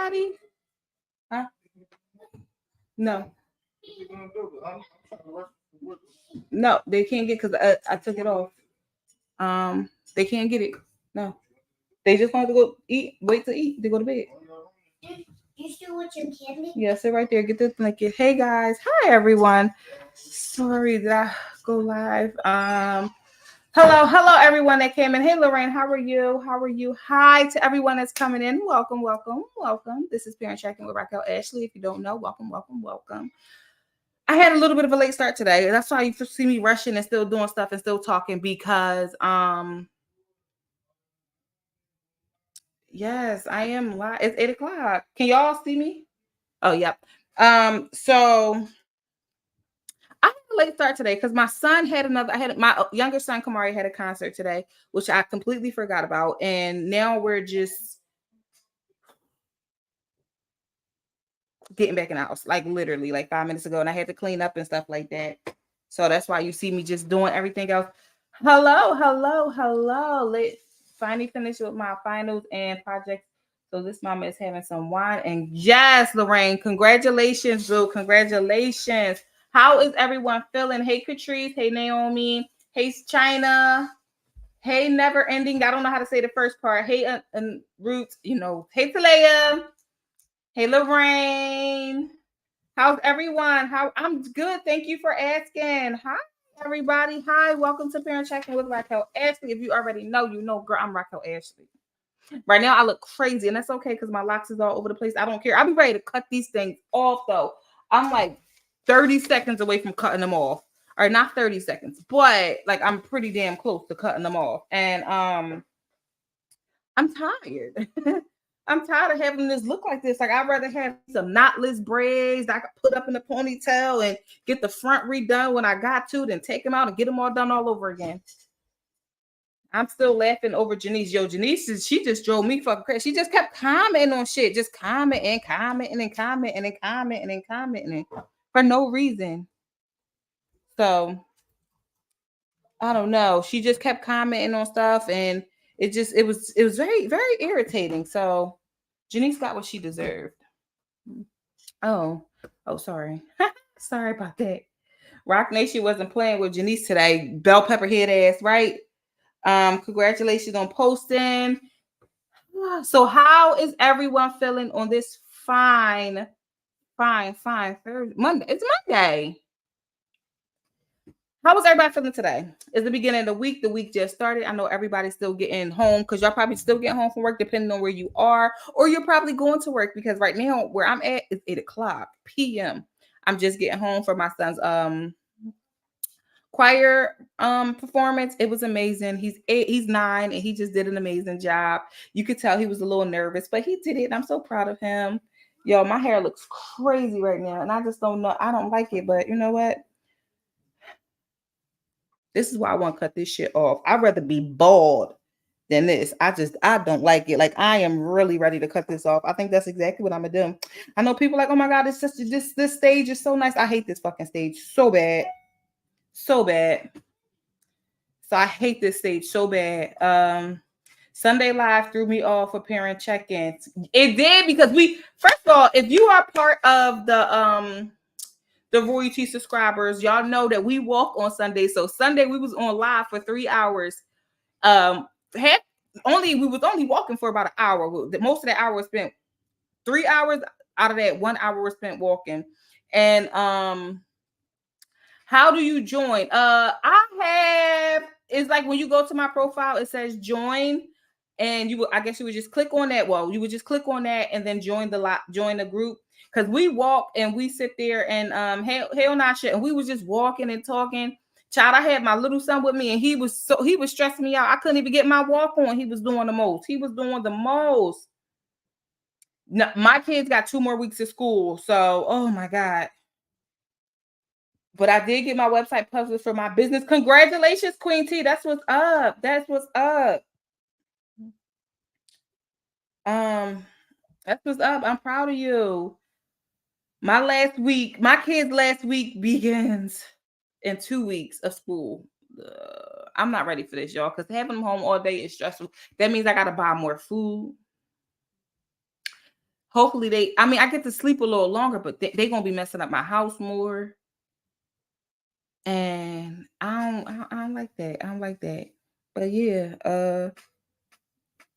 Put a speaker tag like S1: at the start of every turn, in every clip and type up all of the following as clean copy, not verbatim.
S1: everybody? Huh? No. No, they can't get because I took it off. They can't get it. No. They just want to go eat, wait to eat, to go to bed. You still want your candy? Yeah, sit right there. Get this blanket. Hey guys. Hi everyone. Sorry that I go live. Hello everyone that came in. Hey Lorraine, how are you? How are you? Hi to everyone that's coming in. Welcome. This is Parent Checking with Raquel Ashleey. If you don't know, welcome. I had a little bit of a late start today. That's why you see me rushing and still doing stuff and still talking because yes, I am live. It's 8 o'clock. Can y'all see me? Oh, yep. So I had a late start today because my son had my younger son Kamari had a concert today, which I completely forgot about. And now we're just getting back in the house, like literally like 5 minutes ago. And I had to clean up and stuff like that. So that's why you see me just doing everything else. Hello. Let's finally finish with my finals and projects. So this mama is having some wine. And yes, Lorraine, congratulations, boo. Congratulations. How is everyone feeling? Hey, Catrice. Hey, Naomi. Hey, China. Hey, Never Ending. I don't know how to say the first part. Hey, Roots. Hey, Talea. Hey, Lorraine. How's everyone? I'm good. Thank you for asking. Hi, everybody. Hi, welcome to Parent Checking with Raquel Ashleey. If you already know, girl, I'm Raquel Ashleey. Right now, I look crazy, and that's okay because my locks is all over the place. I don't care. I'll be ready to cut these things off, though. I'm like 30 seconds away from cutting them off. Or not 30 seconds, but like I'm pretty damn close to cutting them off. And I'm tired. I'm tired of having this look like this. Like I'd rather have some knotless braids that I could put up in a ponytail and get the front redone when I got to, then take them out and get them all done all over again. I'm still laughing over Janice. Yo, Janice, she just drove me fucking crazy. She just kept commenting on shit, just commenting for no reason. So I don't know. She just kept commenting on stuff, and it was very, very irritating. So Janice got what she deserved. Oh, sorry. Sorry about that. Rock Nation wasn't playing with Janice today. Bell pepper head ass, right? Congratulations on posting. So how is everyone feeling on this fine Thursday? Monday. It's Monday. How was everybody feeling today? It's the beginning of the week. The week just started. I know everybody's still getting home because y'all probably still getting home from work, depending on where you are, or you're probably going to work because right now where I'm at is 8 o'clock p.m. I'm just getting home for my son's choir performance. It was amazing. He's 9 and he just did an amazing job. You could tell he was a little nervous, but he did it. And I'm so proud of him. Yo, my hair looks crazy right now, and I just don't know. I don't like it, but you know what? This is why I want to cut this shit off. I'd rather be bald than this. I don't like it. Like I am really ready to cut this off. I think that's exactly what I'm gonna do. I know people like, oh my God, it's just this stage is so nice. I hate this fucking stage so bad. So bad. So I hate this stage so bad. Sunday Live threw me off for parent check-ins. It did because first of all, if you are part of the royalty subscribers, y'all know that we walk on Sunday. So Sunday we was on live for 3 hours. We was only walking for about an hour. Most of that hour was spent 3 hours out of that 1 hour was spent walking. And how do you join? It's like when you go to my profile, it says join, and I guess you would just click on that. Well, you would just click on that and then join the group. Because we walk and we sit there and hell not shit. And we was just walking and talking. Child, I had my little son with me and he was stressing me out. I couldn't even get my walk on. He was doing the most. No, my kids got 2 more weeks of school. So, oh my God. But I did get my website published for my business. Congratulations, Queen T. That's what's up. That's what's up. I'm proud of you. My kids' last week begins in 2 weeks of school. I'm not ready for this, y'all, because having them home all day is stressful. That means I got to buy more food. Hopefully they, I mean, I get to sleep a little longer, but they gonna be messing up my house more. And I don't like that. I don't like that. But yeah,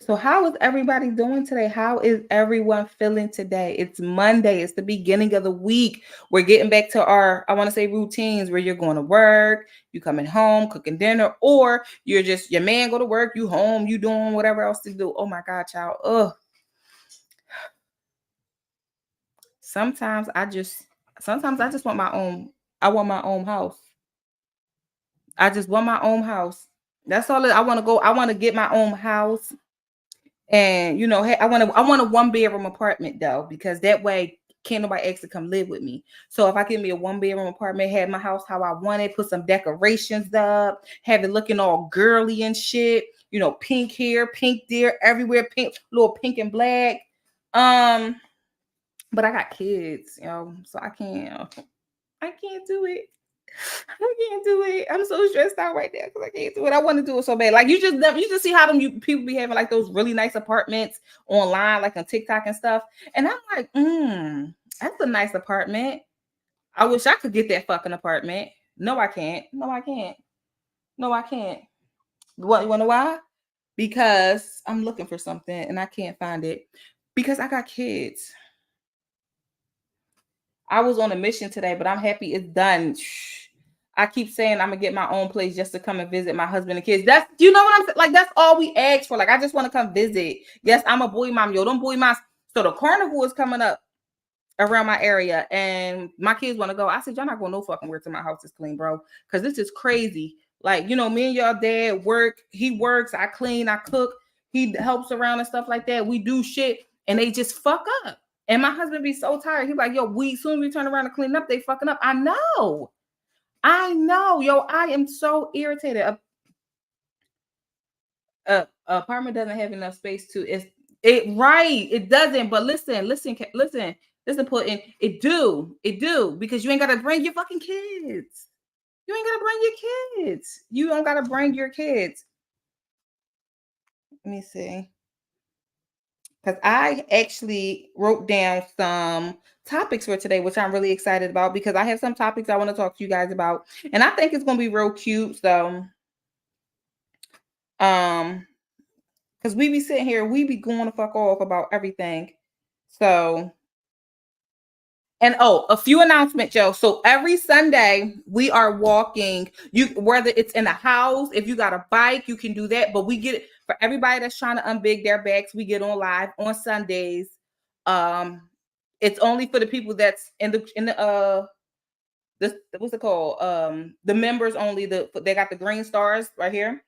S1: so how is everybody doing today? How is everyone feeling today? It's Monday. It's the beginning of the week. We're getting back to our, I want to say, routines where you're going to work, you coming home, cooking dinner, or you're just your man go to work, you home, you doing whatever else to do. Oh my God, child. Ugh. Sometimes I just want my own. I want my own house. I just want my own house. That's all I want to go. I want to get my own house. And hey, I want a one bedroom apartment though, because that way can't nobody actually come live with me. So if I get me a one bedroom apartment, have my house how I want it, put some decorations up, have it looking all girly and shit, pink hair, pink there, everywhere, pink, little pink and black. But I got kids, so I can't do it. I can't do it. I'm so stressed out right now because I can't do it. I want to do it so bad. Like you just see how people be having like those really nice apartments online, like on TikTok and stuff. And I'm like, that's a nice apartment. I wish I could get that fucking apartment. No, I can't. No, I can't. No, I can't. What you wanna know why? Because I'm looking for something and I can't find it. Because I got kids. I was on a mission today, but I'm happy it's done. I keep saying I'm gonna get my own place just to come and visit my husband and kids. That's what I'm saying. Like that's all we ask for. Like I just want to come visit. Yes, I'm a boy mom. Yo, don't boy moms. So the carnival is coming up around my area, and my kids want to go. I said, y'all not going no fucking where till my house is clean, bro. Because this is crazy. Like me and your dad work. He works. I clean. I cook. He helps around and stuff like that. We do shit, and they just fuck up. And my husband be so tired. He like, yo, soon as we turn around and clean up, they fucking up. I know. Yo, I am so irritated. A apartment doesn't have enough space to it right. It doesn't. But listen. This is important. It do because you ain't gotta bring your fucking kids. You ain't gotta bring your kids. You don't gotta bring your kids. Let me see. Because I actually wrote down some topics for today, which I'm really excited about because I have some topics I want to talk to you guys about. And I think it's gonna be real cute. So because we be sitting here, we be going to fuck off about everything. So and a few announcements, Joe. So every Sunday we are walking. You whether it's in the house, if you got a bike, you can do that. But we get for everybody that's trying to unbig their backs, we get on live on Sundays. Um, it's only for the people that's in the this what's it called? The members only. They got the green stars right here.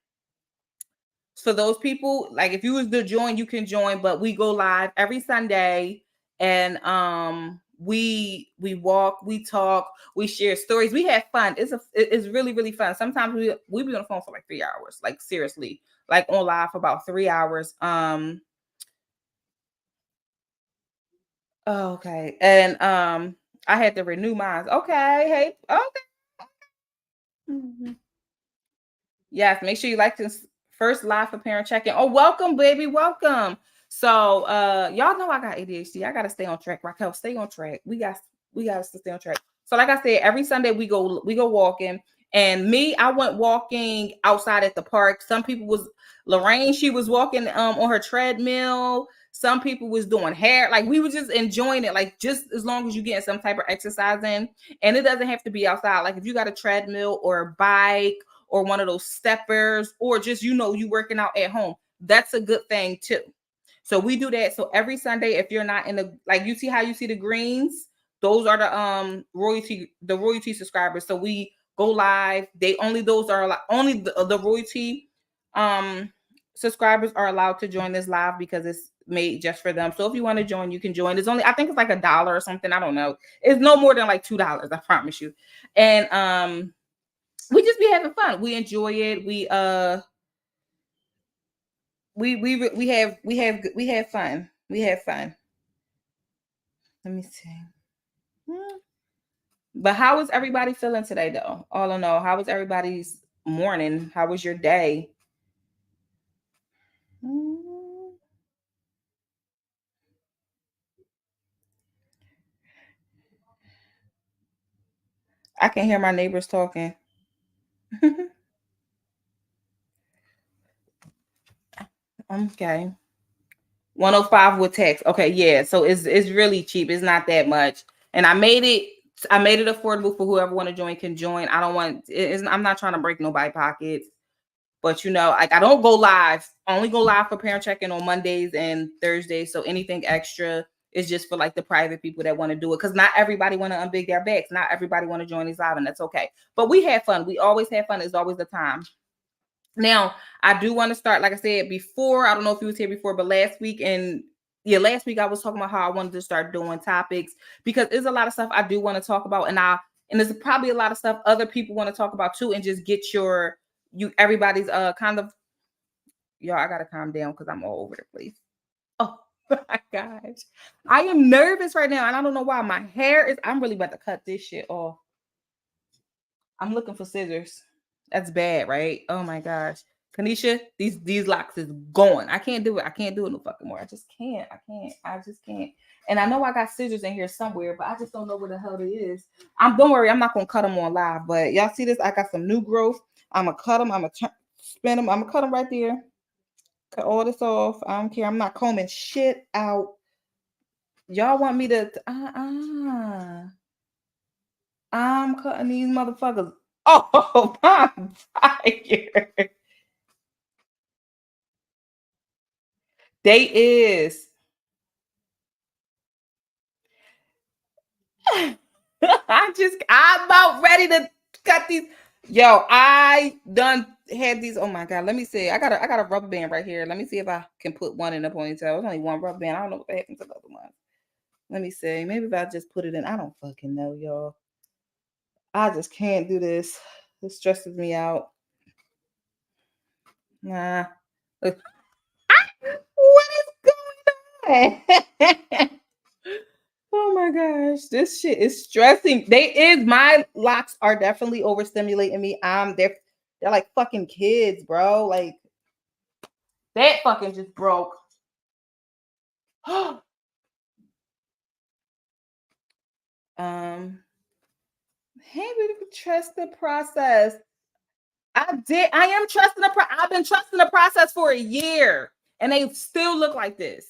S1: For those people, like if you was to join, you can join, but we go live every Sunday and we walk, we talk, we share stories, we have fun. It's really, really fun. Sometimes we be on the phone for like 3 hours, like seriously, like on live for about 3 hours. Okay. And I had to renew mine. Okay, hey, okay. Mhm. Yes, make sure you like this first live for parent check-in. Oh, welcome, baby. Welcome. So y'all know I got ADHD. I gotta stay on track. Raquel, stay on track. We gotta stay on track. So, like I said, every Sunday we go walking. And me, I went walking outside at the park. Some people was Lorraine, she was walking on her treadmill. Some people was doing hair. Like we were just enjoying it, like just as long as you getting some type of exercise in. And it doesn't have to be outside. Like if you got a treadmill or a bike or one of those steppers, or just you working out at home, that's a good thing too. So we do that. So every Sunday, if you're not in the, like, you see how you see the greens, those are the royalty subscribers. So we go live. Those are only the royalty subscribers are allowed to join this live because it's made just for them. So if you want to join, you can join. It's only, I think it's like $1 or something. I don't know. It's no more than like $2, I promise you. And we just be having fun. We enjoy it. We have fun. We have fun. Let me see. But how is everybody feeling today, though? All in all, how was everybody's morning? How was your day? I can hear my neighbors talking. Okay. 105 with text. Okay, yeah. So it's really cheap. It's not that much. And I made it affordable for whoever want to join can join. I don't want I'm not trying to break nobody's pockets. But like I don't go live. I only go live for parent check-in on Mondays and Thursdays. So anything extra is just for like the private people that want to do it. Because not everybody want to unbig their bags. Not everybody want to join these live, and that's okay. But we had fun. We always had fun. It's always the time. Now, I do want to start, like I said before, I don't know if you was here before, but last week I was talking about how I wanted to start doing topics because there's a lot of stuff I do want to talk about, and there's probably a lot of stuff other people want to talk about too, and just get everybody's kind of, y'all, I gotta calm down because I'm all over the place. Oh my gosh. I am nervous right now, and I don't know why. I'm really about to cut this shit off. I'm looking for scissors. That's bad, right? Oh my gosh. Kanisha, these locks is gone. I can't do it. I can't do it no fucking more. I just can't. I just can't. And I know I got scissors in here somewhere, but I just don't know where the hell it is. Don't worry, I'm not gonna cut them on live. But y'all see this? I got some new growth. I'm gonna cut them. I'm gonna spin them. I'm gonna cut them right there. Cut all this off. I don't care. I'm not combing shit out. Y'all want me to? I'm cutting these motherfuckers. Oh, I'm tired. They is. I'm about ready to cut these. Yo, I done had these. Oh my god, let me see. I got a rubber band right here. Let me see if I can put one in the ponytail. There's only one rubber band. I don't know what happened to the other one. Let me see. Maybe if I just put it in. I don't fucking know, y'all. I just can't do this. This stresses me out. Nah. What is going on? Oh my gosh, this shit is stressing. My locks are definitely overstimulating me. They're like fucking kids, bro. Like that fucking just broke. Hey, we trust the process. I did. I am trusting I've been trusting the process for a year, and they still look like this.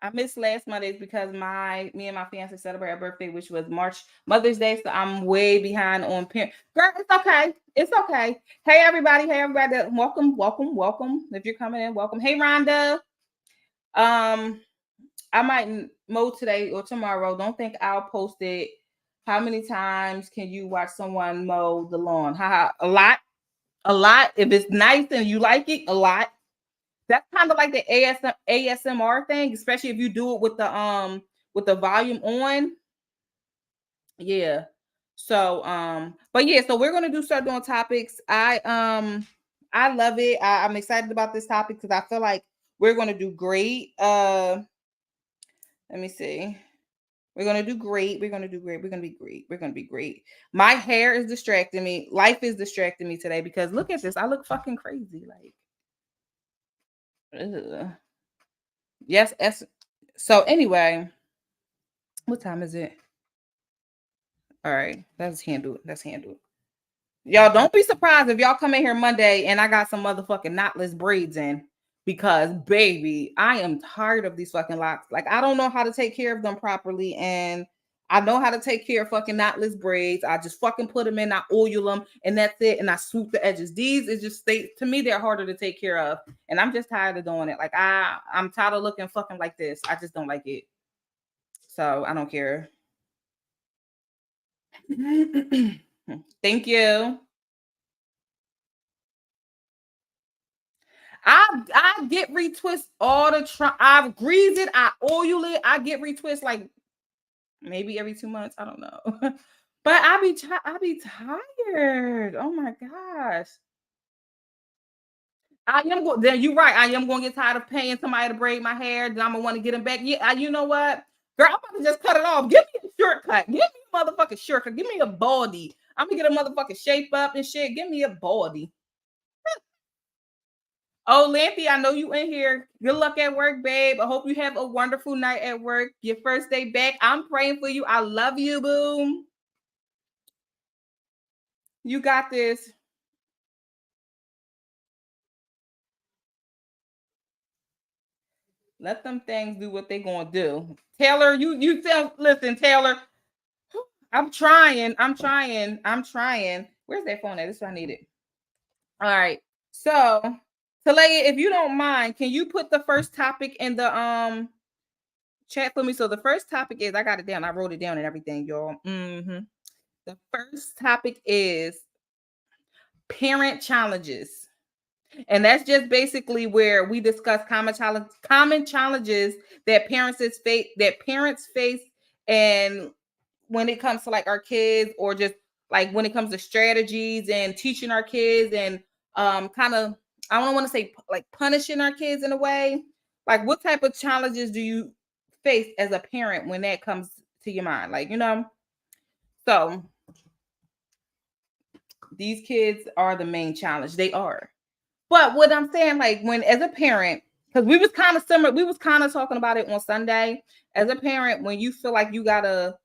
S1: I missed last Mondays because me and my fiance celebrate our birthday, which was Mother's Day. So I'm way behind on parent. Girl, it's okay. It's okay. Hey everybody. Welcome, welcome, welcome. If you're coming in, welcome. Hey Rhonda. I might mow today or tomorrow. Don't think I'll post it. How many times can you watch someone mow the lawn? A lot. A lot. If it's nice and you like it, a lot. That's kind of like the ASMR thing, especially if you do it with the volume on. Yeah. So but yeah, so we're gonna start doing topics. I love it. I'm excited about this topic because I feel like we're gonna do great. Let me see. We're gonna do great. We're gonna do great. We're gonna be great. We're gonna be great. My hair is distracting me. Life is distracting me today because look at this. I look fucking crazy. Like, ugh. Yes. So anyway, what time is it? All right, let's handle it. Let's handle it. Y'all don't be surprised if y'all come in here Monday and I got some motherfucking knotless braids in because baby, I am tired of these fucking locks. Like I don't know how to take care of them properly, and I know how to take care of fucking knotless braids. I just fucking put them in, I oil them, and that's it. And I swoop the edges. These is just to me they're harder to take care of, and I'm just tired of doing it. Like I'm tired of looking fucking like this. I just don't like it, so I don't care. Thank you. I get retwist all the time. I grease it, I oil it, I get retwist like maybe every 2 months. I don't know. But I be tired. Oh my gosh. Then you're right. I am gonna get tired of paying somebody to braid my hair. Then I'm gonna want to get them back. Yeah, you know what? Girl, I'm about to just cut it off. Give me a shortcut. Give me a motherfucking shortcut. Give me a baldy. I'm gonna get a motherfucking shape up and shit. Give me a baldy. Oh, Lampy, I know you in here. Good luck at work, babe. I hope you have a wonderful night at work. Your first day back. I'm praying for you. I love you, boom. You got this. Let them things do what they gonna do. Taylor, you tell. Listen, Taylor. I'm trying. Where's that phone at? This is what I needed. All right. So, Talaya, if you don't mind, can you put the first topic in the chat for me? So the first topic is, I got it down. I wrote it down and everything, y'all. The first topic is parent challenges. And that's just basically where we discuss common challenges that parents face, and when it comes to like our kids, or just like when it comes to strategies and teaching our kids, and kind of, I don't want to say like punishing our kids in a way. Like, what type of challenges do you face as a parent when that comes to your mind? Like, so these kids are the main challenge. They are. But what I'm saying, like, when as a parent, because we was kind of similar, we was kind of talking about it on Sunday. As a parent, when you feel like you gotta,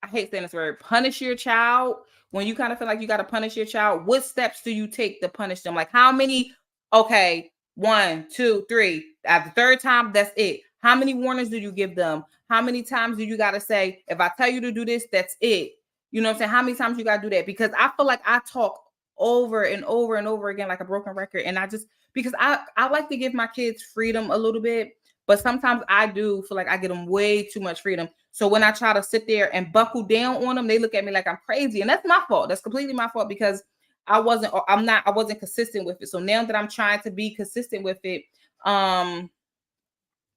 S1: I hate saying this word, punish your child, when you kind of feel like you gotta punish your child, what steps do you take to punish them? Like, how many? Okay, 1, 2, 3. At the third time, that's it. How many warnings do you give them? How many times do you gotta say, if I tell you to do this, that's it? You know what I'm saying? How many times you gotta do that? Because I feel like I talk over and over and over again like a broken record, and I just, because I like to give my kids freedom a little bit, but sometimes I do feel like I give them way too much freedom. So when I try to sit there and buckle down on them, they look at me like I'm crazy, and that's my fault. That's completely my fault, because I wasn't consistent with it. So now that I'm trying to be consistent with it,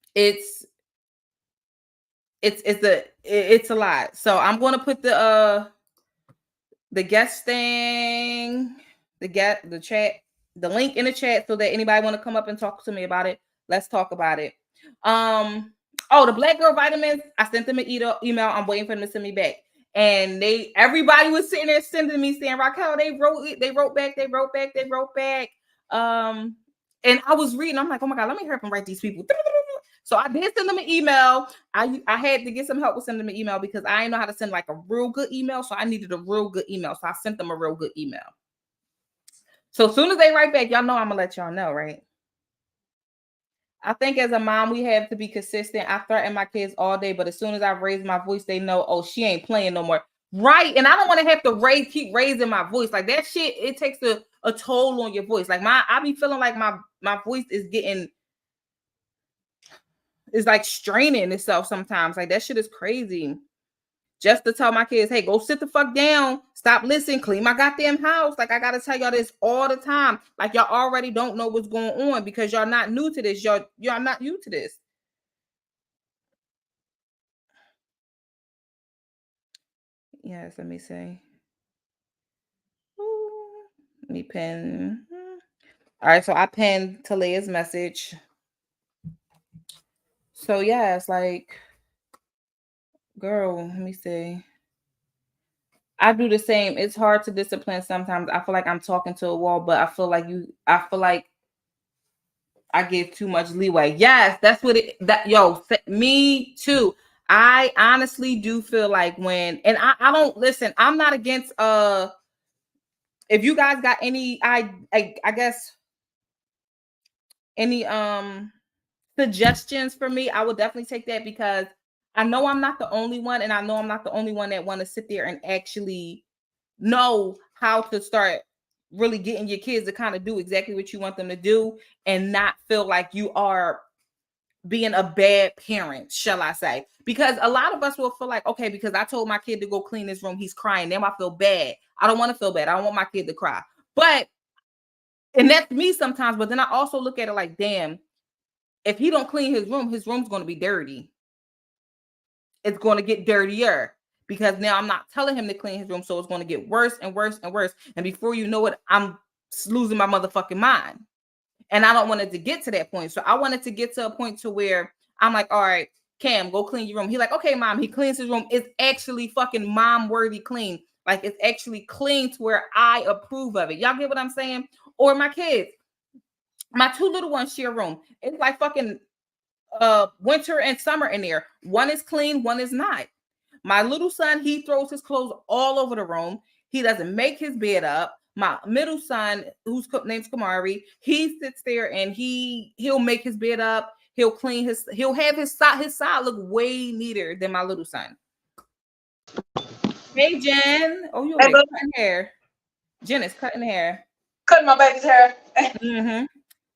S1: it's a lot. So I'm going to put the guest thing, the chat, the link in the chat, so that anybody want to come up and talk to me about it, let's talk about it. Oh, the Black Girl Vitamins, I sent them an email. I'm waiting for them to send me back. And everybody was sitting there sending me saying, Raquel, they wrote back. And I was reading, I'm like, oh my God, let me hurry up and write these people. So I did send them an email. I had to get some help with sending them an email, because I didn't know how to send like a real good email. So I needed a real good email. So I sent them a real good email. So as soon as they write back, y'all know I'm gonna let y'all know, right? I think as a mom, we have to be consistent. I threaten my kids all day, but as soon as I raise my voice, they know, oh, she ain't playing no more. Right. And I don't want to have to keep raising my voice. Like, that shit, it takes a toll on your voice. Like, I be feeling like my voice is like straining itself sometimes. Like, that shit is crazy. Just to tell my kids, hey, go sit the fuck down, stop listening, clean my goddamn house. Like, I gotta tell y'all this all the time. Like, y'all already don't know what's going on, because y'all not new to this. Y'all not new to this. Yes, let me see. Let me pin. All right, so I pinned Talia's message. So yeah, it's like, girl, let me see. I do the same. It's hard to discipline sometimes. I feel like I'm talking to a wall, but I feel like I give too much leeway. Yes, that's what me too. I honestly do feel like and I don't listen, I'm not against if you guys got any I guess any suggestions for me, I would definitely take that, because I know I'm not the only one, and I know I'm not the only one that want to sit there and actually know how to start really getting your kids to kind of do exactly what you want them to do, and not feel like you are being a bad parent, shall I say. Because a lot of us will feel like, okay, because I told my kid to go clean his room, he's crying, now I feel bad. I don't want to feel bad. I don't want my kid to cry. And that's me sometimes, but then I also look at it like, damn, if he don't clean his room's going to be dirty. It's going to get dirtier, because now I'm not telling him to clean his room. So it's going to get worse and worse and worse. And before you know it, I'm losing my motherfucking mind. And I don't want it to get to that point. So I wanted to get to a point to where I'm like, all right, Cam, go clean your room. He's like, okay, mom. He cleans his room. It's actually fucking mom worthy clean. Like, it's actually clean to where I approve of it. Y'all get what I'm saying? Or my kids. My 2 little ones share a room. It's like fucking winter and summer in there. One is clean, one is not. My little son, he throws his clothes all over the room. He doesn't make his bed up. My middle son, whose name's Kamari, he sits there and he'll make his bed up. He'll clean he'll have his side look way neater than my little son. Hey Jen. Oh, you're cutting hair. Jen is cutting hair.
S2: Cutting my baby's hair.
S1: Mm-hmm.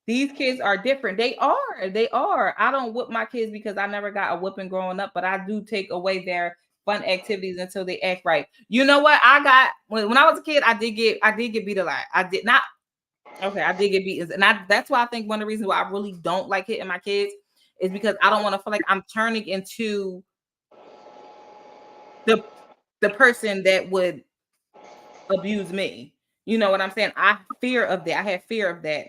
S1: These kids are different. They are. I don't whip my kids because I never got a whipping growing up, but I do take away their fun activities until they act right. You know what? I got when I was a kid, I did get beat a lot. I did get beat. And that's why I think one of the reasons why I really don't like hitting my kids is because I don't want to feel like I'm turning into the person that would abuse me. You know what I'm saying? I have fear of that.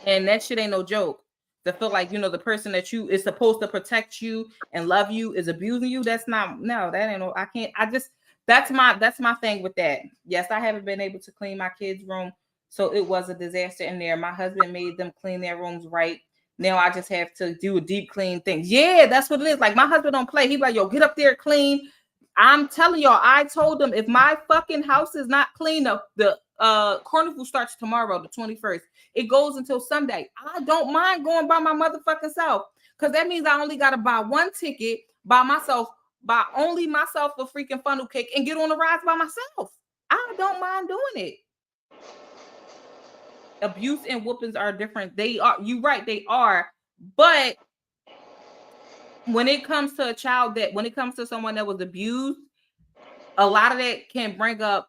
S1: And that shit ain't no joke. To feel like, you know, the person that you is supposed to protect you and love you is abusing you. That ain't no, I can't. That's my thing with that. Yes, I haven't been able to clean my kids' room. So it was a disaster in there. My husband made them clean their rooms right. Now I just have to do a deep clean thing. Yeah, that's what it is. Like my husband don't play. He's like, yo, get up there, clean. I'm telling y'all, I told them if my fucking house is not clean, the carnival starts tomorrow, the 21st. It goes until Sunday. I don't mind going by my motherfucking self because that means I only got to buy one ticket by myself, buy only myself a freaking funnel cake and get on the rides by myself. I don't mind doing it. Abuse and whoopings are different. They are, you're right, they are. But when it comes to when it comes to someone that was abused, a lot of that can bring up.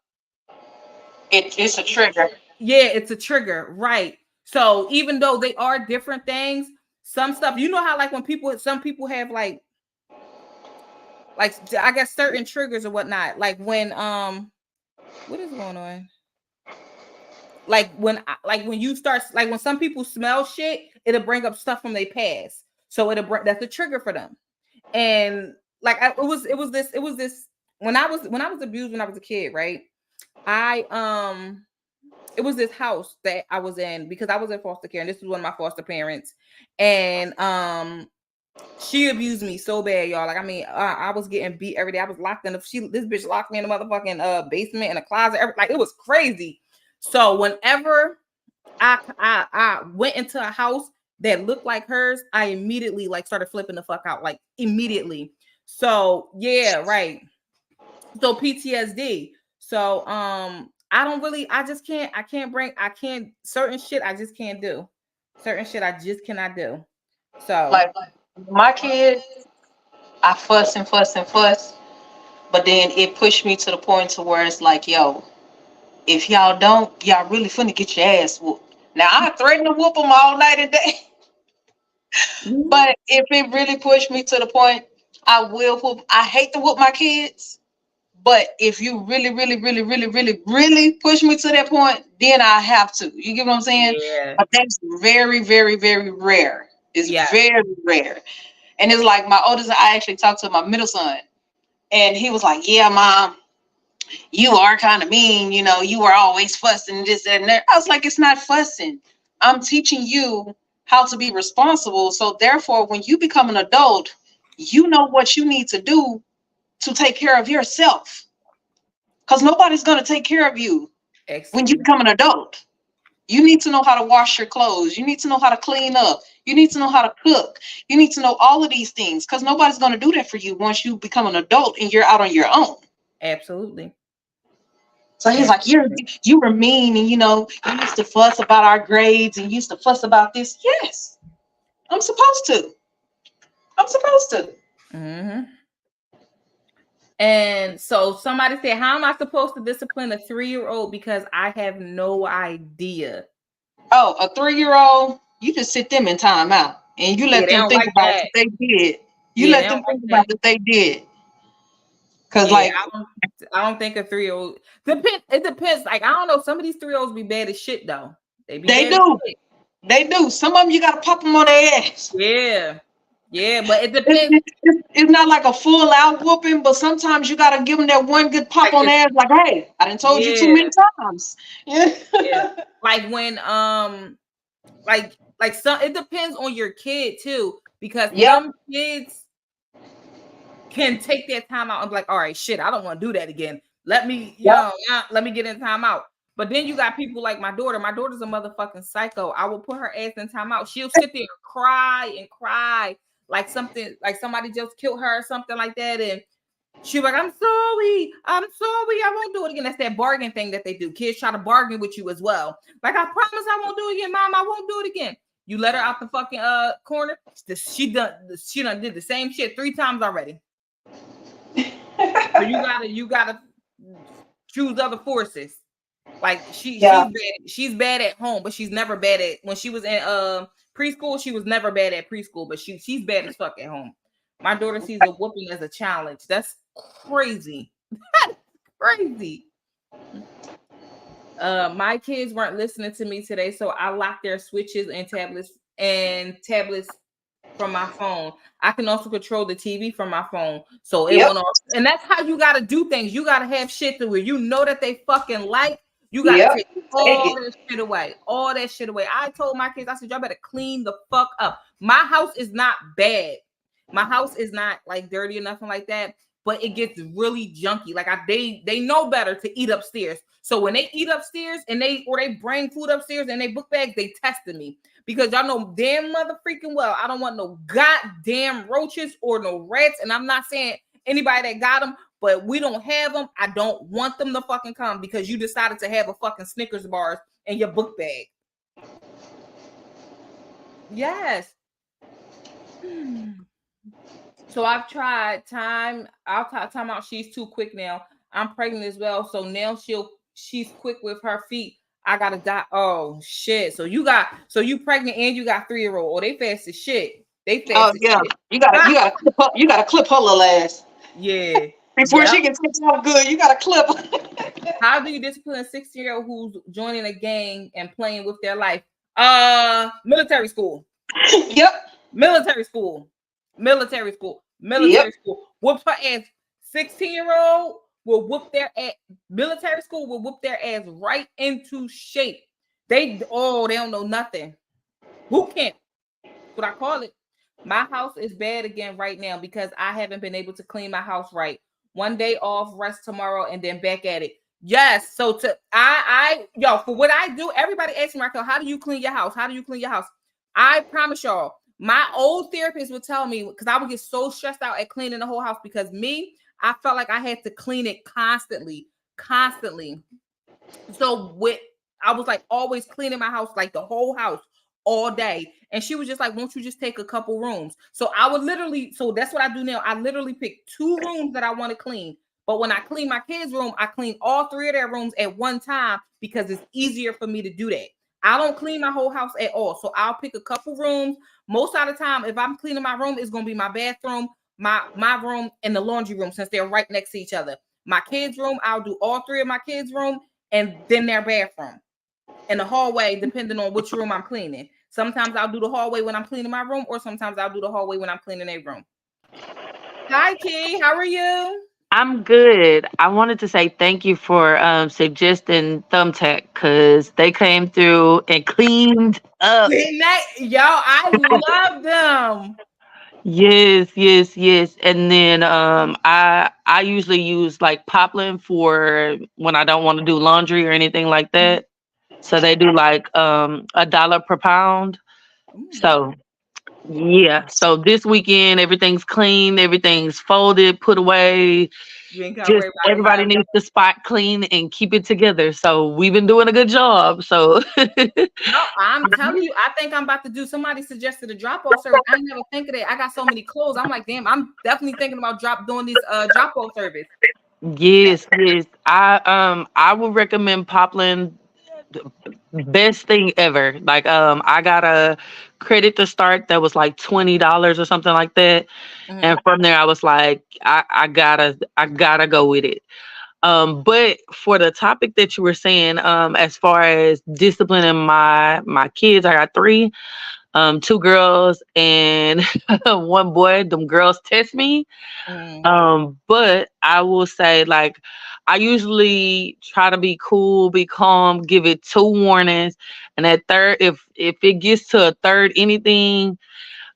S2: It's a trigger.
S1: Yeah, it's a trigger, right? So even though they are different things, some stuff, you know how like when some people have like I guess certain triggers or whatnot. Like when what is going on? Like when you start, like when some people smell shit, it'll bring up stuff from their past. So that's a trigger for them. And like it was this when I was abused when I was a kid, right? It was this house that I was in because I was in foster care, and this was one of my foster parents, and she abused me so bad, y'all. Like I mean, I was getting beat every day. I was locked in this bitch locked me in the motherfucking basement in a closet. Like it was crazy. So whenever I went into a house that looked like hers, I immediately like started flipping the fuck out, like immediately. So yeah, right. So PTSD. So certain shit I just can't do. Certain shit I just cannot do. So
S2: like my kids, I fuss and fuss and fuss, but then it pushed me to the point to where it's like, yo, if y'all don't, y'all really finna get your ass whooped. Now I threaten to whoop them all night and day, but if it really pushed me to the point, I will whoop. I hate to whoop my kids, but if you really, really, really, really, really, really push me to that point, then I have to. You get what I'm saying?
S1: yeah.
S2: But that's very, very, very rare. It's very rare. And it's like my oldest, I actually talked to my middle son, and he was like, yeah, Mom, you are kind of mean. You know, you are always fussing this and that. I was like, it's not fussing. I'm teaching you how to be responsible. So therefore, when you become an adult, you know what you need to do to take care of yourself. Because nobody's going to take care of you when you become an adult. You need to know how to wash your clothes. You need to know how to clean up. You need to know how to cook. You need to know all of these things because nobody's going to do that for you once you become an adult and you're out on your own.
S1: Absolutely.
S2: So he's like, you were mean, and you used to fuss about our grades and used to fuss about this. Yes, I'm supposed to.
S1: Mm-hmm. And so somebody said, how am I supposed to discipline a 3-year-old? Because I have no idea.
S2: Oh, a 3-year-old, you just sit them in timeout and you let them think about what they did. You let them think about what they did. Because I
S1: don't think a 3-year-old it depends. Like, I don't know. Some of these 3-year-olds be bad as shit though. They
S2: do. They do. Some of them you gotta pop them on their ass.
S1: Yeah. Yeah, but it depends.
S2: It's not like a full out whooping, but sometimes you gotta give them that one good pop on the ass. Like, hey, I done told you too many times. Yeah.
S1: Like when like some, it depends on your kid too, because
S2: Yep.
S1: some kids can take their time out and be like, all right, shit, I don't want to do that again. Let me,
S2: Yep.
S1: let me get in time out. But then you got people like my daughter. My daughter's a motherfucking psycho. I will put her ass in time out. She'll sit there and cry like something, like somebody just killed her or something like that. And she's like, I'm sorry, I won't do it again. That's that bargain thing that they do. Kids try to bargain with you as well. Like, I promise I won't do it again, mom. I won't do it again. You let her out the fucking corner. She done did the same shit 3 times already. So you gotta choose other forces. Like she's bad at home, but she's never bad at, when she was in preschool, she was never bad at preschool, but she's bad as fuck at home. My daughter sees a whooping as a challenge. That's crazy. That's crazy. My kids weren't listening to me today, so I locked their switches and tablets from my phone. I can also control the TV from my phone, so it went off. And that's how you got to do things. You got to have shit to where you know that they fucking like. You got to take all that shit away. All that shit away. I told my kids, I said, y'all better clean the fuck up. My house is not bad. My house is not like dirty or nothing like that, but it gets really junky. Like they know better to eat upstairs. So when they eat upstairs and they bring food upstairs and they book bags, they tested me. Because y'all know damn mother freaking well, I don't want no goddamn roaches or no rats. And I'm not saying anybody that got them, but we don't have them. I don't want them to fucking come because you decided to have a fucking Snickers bars in your book bag. Yes. So I've tried time out. She's too quick now. I'm pregnant as well. So now she's quick with her feet. I gotta die. Oh shit. So you pregnant and you got 3-year-old. Oh, they fast as shit. They fast as shit.
S2: You gotta clip her little ass.
S1: Yeah.
S2: Before she can take off good, you gotta clip her.
S1: How do you discipline a 16-year-old who's joining a gang and playing with their life? Military school.
S2: Yep.
S1: Military school. Whoop her ass. 16-year-old will whoop their ass. Military school will whoop their ass right into shape. They don't know nothing. Boot camp. That's what I call it. My house is bad again right now because I haven't been able to clean my house right. One day off, rest tomorrow, and then back at it. Yes. So for what I do, everybody asks me, Raquel, how do you clean your house? How do you clean your house? I promise y'all, my old therapist would tell me, because I would get so stressed out at cleaning the whole house, because I felt like I had to clean it constantly. So I was like always cleaning my house, like the whole house all day. And she was just like, won't you just take a couple rooms? So that's what I do now. I literally pick 2 rooms that I want to clean. But when I clean my kids' room, I clean all 3 of their rooms at one time because it's easier for me to do that. I don't clean my whole house at all. So I'll pick a couple rooms. Most of the time, if I'm cleaning my room, it's going to be my bathroom, my room, and the laundry room, since they're right next to each other. My kids' room, I'll do all 3 of my kids' room and then their bathroom. And the hallway, depending on which room I'm cleaning. Sometimes I'll do the hallway when I'm cleaning my room, or sometimes I'll do the hallway when I'm cleaning their room. Hi, Key. How are you?
S3: I'm good. I wanted to say thank you for suggesting Thumbtack because they came through and cleaned up.
S1: Yo, I love them.
S3: Yes. And then I usually use like Poplin for when I don't want to do laundry or anything like that. So they do like $1 per pound. So yeah. So this weekend everything's clean, everything's folded, put away. Just everybody needs to spot clean and keep it together. So we've been doing a good job. So
S1: no, I'm telling you, I think I'm about to do. Somebody suggested a drop-off service. I never think of that. I got so many clothes. I'm like, damn, I'm definitely thinking about doing this drop-off service.
S3: Yes. I would recommend Poplin. Best thing ever. Like I got a credit to start that was like $20 or something like that. Mm-hmm. And from there I was like, I gotta go with it. But for the topic that you were saying, as far as disciplining my kids, I got 3, 2 girls and 1 boy. Them girls test me. Mm-hmm. But I will say, like, I usually try to be cool, be calm, give it 2 warnings, and at third, if it gets to a third anything,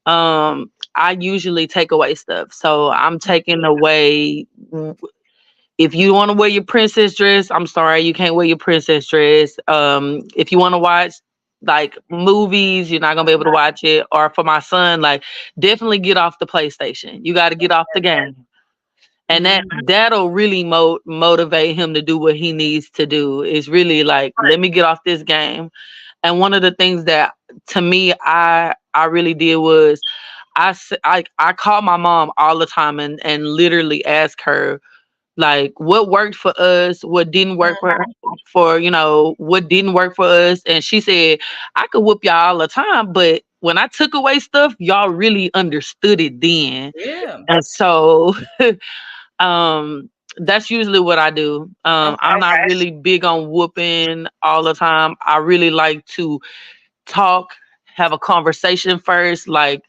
S3: I usually take away stuff. So I'm taking away. If you want to wear your princess dress, I'm sorry, you can't wear your princess dress. If you want to watch like movies, you're not gonna be able to watch it. Or for my son, like definitely get off the PlayStation. You got to get off the game, and that'll really motivate him to do what he needs to do. Is really like, let me get off this game. And one of the things that to me I really did was I call my mom all the time and literally ask her like what worked for us, what didn't work for what didn't work for us. And she said, I could whoop y'all all the time, but when I took away stuff, y'all really understood it then.
S1: Yeah.
S3: And so that's usually what I do. I'm not really big on whooping all the time. I really like to talk, have a conversation first, like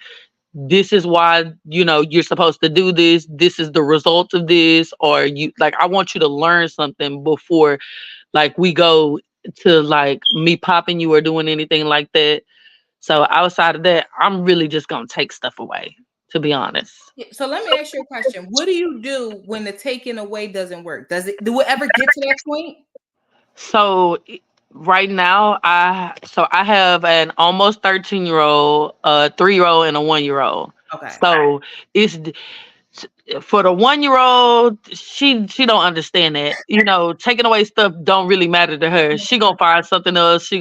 S3: this is why you're supposed to do this, this is the result of this, or you like I want you to learn something before like we go to like me popping you or doing anything like that. So outside of that, I'm really just gonna take stuff away, to be honest.
S1: So let me ask you a question. What do you do when the taking away doesn't work? Do it ever get to that point?
S3: So right now, I have an almost 13-year-old, a 3-year-old, and a 1-year-old.
S1: Okay.
S3: So it's for the 1-year-old, she don't understand that. Taking away stuff don't really matter to her. She gonna find something else.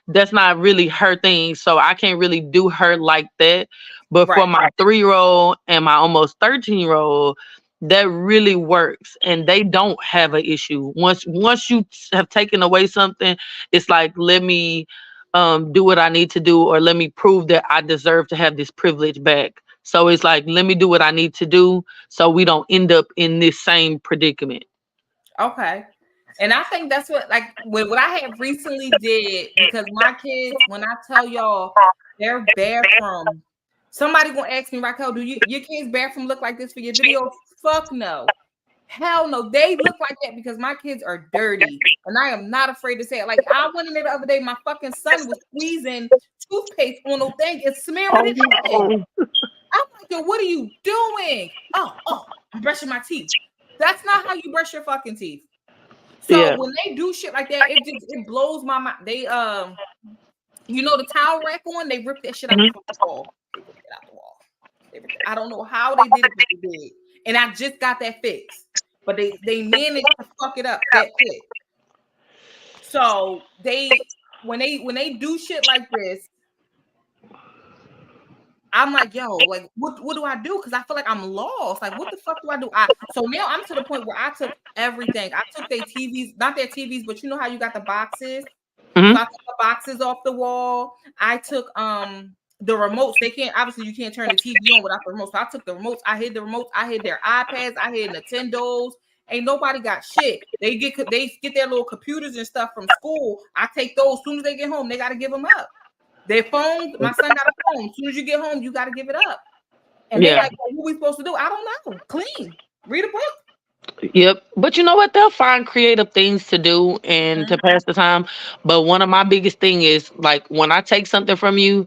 S3: That's not really her thing. So I can't really do her like that. But for my 3-year-old and my almost 13-year-old, that really works, and they don't have an issue. Once you have taken away something, it's like, let me do what I need to do, or let me prove that I deserve to have this privilege back. So it's like, let me do what I need to do so we don't end up in this same predicament.
S1: Okay. And I think that's what what I have recently did, because my kids, when I tell y'all their bathroom, somebody gonna ask me, Raquel, do your kids' bathroom look like this for your videos? Fuck no. Hell no. They look like that because my kids are dirty. And I am not afraid to say it. Like, I went in there the other day, my fucking son was squeezing toothpaste on the thing and smearing it in. I'm like, yo, what are you doing? Oh, I'm brushing my teeth. That's not how you brush your fucking teeth. So when they do shit like that, it blows my mind. They the towel rack on, they ripped that shit out the wall. They ripped it out the wall. I don't know how they did it, but they did. And I just got that fixed. But they managed to fuck it up that quick. So when they do shit like this, I'm like, yo, like, what do I do? Because I feel like I'm lost. Like, what the fuck do I do? So now I'm to the point where I took everything. I took their TVs, not their TVs, but you know how you got the boxes?
S3: Mm-hmm.
S1: So I took the boxes off the wall. I took the remotes. Obviously you can't turn the TV on without the remote. So I took the remotes. I hid the remotes. I hid their iPads. I hid Nintendos. Ain't nobody got shit. They get their little computers and stuff from school. I take those. As soon as they get home, they got to give them up. Their phone, my son got a phone. As soon as you get home, you got to give it up. And they're like, well, what we supposed to do? I don't know. Clean. Read a book.
S3: Yep. But you know what? They'll find creative things to do and to pass the time. But one of my biggest thing is, like, when I take something from you,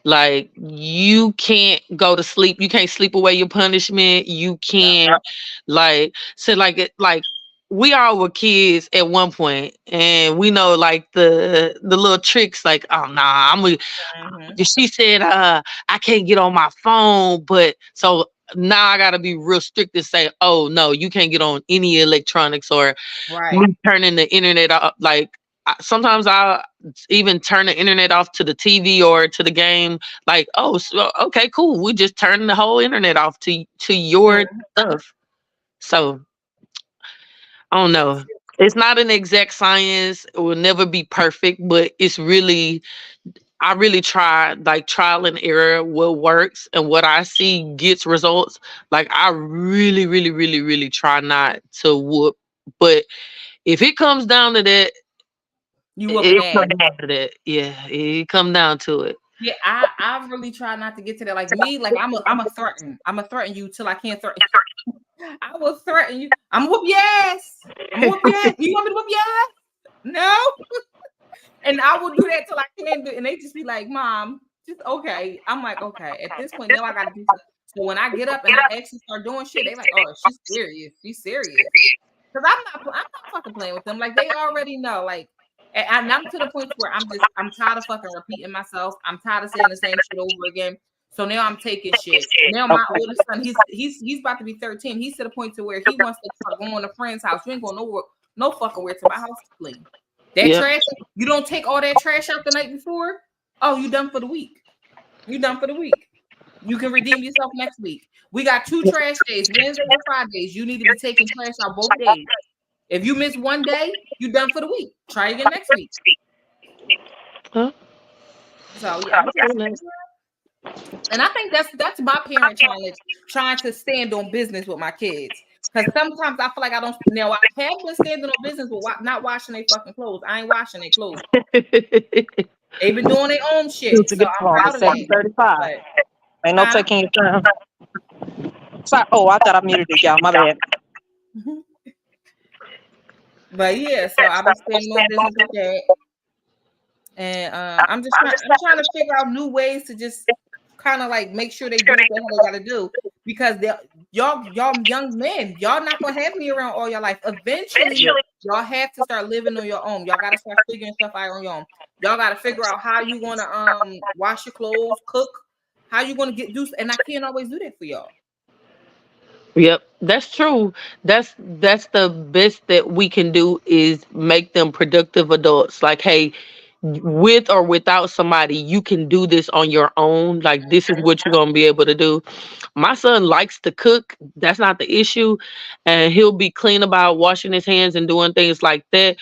S3: like, you can't go to sleep. You can't sleep away your punishment. You can't like we all were kids at one point, and we know like the little tricks, like, oh nah, she said I can't get on my phone, but so now I gotta be real strict and say, oh no, you can't get on any electronics, or turning the internet off. Like, sometimes I even turn the internet off to the TV or to the game. Like, oh, so, okay, cool. We just turn the whole internet off to your stuff. So I don't know. It's not an exact science. It will never be perfect, but it's really, I really try, like, trial and error, what works and what I see gets results. Like, I really, really, really, really try not to whoop. But if it comes down to that,
S1: you whooping ass.
S3: Yeah, it come down to it.
S1: Yeah, I really try not to get to that. Like me, like I'm a threaten. I'm a threaten you till I can't threaten. I will threaten you. I'm gonna whoop your ass. I'm gonna whoop your ass. You want me to whoop your ass? No. And I will do that till I can't do it. And they just be like, Mom, just okay. I'm like, okay. At this point, now I gotta do something. So when I get up and I actually start doing shit, they like, oh, she's serious. She's serious. Because I'm not fucking playing with them. Like they already know. Like, and I'm to the point where I'm tired of fucking repeating myself. I'm tired of saying the same shit over again. So now I'm taking shit. Now my oldest son, he's about to be 13. He's to the point to where he wants to start going to a friend's house. You ain't going nowhere, no fucking where to my house to clean. That trash, you don't take all that trash out the night before. Oh, you done for the week. You done for the week. You can redeem yourself next week. We got 2 trash days, Wednesdays and Fridays. You need to be taking trash out both days. If you miss one day, you done for the week. Try again next week. Huh? So yeah, and I think that's my parent challenge, trying to stand on business with my kids. Because sometimes I feel like I don't. Now I have been standing on business with not washing their fucking clothes. I ain't washing their clothes. They've been doing their own shit. So I'm proud of them.
S4: 35. Ain't no taking your time. Sorry. Oh, I thought I muted it, y'all. My bad.
S1: But yeah, so I've been standing on business with that. And I'm trying to figure out new ways to just kind of like make sure they do what the hell they gotta do, because y'all young men, y'all not gonna have me around all your life. Eventually, y'all have to start living on your own. Y'all gotta start figuring stuff out on your own. Y'all gotta figure out how you wanna wash your clothes, cook, how you gonna do, and I can't always do that for y'all.
S3: Yep, that's true. That's the best that we can do is make them productive adults. Like, hey, with or without somebody, you can do this on your own. Like, this is what you're gonna be able to do. My son likes to cook. That's not the issue, and he'll be clean about washing his hands and doing things like that.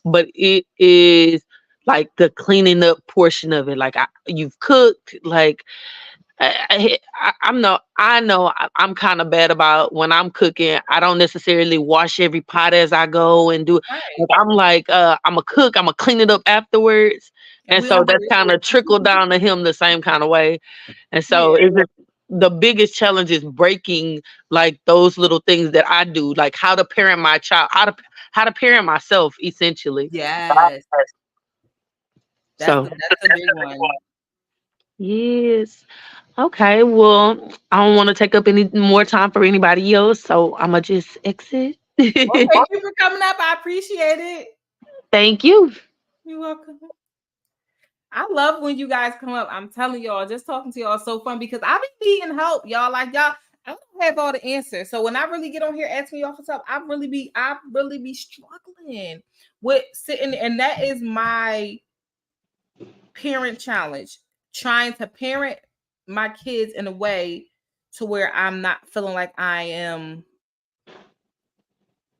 S3: But it is like the cleaning up portion of it. Like, you've cooked, like. I know I'm kind of bad about when I'm cooking. I don't necessarily wash every pot as I go and do. Right. I'm like, I'm a cook. I'm gonna clean it up afterwards, and so that's kind of trickled down to him the same kind of way. And so the biggest challenge is breaking like those little things that I do, like how to parent my child, how to parent myself, essentially.
S1: Yes, that's a big one.
S3: Yes. Okay, well, I don't want to take up any more time for anybody else, so I'm going to just exit.
S1: Well, thank you for coming up. I appreciate it.
S3: Thank you.
S1: You're welcome. I love when you guys come up. I'm telling y'all, just talking to y'all is so fun because I be needing help, y'all. Like, y'all, I don't have all the answers. So when I really get on here asking y'all for stuff, I really be struggling with sitting, and that is my parent challenge. Trying to parent my kids in a way to where I'm not feeling like I am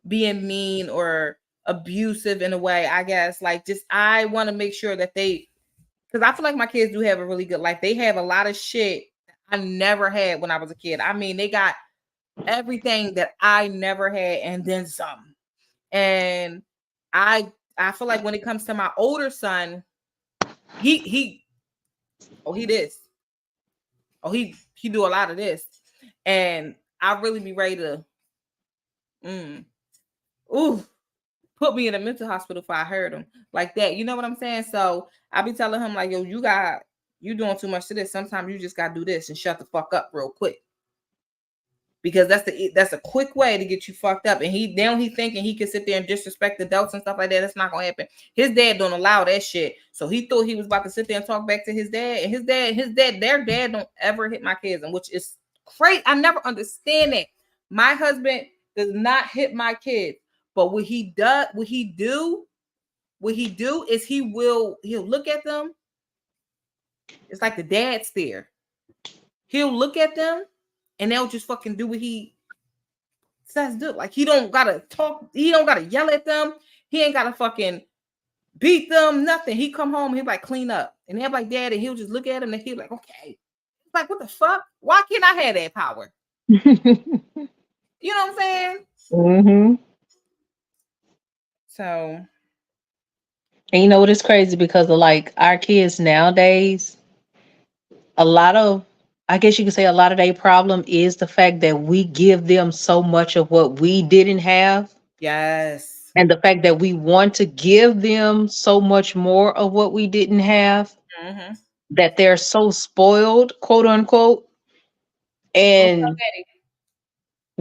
S1: being mean or abusive in a way. I guess like just I want to make sure that because I feel like my kids do have a really good life. They have a lot of shit I never had when I was a kid. I mean, they got everything that I never had and then some. And I feel like when it comes to my older son, he this. Oh, he do a lot of this. And I really be ready to put me in a mental hospital if I heard him like that. You know what I'm saying? So I be telling him like, yo, you doing too much to this. Sometimes you just gotta do this and shut the fuck up real quick. Because that's a quick way to get you fucked up. And he thinking he can sit there and disrespect adults and stuff like that. That's not gonna happen. His dad don't allow that shit. So he thought he was about to sit there and talk back to his dad. And their dad don't ever hit my kids, and which is crazy. I never understand it. My husband does not hit my kids, but what he do is he'll look at them. It's like the dad stare. He'll look at them and they'll just fucking do what he says do. Like he don't gotta talk, he don't gotta yell at them, he ain't gotta fucking beat them, nothing. He come home, he'll like clean up. And they're like, Dad, and he'll just look at him and he'll like, okay. It's like, what the fuck? Why can't I have that power? You know what I'm saying?
S4: Mm-hmm.
S1: So,
S4: and you know what is crazy because of like our kids nowadays, a lot of I guess you could say a lot of their problem is the fact that we give them so much of what we didn't have.
S1: Yes.
S4: And the fact that we want to give them so much more of what we didn't have,
S1: Mm-hmm.
S4: that they're so spoiled, quote unquote. And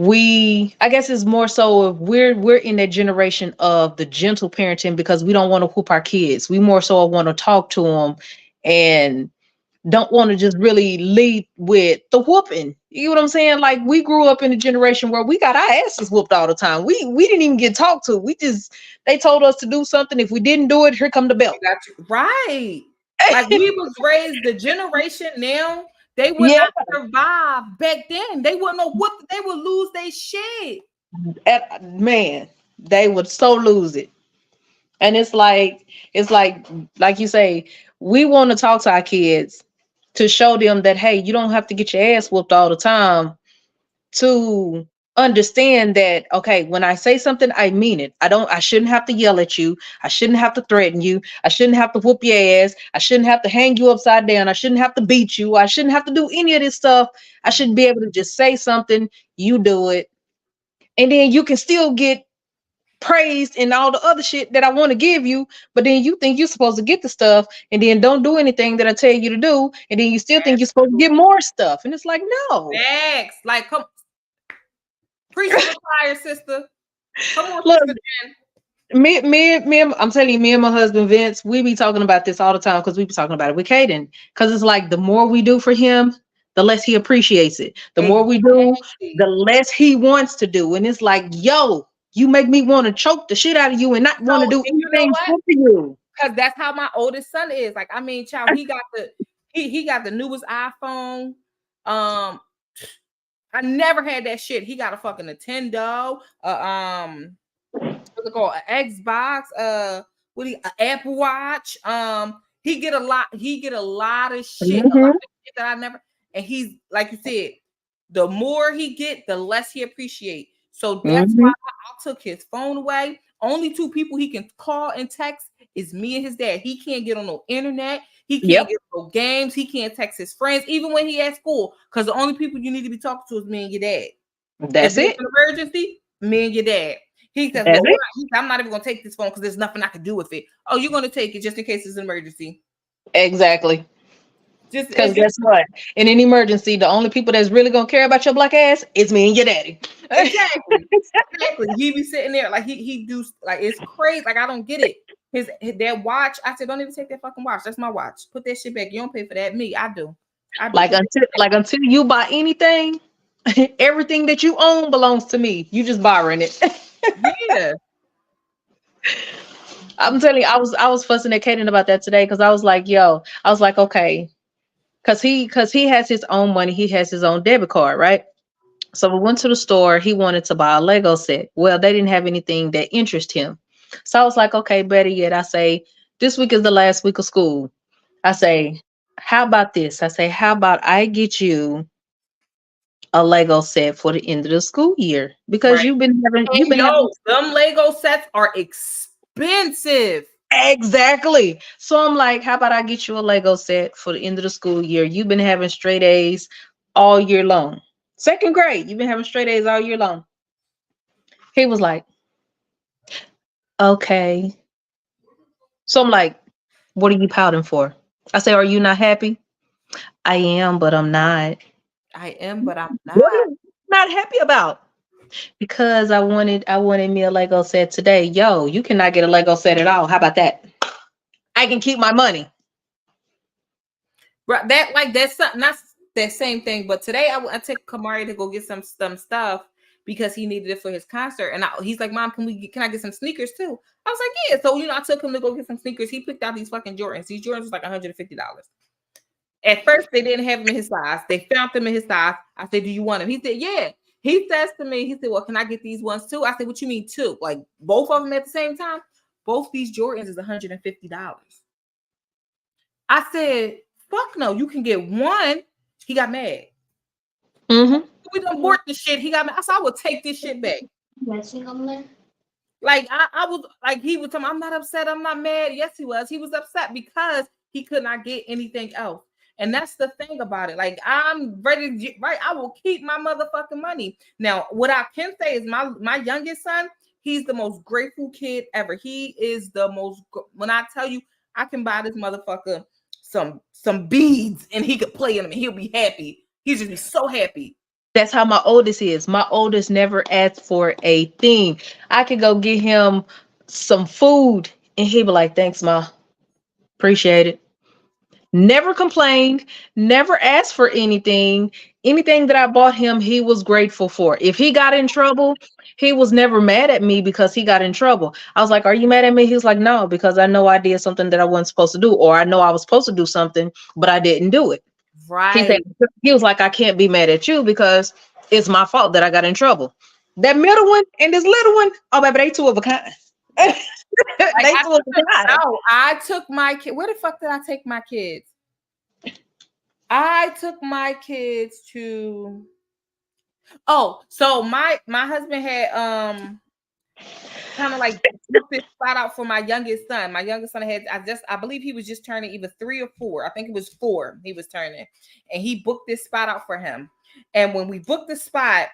S4: I guess it's more so if we're in that generation of the gentle parenting, because we don't want to whoop our kids. We more so want to talk to them and don't want to just really lead with the whooping. You know what I'm saying? Like, we grew up in a generation where we got our asses whooped all the time. We didn't even get talked to. They told us to do something. If we didn't do it, here come the belt.
S1: Right. Like, we was raised, the generation now, they would
S4: Yeah.
S1: not survive back then. They wouldn't know what, they would lose their shit.
S4: Man, they would so lose it. And it's like you say, we want to talk to our kids to show them that, hey, you don't have to get your ass whooped all the time to understand that, okay, when I say something, I mean it. I shouldn't have to yell at you. I shouldn't have to threaten you. I shouldn't have to whoop your ass. I shouldn't have to hang you upside down. I shouldn't have to beat you. I shouldn't have to do any of this stuff. I should be able to just say something, you do it, and then you can still get praised and all the other shit that I want to give you, but then you think you're supposed to get the stuff and then don't do anything that I tell you to do, and then you still think you're supposed to get more stuff. And it's like, no.
S1: Next. Like, come preach to the choir, sister. Come on,
S4: Look,
S1: sister.
S4: I'm telling you, me and my husband Vince, we be talking about this all the time because we be talking about it with Caden. Because it's like, the more we do for him, the less he appreciates it. The more we do, the less he wants to do. And it's like, yo, you make me want to choke the shit out of you and not want to do anything for you.
S1: Because that's how my oldest son is. Like, I mean, child, he got the newest iPhone. I never had that shit. He got a fucking Nintendo, what's it called, an Xbox, an Apple Watch. He get a lot of shit, a lot of shit that I never. And he's, like you said, the more he get, the less he appreciate. So that's why I took his phone away. Only two people he can call and text is me and his dad. He can't get on no internet. He can't get no games. He can't text his friends, even when he at school. Because the only people you need to be talking to is me and your dad.
S4: That's it.
S1: An emergency, me and your dad. He says, well, I'm not even going to take this phone because there's nothing I can do with it. Oh, you're going to take it just in case it's an emergency.
S4: Exactly. Just because guess what? In an emergency, the only people that's really going to care about your black ass is me and your daddy.
S1: Exactly. He be sitting there like he do, like, it's crazy. Like, I don't get it. That watch, I said, don't even take that fucking watch. That's my watch. Put that shit back. You don't pay for that. Me, I do.
S4: Until you buy anything, everything that you own belongs to me. You just borrowing it.
S1: Yeah.
S4: I'm telling you, I was fussing at Kaden about that today because I was like, okay, because he has his own money, he has his own debit card, right? So we went to the store. He wanted to buy a Lego set. Well, they didn't have anything that interested him. So I was like, okay, better yet, I say, this week is the last week of school. I say, how about this? I say, how about I get you a Lego set for the end of the school year? Because you've been having
S1: them Lego sets are expensive.
S4: Exactly. So I'm like, how about I get you a Lego set for the end of the school year? You've been having straight A's all year long. Second grade, you've been having straight A's all year long. He was like, okay. So I'm like, what are you pouting for? I say, are you not happy? I am, but I'm not.
S1: I am, but I'm not.
S4: What are you not happy about? Because I wanted me a Lego set today. Yo, you cannot get a Lego set at all. How about that? I can keep my money.
S1: Right, that's something, not that same thing. But today I took Kamari to go get some stuff because he needed it for his concert. And he's like, Mom, can I get some sneakers too? I was like, yeah. So, I took him to go get some sneakers. He picked out these fucking Jordans. These Jordans was like $150. At first, they didn't have them in his size. They found them in his size. I said, do you want them? He said, yeah. He says to me, he said, well, can I get these ones too? I said, what you mean two? Like, both of them at the same time? Both these Jordans is $150. I said, fuck no, you can get one. He got mad. We done bought the shit. He got mad. I said, I will take this shit back. Like, I was like, he was telling me, I'm not upset. I'm not mad. Yes, he was. He was upset because he could not get anything else. And that's the thing about it. Like, I'm ready to get right. I will keep my motherfucking money. Now, what I can say is my youngest son, he's the most grateful kid ever. He is the most, when I tell you, I can buy this motherfucker some beads and he could play in them and he'll be happy. He'll just be so happy.
S4: That's how my oldest is. My oldest never asks for a thing. I could go get him some food and he'd be like, thanks, Ma. Appreciate it. Never complained, never asked for anything. Anything that I bought him, he was grateful for. If he got in trouble, he was never mad at me because he got in trouble. I was like, are you mad at me? He was like, no, because I know I did something that I wasn't supposed to do, or I know I was supposed to do something, but I didn't do it. He said,
S1: Right.
S4: he was like, I can't be mad at you because it's my fault that I got in trouble. That middle one and this little one, oh baby, they two of a kind.
S1: Like,
S4: They two of a kind.
S1: I took my kid. Where the fuck did I take my kids? I took my kids to. Oh, so my husband had kind of like booked this spot out for my youngest son. My youngest son had I believe he was just turning either 3 or 4. I think it was 4 he was turning, and he booked this spot out for him. And when we booked the spot,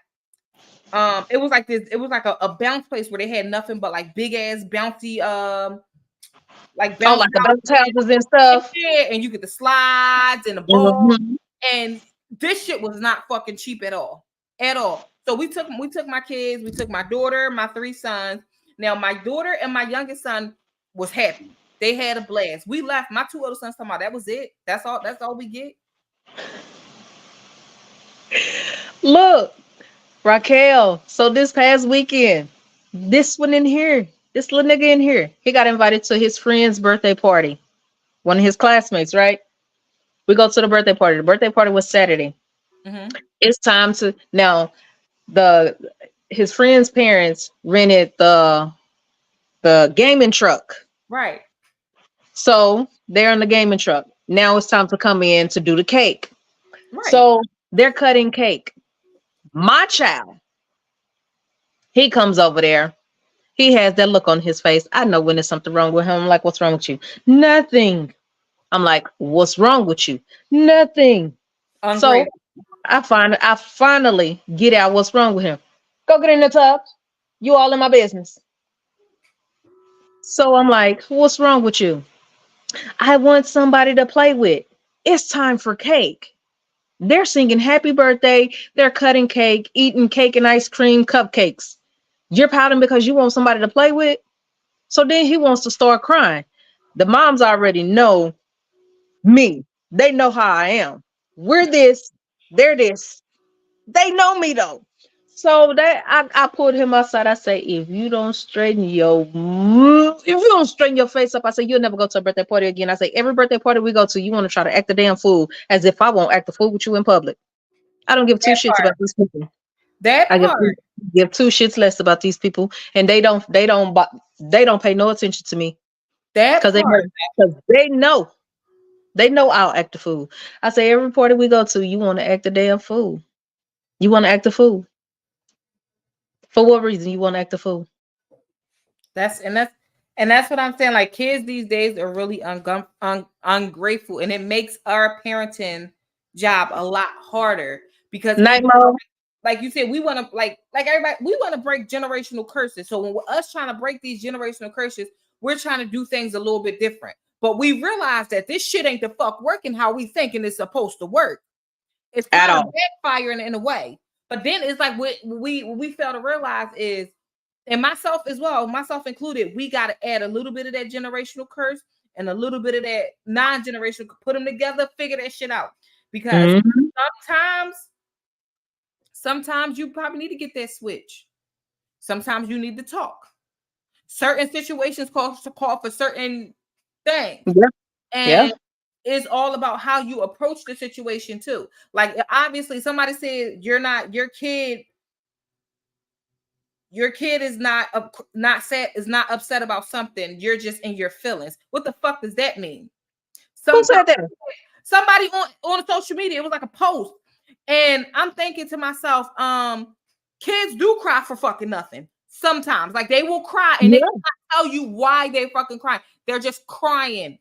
S1: it was like this. It was like a bounce place where they had nothing but like big ass bouncy like bounce
S4: like the bounce houses and stuff.
S1: and you get the slides and the ball. And this shit was not fucking cheap at all. At all. So we took my kids, we took my daughter, my 3 sons. Now my daughter and my youngest son was happy. They had a blast. We left. My 2 other sons talking about that was it. That's all we get.
S4: Look, Raquel. So this past weekend, this one in here, this little nigga in here, he got invited to his friend's birthday party. One of his classmates, right? We go to the birthday party. The birthday party was Saturday.
S1: Mm-hmm.
S4: It's time to now. His friend's parents rented the gaming truck.
S1: Right.
S4: So they're in the gaming truck. Now it's time to come in to do the cake.
S1: Right.
S4: So they're cutting cake. My child, he comes over there. He has that look on his face. I know when there's something wrong with him. I'm like, what's wrong with you? Nothing. I'm like, what's wrong with you? Nothing. So I finally get out what's wrong with him. Go get in the tub. You all in my business. So I'm like, what's wrong with you? I want somebody to play with. It's time for cake. They're singing happy birthday. They're cutting cake, eating cake and ice cream, cupcakes. You're pouting because you want somebody to play with. So then he wants to start crying. The moms already know me. They know how I am. We're this, they're this. They know me though. So that I pulled him outside. I say, if you don't straighten your face up, I say you'll never go to a birthday party again. I say every birthday party we go to, you want to try to act a damn fool, as if I won't act a fool with you in public. I don't give 2 shits about these people. I give 2 shits less about these people, and they don't pay no attention to me. Because they know I'll act a fool. I say every party we go to, you want to act a damn fool. You want to act a fool. For what reason you want to act a fool?
S1: That's what I'm saying. Like, kids these days are really ungrateful, and it makes our parenting job a lot harder because, like you said, we want to like everybody, we want to break generational curses. So when we're us trying to break these generational curses, we're trying to do things a little bit different. But we realize that this shit ain't the fuck working how we thinking it's supposed to work. It's kind of backfiring in a way. But then it's like what we fail to realize is, and myself as well, myself included, we got to add a little bit of that generational curse and a little bit of that non-generational, put them together, figure that shit out. Because sometimes you probably need to get that switch. Sometimes you need to talk. Certain situations call for certain things. And it's all about how you approach the situation too. Like, obviously somebody said your kid is not upset about something. You're just in your feelings. What the fuck does that mean?
S4: Who said that?
S1: Somebody on social media. It was like a post. And I'm thinking to myself, kids do cry for fucking nothing. Sometimes, like, they will cry and they will not tell you why they fucking crying. They're just crying.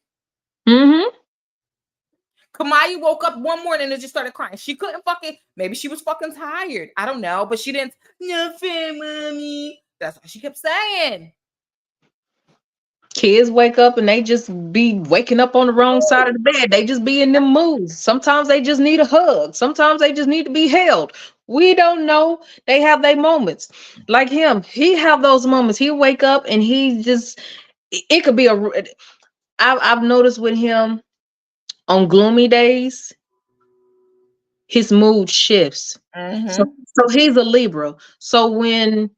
S1: Kamaya woke up one morning and just started crying. She couldn't fucking, maybe she was fucking tired. I don't know, but she didn't, nothing, mommy. That's what she kept saying.
S4: Kids wake up and they just be waking up on the wrong side of the bed. They just be in them moods. Sometimes they just need a hug. Sometimes they just need to be held. We don't know. They have their moments. Like him, he have those moments. He'll wake up and he just, it could be I've noticed with him on gloomy days, his mood shifts.
S1: Mm-hmm.
S4: So he's a Libra. So when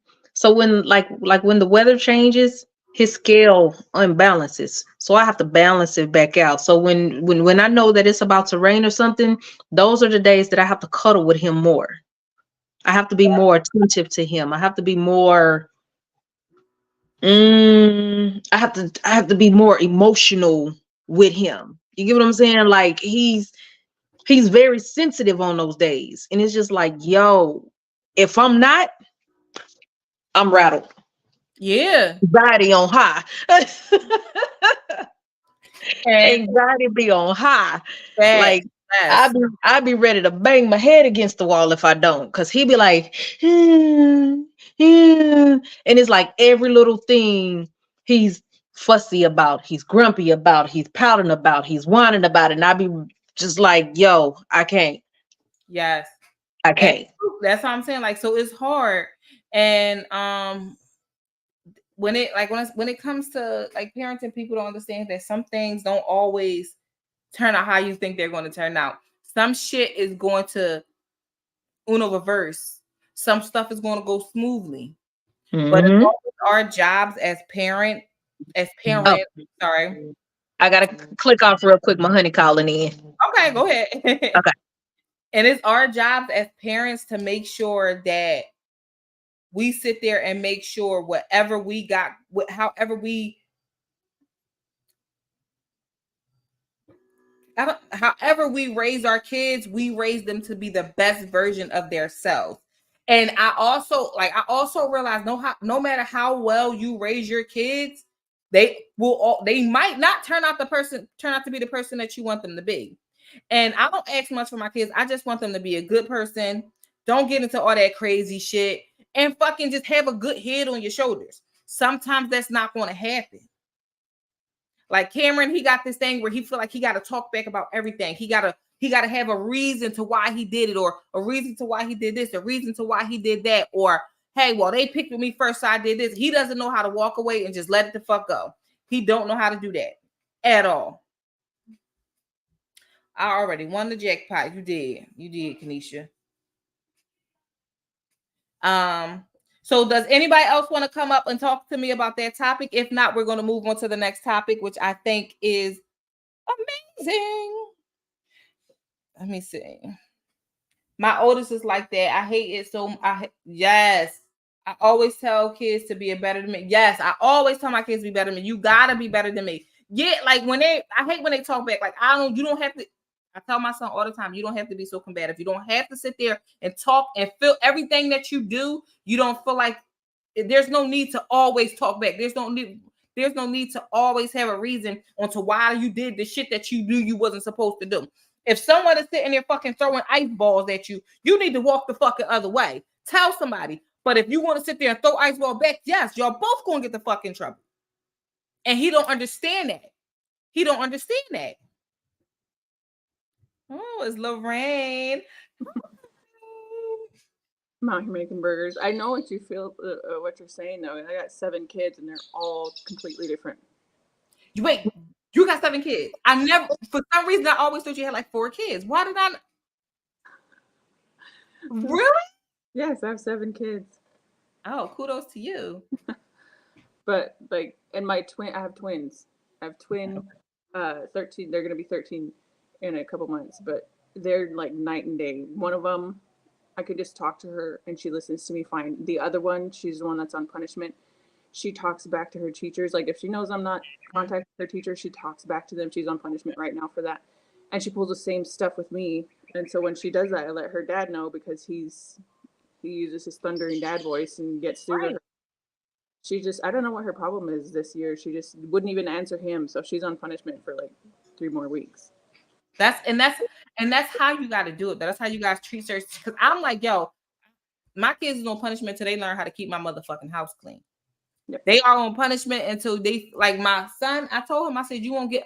S4: like when the weather changes, his scale unbalances. So I have to balance it back out. So when I know that it's about to rain or something, those are the days that I have to cuddle with him more. I have to be more attentive to him. I have to be more I have to be more emotional with him. You get what I'm saying? Like he's very sensitive on those days. And it's just like, yo, if I'm not, I'm rattled.
S1: Yeah.
S4: Anxiety on high. Anxiety be on high. Like I'd be ready to bang my head against the wall if I don't. Cause he'd be like, and it's like every little thing he's fussy about, he's grumpy about, he's pouting about, he's whining about it. And I'd be just like, yo, I can't.
S1: Yes.
S4: I can't.
S1: And that's what I'm saying. Like, so it's hard. And when it comes to like parenting, people don't understand that some things don't always turn out how you think they're going to turn out. Some shit is going to uno reverse. Some stuff is going to go smoothly.
S4: Mm-hmm.
S1: But it's always our jobs as parents. Sorry.
S4: I gotta click off real quick. My honey calling in.
S1: Okay, go ahead.
S4: Okay.
S1: And it's our jobs as parents to make sure that we sit there and make sure however we raise our kids, we raise them to be the best version of their selves. And I also realize no matter how well you raise your kids, they might not turn out to be the person that you want them to be. And I don't ask much for my kids. I just want them to be a good person. Don't get into all that crazy shit and fucking just have a good head on your shoulders. Sometimes that's not going to happen. Like Cameron, he got this thing where he feel like he got to talk back about everything. He got to have a reason to why he did it, or a reason to why he did this, a reason to why he did that, or hey, well, they picked with me first, so I did this. He doesn't know how to walk away and just let it the fuck go. He don't know how to do that at all. I already won the jackpot. You did, Kanisha. So does anybody else want to come up and talk to me about that topic? If not, we're going to move on to the next topic, which I think is amazing. Let me see. My oldest is like that. I hate it so. Yes. I always tell kids to be better than me. Yes, I always tell my kids to be better than me. You gotta be better than me. Yeah, like I hate when they talk back. Like you don't have to. I tell my son all the time, you don't have to be so combative. You don't have to sit there and talk and feel everything that you do. You don't feel like there's no need to always talk back. There's no need to always have a reason onto why you did the shit that you knew you wasn't supposed to do. If someone is sitting there fucking throwing ice balls at you, you need to walk the fucking other way. Tell somebody. But if you want to sit there and throw ice ball back, yes, y'all both gonna get the fucking trouble. And he don't understand that. He don't understand that. Oh, it's Lorraine.
S5: I'm out here making burgers. I know what you feel, what you're saying though. I got 7 kids and they're all completely different.
S1: Wait, you got 7 kids? I never, for some reason, I always thought you had like 4 kids. Why did I? Really?
S5: Yes, I have 7 kids.
S1: Oh, kudos to you.
S5: But like, and I have twins. I have twin, 13. They're gonna be 13 in a couple months, but they're like night and day. One of them, I could just talk to her and she listens to me fine. The other one, she's the one that's on punishment. She talks back to her teachers. Like if she knows I'm not contacting her teacher, she talks back to them. She's on punishment right now for that. And she pulls the same stuff with me. And so when she does that, I let her dad know because he uses his thundering dad voice and gets through to her. She just, I don't know what her problem is this year. She just wouldn't even answer him. So she's on punishment for like 3 more weeks.
S1: That's how you got to do it. That's how you guys treat certain. Because I'm like, yo, my kids is on punishment till they learn how to keep my motherfucking house clean. Yep. They are on punishment until they, like my son. I told him, I said, you won't get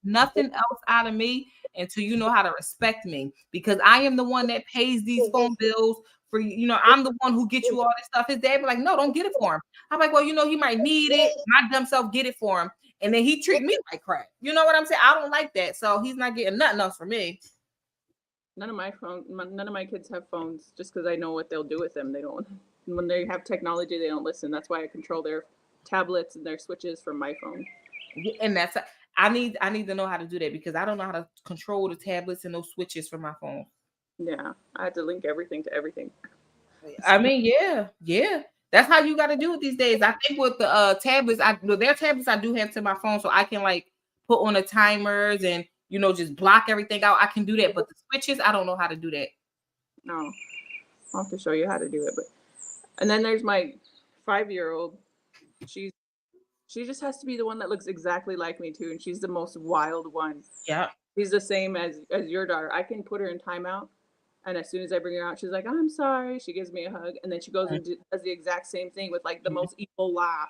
S1: nothing else out of me until you know how to respect me, because I am the one that pays these phone bills for you. You know, I'm the one who gets you all this stuff. His dad be like, no, don't get it for him. I'm like, well, you know, he might need it. My dumb self get it for him. And then he treat me like crap. You know what I'm saying? I don't like that. So he's not getting nothing else from me.
S5: None of my kids have phones, just because I know what they'll do with them. They don't. When they have technology, they don't listen. That's why I control their tablets and their switches from my phone.
S1: And that's, I need to know how to do that, because I don't know how to control the tablets and those switches from my phone.
S5: Yeah, I had to link everything to everything.
S1: I mean, yeah. That's how you got to do it these days. I think with the tablets, their tablets I do have to my phone, so I can like put on the timers and, you know, just block everything out. I can do that, but the switches, I don't know how to do that.
S5: No, I'll have to show you how to do it. But and then there's my 5-year-old. She just has to be the one that looks exactly like me too, and she's the most wild one.
S1: Yeah,
S5: she's the same as your daughter. I can put her in timeout, and as soon as I bring her out, she's like, I'm sorry. She gives me a hug, and then she goes and does the exact same thing with like the most evil laugh.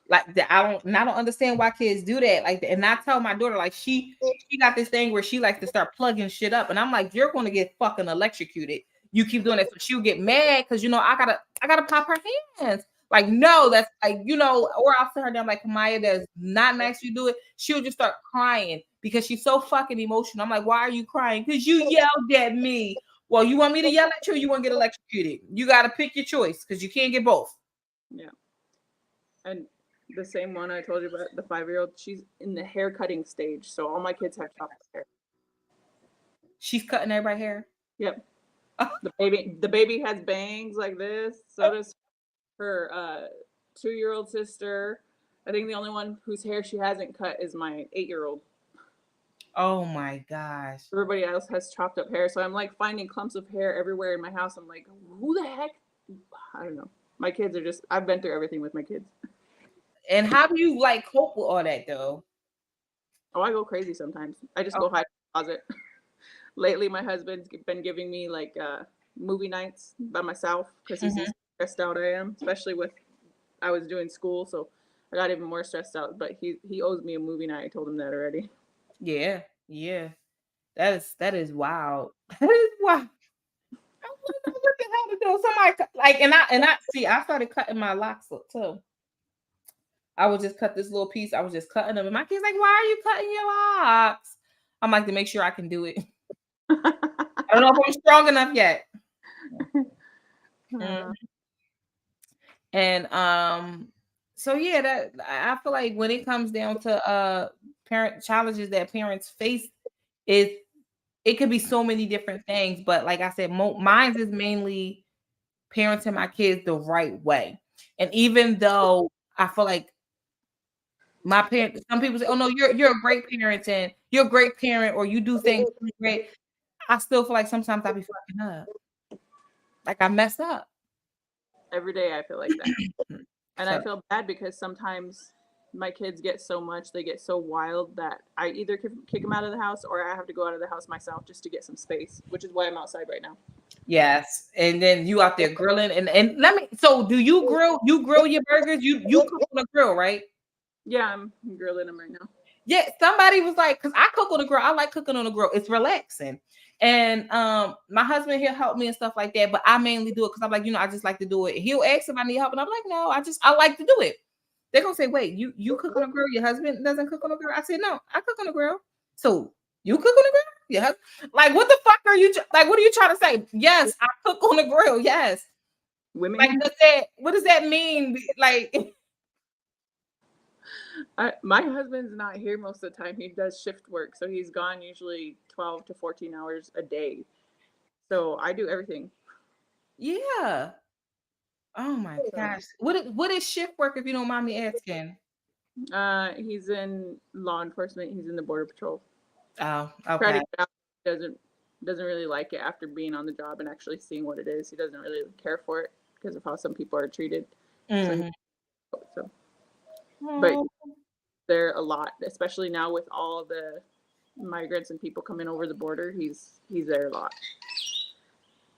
S1: Like I don't understand why kids do that. Like, and I tell my daughter, like she got this thing where she likes to start plugging shit up, and I'm like, you're going to get fucking electrocuted. You keep doing that, so she'll get mad because, you know, I gotta pop her hands. Like, no, that's like, you know, or I'll sit her down like, Maya, that's not nice. You do it. She'll just start crying because she's so fucking emotional. I'm like, why are you crying? Because you yelled at me. Well, you want me to yell at you, or you want to get electrocuted? You got to pick your choice, because you can't get both.
S5: Yeah. And the same one I told you about, the 5-year-old, she's in the hair cutting stage. So all my kids have chopped hair.
S1: She's cutting everybody's hair.
S5: Yep. The baby has bangs like this. So does her 2-year-old sister. I think the only one whose hair she hasn't cut is my 8-year-old.
S1: Oh my gosh.
S5: Everybody else has chopped up hair. So I'm like finding clumps of hair everywhere in my house. I'm like, who the heck? I don't know. My kids are just, I've been through everything with my kids.
S1: And how do you like cope with all that though?
S5: Oh, I go crazy sometimes. I just go hide in the closet. Lately, my husband's been giving me like movie nights by myself because he sees how stressed out I am, especially with I was doing school, so I got even more stressed out. But he owes me a movie night. I told him that already.
S1: Yeah. That is wild. That is wild. I don't know what the hell to do. Somebody like, and I see, I started cutting my locks up too. I would just cut this little piece. I was just cutting them, and my kid's like, "Why are you cutting your locks?" I'm like, to make sure I can do it. I don't know if I'm strong enough yet. And so yeah, that I feel like when it comes down to parent challenges that parents face, it could be so many different things. But like I said, mine is mainly parenting my kids the right way. And even though I feel like my parents, some people say, "Oh no, you're a great parent and you're a great parent, or you do things really great." I still feel like sometimes I be fucking up, like I mess up.
S5: Every day I feel like that, and I feel bad because sometimes my kids get so much, they get so wild that I either kick them out of the house or I have to go out of the house myself just to get some space, which is why I'm outside right now.
S1: Yes, and then you out there grilling, and let me. So, do you grill? You grill your burgers? You cook on a grill, right?
S5: Yeah, I'm grilling them right now.
S1: Yeah, somebody was like, because I cook on the grill. I like cooking on the grill. It's relaxing. And my husband, he'll help me and stuff like that. But I mainly do it because I'm like, you know, I just like to do it. He'll ask if I need help, and I'm like, no, I like to do it. They're gonna say, wait, you cook on the grill? Your husband doesn't cook on the grill? I said, no, I cook on the grill. So you cook on the grill? Yeah. Like, what the fuck are you like? What are you trying to say? Yes, I cook on the grill. Yes.
S5: Women.
S1: Like, what does that mean? Like.
S5: My husband's not here most of the time. He does shift work, so he's gone usually 12 to 14 hours a day. So I do everything.
S1: Yeah. Oh my gosh. What is shift work, if you don't mind me asking?
S5: He's in law enforcement. He's in the border patrol.
S1: Oh, okay.
S5: Doesn't really like it after being on the job and actually seeing what it is. He doesn't really care for it because of how some people are treated. But they're a lot, especially now with all the migrants and people coming over the border, he's there a lot.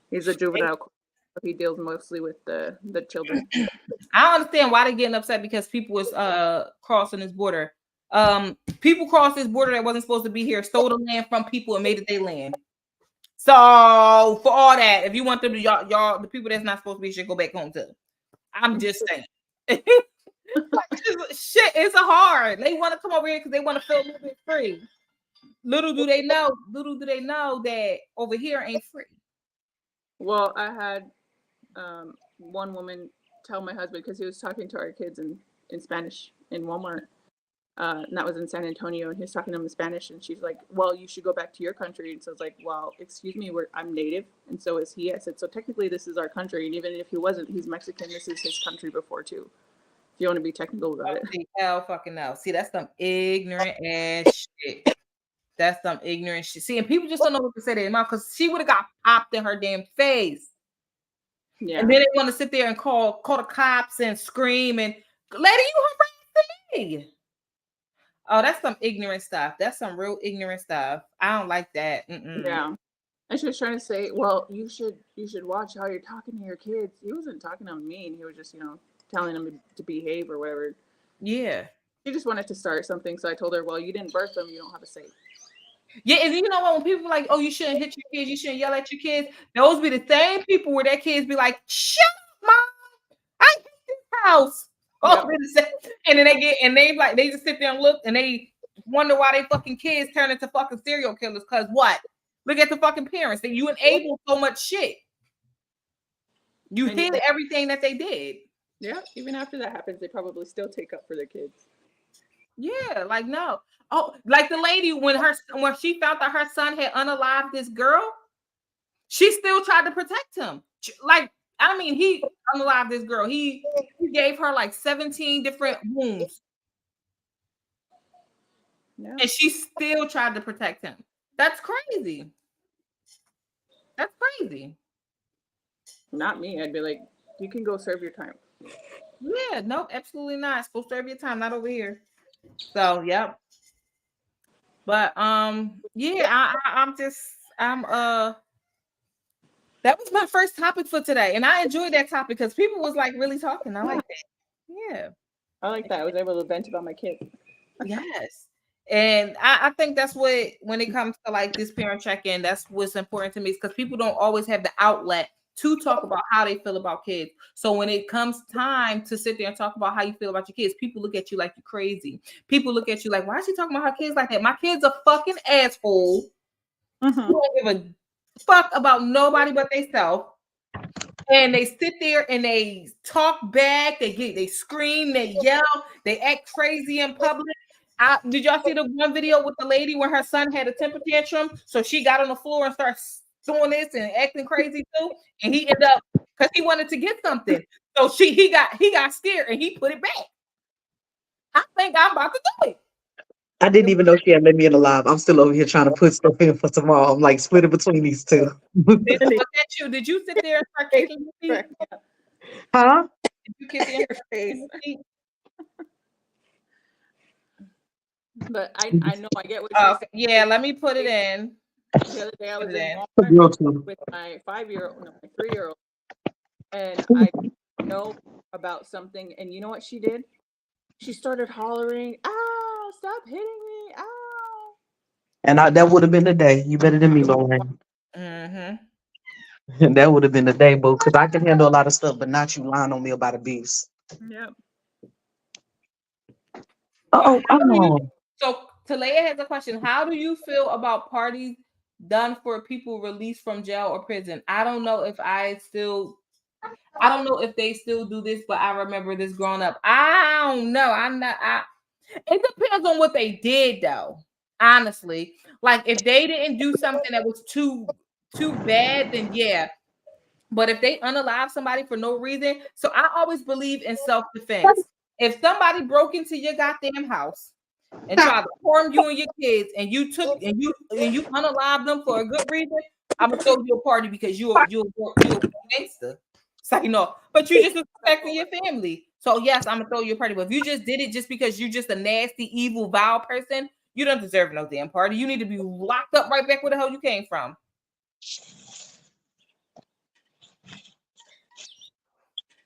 S5: He's a juvenile court. He deals mostly with the children.
S1: I don't understand why they're getting upset because people was crossing this border. People crossed this border that wasn't supposed to be here, stole the land from people and made it their land. So for all that, if you want them to y'all the people that's not supposed to be should go back home too. I'm just saying. Shit, it's hard. They want to come over here because they want to feel a little bit free. Little do they know that over here ain't free.
S5: Well, I had one woman tell my husband, because he was talking to our kids in Spanish in Walmart, and that was in San Antonio, and he was talking to them in Spanish, and she's like, well, you should go back to your country. And so I was like, well, excuse me, I'm native, and so is he. I said, so technically this is our country, and even if he wasn't, he's Mexican, this is his country before too, if you want to be technical about it.
S1: Hell fucking no. See, that's some ignorant ass shit. That's some ignorant shit. See, and people just don't know what to say to their mouth, because she would have got popped in her damn face. Yeah. And then they want to sit there and call the cops and scream and, lady, you harassing me. Oh, that's some ignorant stuff. That's some real ignorant stuff. I don't like that. Mm-mm.
S5: Yeah. And she was trying to say, well, you should watch how you're talking to your kids. He wasn't talking to them mean. He was just, telling them to behave or whatever.
S1: Yeah.
S5: She just wanted to start something. So I told her, well, you didn't birth them. You don't have a say.
S1: Yeah, and you know what? When people are like, oh, you shouldn't hit your kids, you shouldn't yell at your kids, those be the same people where their kids be like, shut up, mom, I hate this house. Oh, yep. And then they just sit there and look and they wonder why they fucking kids turn into fucking serial killers. Cause what? Look at the fucking parents. That you enable so much shit. You hid everything that they did.
S5: Yeah, even after that happens, they probably still take up for their kids.
S1: Yeah, like no. Oh, like the lady when she found that her son had unalived this girl, she still tried to protect him. Like, I mean, he unalived this girl. He gave her like 17 different wounds. Yeah. And she still tried to protect him. That's crazy. That's crazy.
S5: Not me. I'd be like, you can go serve your time.
S1: Yeah, nope, absolutely not. Go serve your time, not over here. So, yep. But yeah, that was my first topic for today, and I enjoyed that topic because people was like really talking. I like that. Yeah,
S5: I like that. I was able to vent about my kids.
S1: Yes, and I think that's what, when it comes to like this parent check-in, that's what's important to me, is because people don't always have the outlet to talk about how they feel about kids. So when it comes time to sit there and talk about how you feel about your kids, people look at you like you're crazy. People look at you like, why is she talking about her kids like that? My kid's a fucking asshole. Mm-hmm. Who don't give a fuck about nobody but themselves. And they sit there and they talk back, they scream, they yell, they act crazy in public. Did y'all see the one video with the lady where her son had a temper tantrum? So she got on the floor and started doing this and acting crazy too, and he ended up, because he wanted to get something. So he got scared and he put it back. I think I'm about to do it.
S6: I didn't even know she had let me in the live. I'm still over here trying to put stuff in for tomorrow. I'm like split it between these two.
S1: Did you sit there and start kicking your feet?
S6: Huh?
S1: Did you kick in her face?
S5: But I know I get what you're saying.
S1: Yeah, let me put it in.
S5: The other day I was in Walmart with my 3-year-old, and I know about something, and you know what she did? She started hollering, "Ow, stop hitting me, ow."
S6: And that would have been the day. You better than me, Lauren. Mm-hmm. That would have been the day, boo, because I can handle a lot of stuff, but not you lying on me about abuse.
S5: Yep.
S1: So Talaya has a question. How do you feel about parties done for people released from jail or prison? I don't know if they still do this, but I remember this growing up. I don't know. It depends on what they did, though. Honestly, like if they didn't do something that was too bad, then yeah. But if they unalive somebody for no reason, so I always believe in self-defense. If somebody broke into your goddamn house and tried to harm you and your kids, and you unalived them for a good reason, I'm gonna throw you a party because you're a gangster. So but you just respecting your family. So yes, I'm gonna throw you a party. But if you just did it just because you're just a nasty, evil, vile person, You don't deserve no damn party. You need to be locked up right back where the hell you came from.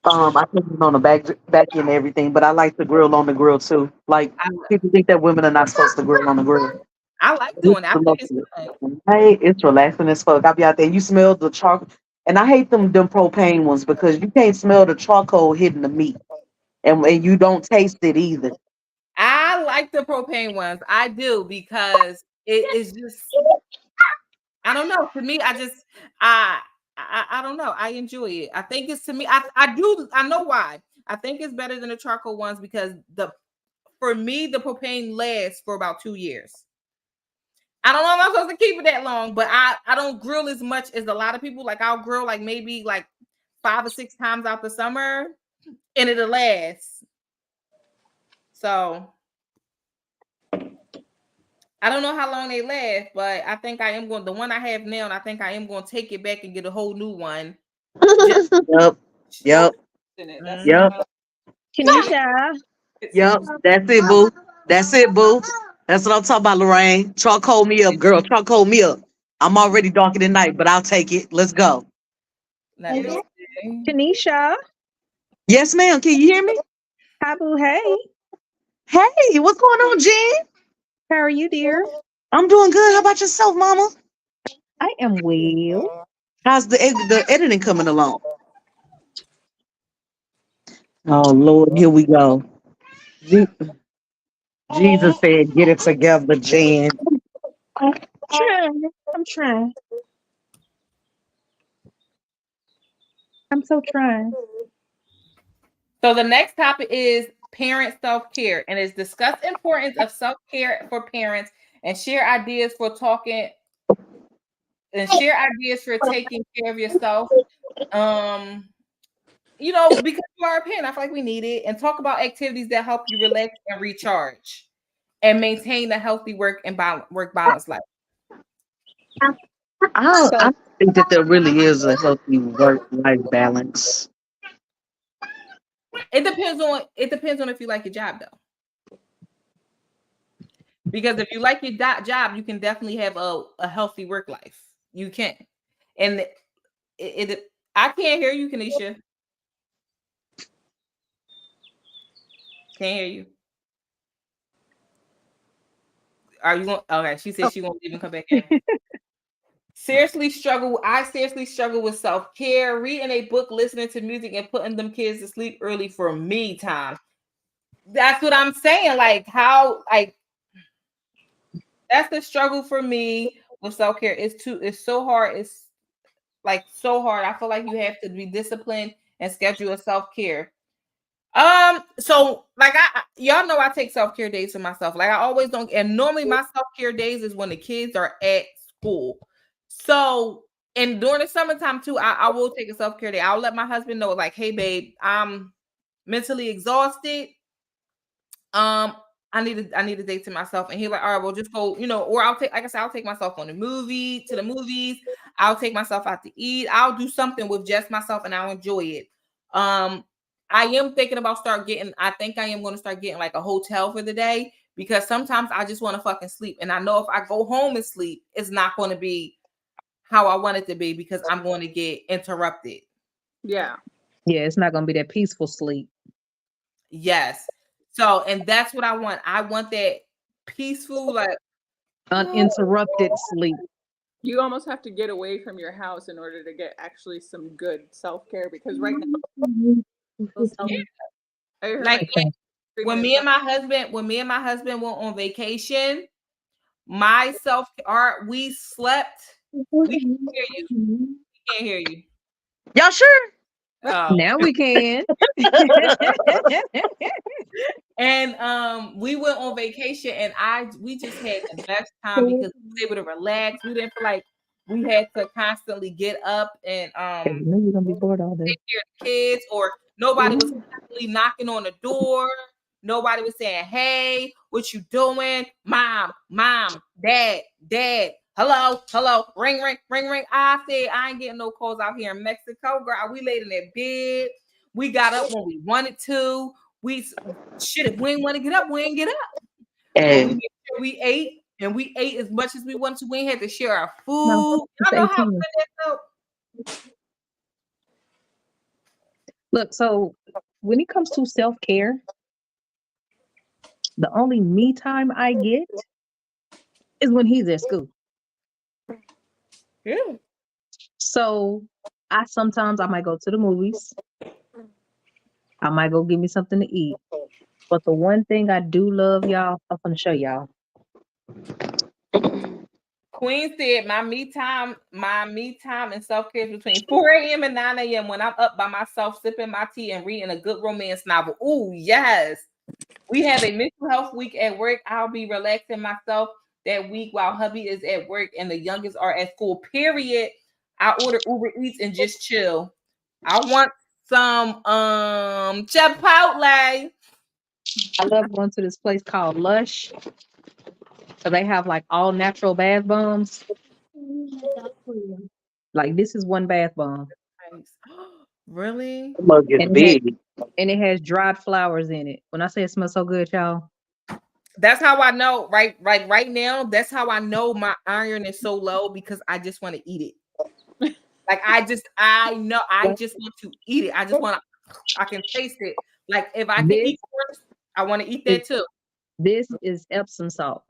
S6: I put it on the back end and everything, but I like to grill on the grill too. Like people think that women are not supposed to grill on the grill.
S1: I like doing that. I think it's fun.
S6: Hey, it's relaxing as fuck. I be out there, you smell the charcoal, and I hate them propane ones because you can't smell the charcoal hitting the meat, and you don't taste it either.
S1: I like the propane ones. I do because it is just, I don't know. To me, I don't know. I enjoy it. I think it's, to me, I know why. I think it's better than the charcoal ones because for me, the propane lasts for about 2 years. I don't know if I'm supposed to keep it that long, but I don't grill as much as a lot of people. Like I'll grill like maybe like 5 or 6 times out the summer and it'll last. So I don't know how long they last, but I think I am going, the one I have now, and I think I am going to take it back and get a whole new one.
S6: Yep. Yep.
S4: Kenisha.
S6: Yep. That's it, boo. That's it, boo. That's what I'm talking about, Lorraine. Charcoal me up, girl. Charcoal me up. I'm already darker than night, but I'll take it. Let's go.
S4: Kenisha.
S6: Yes, ma'am. Can you hear me?
S4: Hi, boo. Hey.
S6: Hey, what's going on, Jen?
S4: How are you, dear?
S6: I'm doing good. How about yourself, mama?
S4: I am well.
S6: How's the editing coming along? Oh, Lord, here we go. Jesus said, get it together, Jen.
S4: I'm trying. I'm so trying.
S1: So the next topic is parent self-care, and it's discuss importance of self-care for parents and share ideas for taking care of yourself. You know, because you are a parent, I feel like we need it, and talk about activities that help you relax and recharge and maintain a healthy work balance life.
S6: I think that there really is a healthy work-life balance.
S1: It depends on if you like your job though. Because if you like your job, you can definitely have a healthy work life. You can. And I can't hear you, Kenisha. Can't hear you. Are you going? Okay, she said she won't even come back in. I seriously struggle with self-care, reading a book, listening to music, and putting them kids to sleep early for me time. That's what I'm saying. Like that's the struggle for me with self-care. It's so hard. It's like so hard. I feel like you have to be disciplined and schedule a self-care. So like y'all know I take self-care days for myself. Like I always don't, and normally my self-care days is when the kids are at school. So, and during the summertime too, I will take a self-care day. I'll let my husband know, like, hey babe, I'm mentally exhausted. I need a day to myself. And he's like, all right, well, just go, or I'll take myself to the movies. I'll take myself out to eat. I'll do something with just myself and I'll enjoy it. I am thinking about I think I am going to start getting like a hotel for the day because sometimes I just want to fucking sleep. And I know if I go home and sleep, it's not going to be how I want it to be because I'm going to get interrupted.
S5: Yeah.
S4: Yeah, it's not going to be that peaceful sleep.
S1: Yes. So, and that's what I want. I want that peaceful, like
S4: uninterrupted sleep.
S5: You almost have to get away from your house in order to get actually some good self-care because right now,
S1: like when me and my husband went on vacation, we slept. We can hear you. We can't hear you.
S6: Y'all sure?
S4: Now we can.
S1: And we went on vacation and we just had the best time because we were able to relax. We didn't feel like we had to constantly get up and
S4: you're gonna be bored all day.
S1: Take care of the kids, or nobody was constantly knocking on the door. Nobody was saying, hey, what you doing? Mom, dad, hello, ring. I said, I ain't getting no calls out here in Mexico, girl. We laid in that bed. We got up when we wanted to. If we ain't want to get up, we ain't get up. But we
S6: And
S1: made sure we ate, and we ate as much as we wanted to. We ain't had to share our
S4: No,
S1: food.
S4: it's
S1: I know how
S4: 18.
S1: good that felt.
S4: Look, so when it comes to self-care, the only me time I get is when he's at school.
S1: Yeah.
S4: So I might go to the movies. I might go get me something to eat. But the one thing I do love, y'all, I'm gonna show y'all.
S1: Queen said my me time and self-care is between 4 a.m. and 9 a.m. when I'm up by myself, sipping my tea and reading a good romance novel. Ooh, yes. We have a mental health week at work. I'll be relaxing myself that week while hubby is at work and the youngest are at school. Period. I order Uber Eats and just chill. I want some Chipotle.
S4: I love going to this place called Lush. So they have like all natural bath bombs. Like this is one bath bomb.
S1: Really?
S6: the mug is
S4: And
S6: big.
S4: it has dried flowers in it. When I say it smells so good, y'all.
S1: That's how I know, right now. That's how I know my iron is so low because I just want to eat it. Like I know I just want to eat it. I can taste it. Like if I can
S4: This
S1: eat first, I want to eat
S4: is
S1: that too.
S4: this is Epsom salt.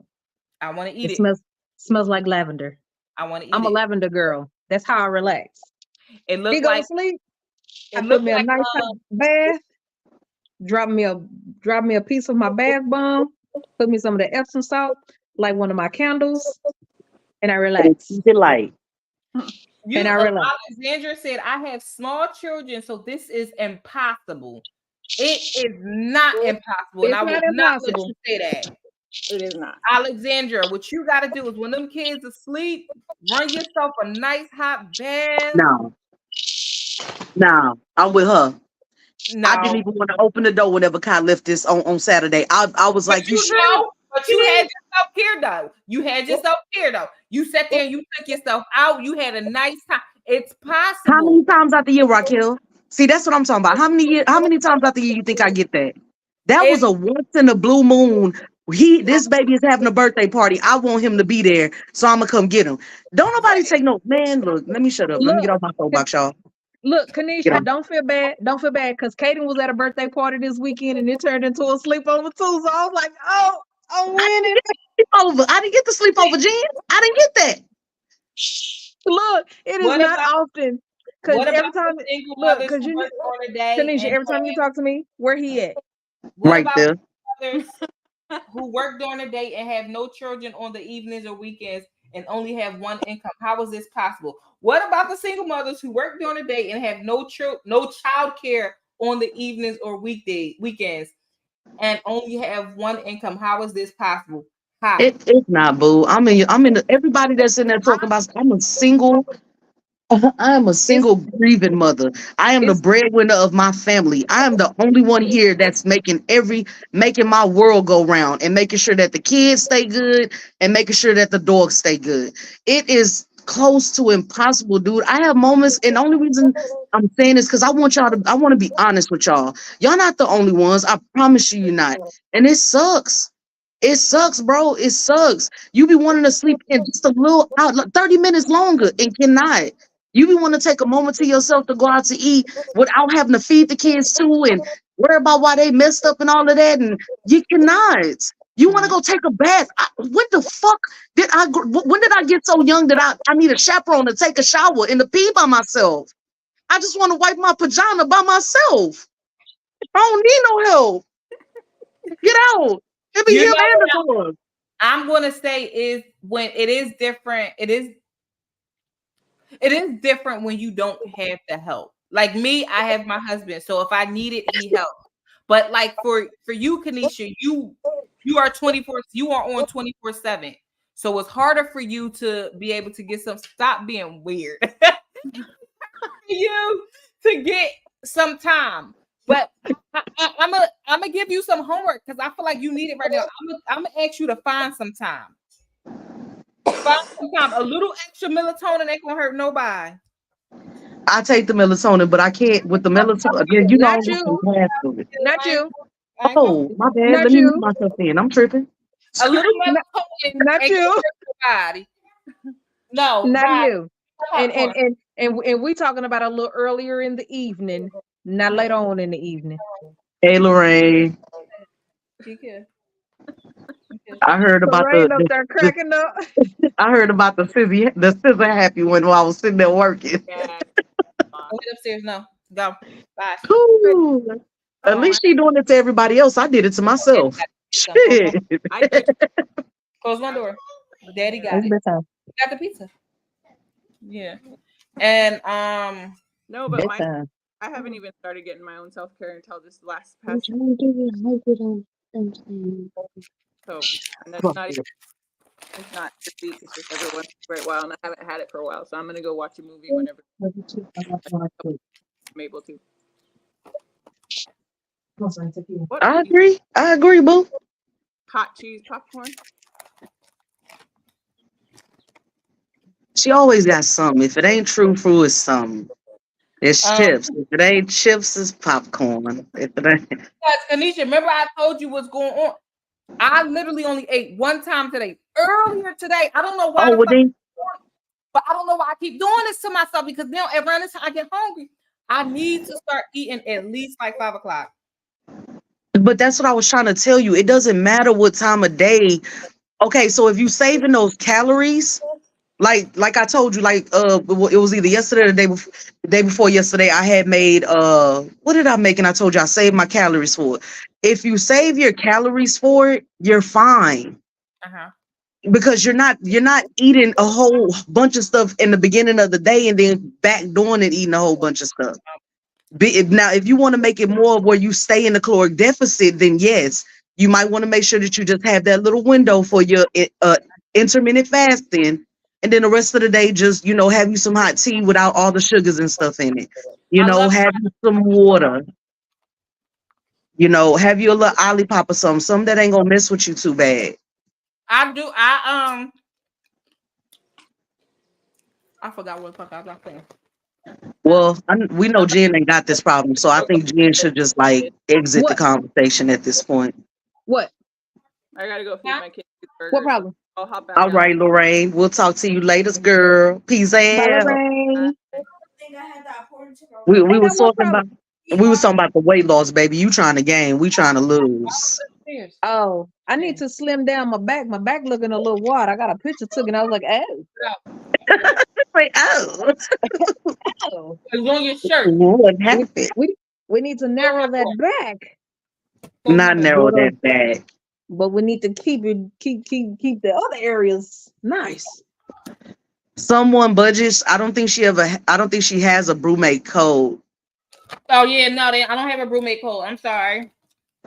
S1: I want to eat
S4: It
S1: it.
S4: smells like lavender.
S1: I want to eat
S4: I'm a
S1: it.
S4: lavender girl. That's how I relax.
S1: It
S4: He
S1: looked
S4: go to
S1: like
S4: sleep. I
S1: it
S4: put
S1: looked
S4: me a
S1: like
S4: nice hot bath. Drop me a piece of my bath bomb. Put me some of the Epsom salt, like one of my candles, and I
S6: And
S4: relax.
S6: keep it light.
S1: you.
S4: And I relax.
S1: Alexandra said, "I have small children, so this is impossible." It is not impossible, and
S4: It's
S1: I will
S4: not
S1: not let
S4: impossible.
S1: you say that.
S5: It is not.
S1: Alexandra, what you got to do is when them kids asleep, run yourself a nice hot bath.
S6: No, no, I'm with her. I didn't
S1: No,
S6: even want to open the door whenever Kai left this on Saturday. I was like, you sure?
S1: but you had yourself here though. You had yourself here though. You sat there and you took yourself out. You had a nice time. It's
S6: How
S1: possible.
S6: many times out the year, Raquel? See, that's what I'm talking about. How many times out the year you think I get that? That was
S1: It's
S6: a once in a blue moon. This baby is having a birthday party. I want him to be there, so I'm gonna come get him. Don't nobody take no man. Look, let me shut up. Let me get
S4: Look,
S6: off my soapbox, y'all.
S4: look,
S6: Get
S4: Kanisha,
S6: off.
S4: don't feel bad. Don't feel bad because Kaden was at a birthday party this weekend and it turned into a sleepover too. So I was like, oh, I'm
S6: I didn't
S4: winning.
S6: get the sleepover. I didn't get the sleepover, Jen. I didn't get that.
S4: Look, it is
S1: what
S4: not
S1: about
S4: often. Because
S1: what about
S4: every
S1: the
S4: time,
S1: single
S4: look,
S1: mothers
S4: because
S1: who
S4: you,
S1: work during the day
S4: Kanisha,
S1: and
S4: every time you talk to me, where he at?
S1: what
S6: Right
S1: about
S6: there.
S1: mothers who work during the day and have no children on the evenings or weekends and only have one income? How is this possible? What about the single mothers who work during the day and have no child care on the evenings or weekends and only have one income? How is this possible? How?
S6: It's not, boo. Everybody that's in there talking about. I'm a single. I am a
S4: It's
S6: single grieving mother. I am the
S4: it's
S6: breadwinner of my family. I am the only one here that's making my world go round and making sure that the kids stay good and making sure that the dogs stay good. It is close to impossible, dude. I have moments, and the only reason I'm saying this because I want to be honest with y'all. Y'all not the only ones. I promise you, you're not. And it sucks. It sucks, bro. It sucks. You be wanting to sleep in just a little out, like 30 minutes longer and cannot. You be want to take a moment to yourself to go out to eat without having to feed the kids too and worry about why they messed up and all of that. And you cannot. You want to go take a bath. When the fuck when did I get so young that I need a chaperone to take a shower and to pee by myself? I just want to wipe my pajama by myself. I don't need no help. Get out. It be
S1: You
S6: him
S1: know
S6: and the
S1: what
S6: dog.
S1: I'm gonna say is when it is different, it is different when you don't have the help. Like me, I have my husband, so if I need it, he helps. But like for you, Kanisha, you are 24, you are on 24/7. So it's harder for you to be able to get some stop being weird. You to get some time. But I'm gonna give you some homework because I feel like you need it right now. I'm gonna ask you to find some time. Find some time. A little extra melatonin ain't gonna hurt nobody.
S6: I take the melatonin, but I can't with the melatonin. Again, I
S4: not
S6: don't
S4: you,
S6: want to laugh of it.
S4: not you,
S1: I ain't talking.
S6: Oh, my bad.
S4: not
S6: Let me mute
S4: you.
S6: myself in. I'm tripping.
S1: A little
S4: Not,
S1: melatonin
S4: not
S1: ain't gonna
S4: you.
S1: hurt your body. No,
S4: Not
S1: right.
S4: you.
S1: Popcorn.
S4: And we talking about a little earlier in the evening, not later on in the evening.
S6: Hey, Lorraine.
S1: You can.
S6: I heard
S4: So
S6: about
S4: Rain up there cracking up.
S6: I heard about the scissor happy one while I was sitting there working.
S5: Yeah.
S1: Go ahead upstairs. No. Go. Bye.
S6: Cool. At
S5: Oh,
S6: least she doing it to everybody else. I did it to
S1: Daddy
S6: myself.
S1: got the pizza.
S6: Shit.
S5: I do it.
S1: Close my door. Daddy got
S4: It's
S1: it.
S4: bedtime.
S1: Got the pizza. Yeah. And
S5: No, but my
S4: Bedtime.
S5: I haven't even started getting my own self care until this last past. So, and that's not even. It's not this week. It's just every once in a great while, and I haven't had it for a while. So I'm gonna go watch a movie whenever I'm able to. What
S6: I
S5: are you?
S6: agree. I agree, boo.
S5: Hot cheese popcorn?
S6: She always got something. If it ain't true fruit, it's something. It's chips. If it ain't chips, it's popcorn. If it ain't
S1: Kanisha, remember I told you what's going on? I literally only ate one time today. Earlier today. I don't know why
S6: oh, well then,
S1: but I don't know why I keep doing this to myself because now around this time I get hungry. I need to start eating at least like 5 o'clock.
S6: but that's what I was trying to tell you. It doesn't matter what time of day. Okay, so if you saving those calories, like I told you, like it was either yesterday or the day before yesterday. I had made what did I make? And I told you I saved my calories for it. If you save your calories for it, you're fine.
S1: Uh-huh.
S6: Because you're not eating a whole bunch of stuff in the beginning of the day and then back doing and eating a whole bunch of stuff. Now, if you want to make it more where you stay in the caloric deficit, then yes, you might want to make sure that you just have that little window for your intermittent fasting, and then the rest of the day, just have you some hot tea without all the sugars and stuff in it.
S1: I love
S6: Have you some water. Have you a little olipop or something that ain't gonna mess with you too bad.
S1: I do. I forgot what the fuck I was saying.
S6: Well, we know Jen ain't got this problem, so I think Jen should just like exit the
S4: What?
S6: conversation at this point.
S4: What?
S5: I gotta go feed my kids burgers.
S4: What problem?
S5: I'll hop back
S6: All
S5: on.
S6: right, Lorraine, we'll talk to you later, girl. Peace
S4: Bye,
S6: out.
S4: Lorraine.
S6: We
S4: Ain't
S6: was
S4: got no
S6: talking
S4: problem.
S6: about the weight loss, baby. You trying to gain, we trying to lose.
S4: Oh, I need to slim down my back. My back looking a little wide. I got a picture took and I was like, oh.
S6: Like, oh,
S4: Oh.
S1: It's on your shirt.
S6: what
S4: We,
S6: happened?
S4: we need to narrow that back.
S6: Not narrow
S4: But,
S6: that back.
S4: but we need to keep the other areas nice.
S6: Someone budgets. I don't think she has a brewmate code.
S1: Oh yeah, no, I don't have a roommate code. I'm sorry.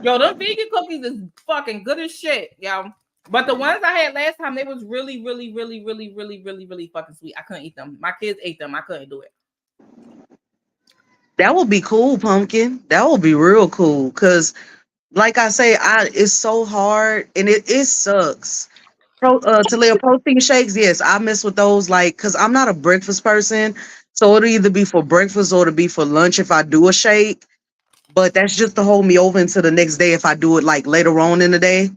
S1: Yo, them vegan cookies is fucking good as shit, yo. But the ones I had last time, they was really, really, really, really, really, really, really fucking sweet. I couldn't eat them. My kids ate them. I couldn't do it.
S6: That would be cool, Pumpkin. That would be real cool. Cause like I say, it's so hard and it sucks. To protein shakes, yes, I mess with those cause I'm not a breakfast person. So it'll either be for breakfast or it'll be for lunch if I do a shake. But that's just to hold me over until the next day if I do it like later on in the day.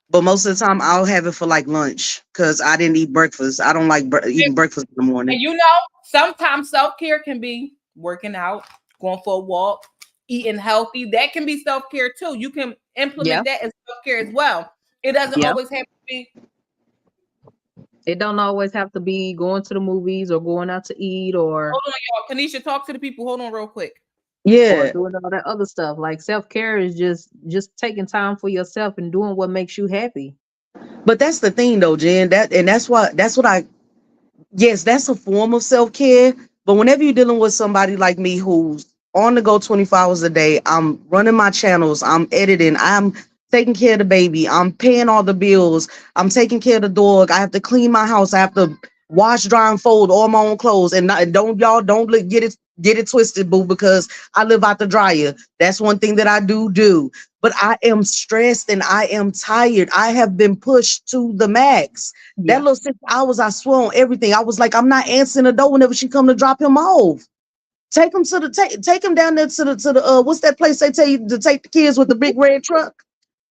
S6: But most of the time I'll have it for like lunch because I didn't eat breakfast. I don't like eating breakfast in the morning.
S1: And sometimes self-care can be working out, going for a walk, eating healthy. That can be self-care too. You can implement that as self-care as well. It doesn't always have to be.
S4: It don't always have to be going to the movies or going out to eat or
S1: Hold on, y'all. Kanisha, talk to the people. Hold on real quick.
S6: Yeah.
S4: or doing all that other stuff. Like self-care is just taking time for yourself and doing what makes you happy.
S6: But that's the thing though, Jen. That's what yes, that's a form of self-care. But whenever you're dealing with somebody like me who's on the go 24 hours a day, I'm running my channels, I'm editing, I'm taking care of the baby, I'm paying all the bills, I'm taking care of the dog, I have to clean my house, I have to wash, dry, and fold all my own clothes. And don't get it twisted, boo, because I live out the dryer. That's one thing that I do. But I am stressed and I am tired. I have been pushed to the max.
S4: Yeah.
S6: That little 6 hours, I swear on everything. I was like, I'm not answering the door whenever she come to drop him off. Take him take him down there to the what's that place they tell you to take the kids with the big red truck?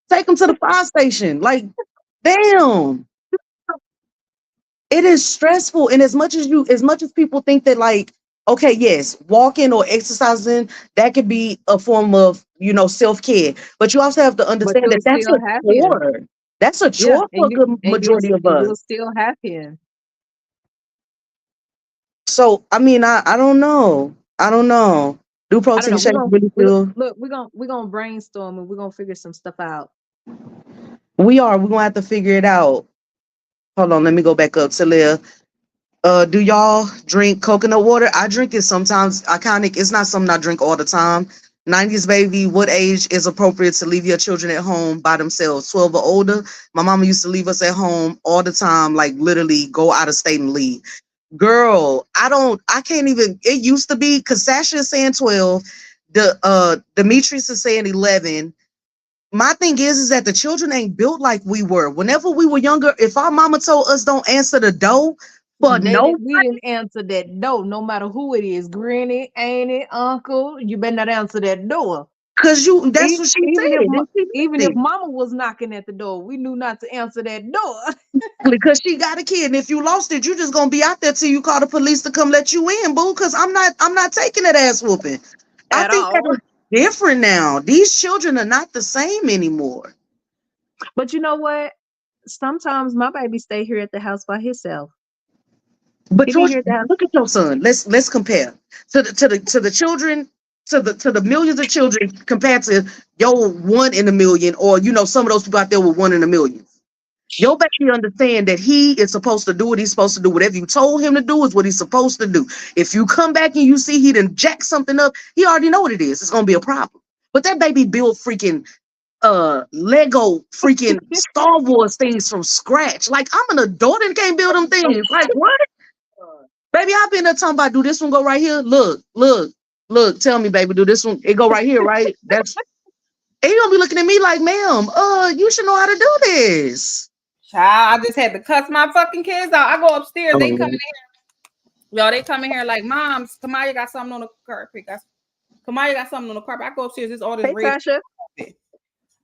S6: Take them to the fire station. Like, Damn. It is stressful. And as much as people think that like, okay, yes, walking or exercising, that could be a form of, self-care. But you also have to
S4: But
S6: understand that
S4: you'll
S6: that's
S4: still
S6: a
S4: have him.
S6: chore. That's a
S4: Yeah,
S6: chore for a good majority of
S4: and you'll
S6: us.
S4: still have him.
S6: So I mean, I don't know. I don't know. Do
S4: I don't
S6: protein
S4: know. We're
S6: shakes
S4: gonna
S6: really
S4: we,
S6: feel?
S4: look. We're gonna brainstorm and we're gonna figure some stuff out.
S6: We're gonna have to figure it out. Hold on, let me go back up to Leah. Do y'all drink coconut water? I drink it sometimes. Iconic. It's not something I drink all the time. 90s baby, what age is appropriate to leave your children at home by themselves? 12 or older. My mama used to leave us at home all the time, like literally go out of state and leave. Girl, I can't even, it used to be because Sasha is saying 12, Demetrius is saying 11. My thing is that the children ain't built like we were. Whenever we were younger, if our mama told us don't answer the door for no,
S4: We didn't answer that door, no matter who it is. Granny, auntie, uncle. You better not answer that door.
S6: because that's what she
S4: Even if
S6: said. And she
S4: even
S6: meant
S4: if mama was knocking at the door, we knew not to answer that door.
S6: it. Because she got a kid. And if you lost it, you just gonna be out there till you call the police to come let you in, boo. Because I'm not taking that ass whooping. I
S4: At
S6: think that
S4: all.
S6: is different now. These children are not the same anymore.
S4: But you know what? Sometimes my baby stay here at the house by himself.
S6: But
S4: He be
S6: George,
S4: here at the house.
S6: look at your son. Let's compare to the children, to the millions of children compared to your 1 in a million, or some of those people out there with 1 in a million. Your baby understand that he is supposed to do what he's supposed to do. Whatever you told him to do is what he's supposed to do. If you come back and you see he done jack something up, he already know what it is. It's gonna be a problem. But that baby built freaking Lego freaking Star Wars things from scratch. Like I'm an adult and can't build them things. Like what? Baby, I've been there talking about, do this one go right here? Look, tell me, baby, do this one? It go right here, right? And you gonna be looking at me like, ma'am, you should know how to do this.
S1: Child, I just had to cuss my fucking kids out. I go upstairs, they come in
S6: Oh,
S1: here. Yo, they come in here like, Moms, Kamaya got something on the carpet. Kamaya got something on the carpet. I go upstairs, there's all this
S4: Hey
S1: red
S4: Tasha.
S1: shit.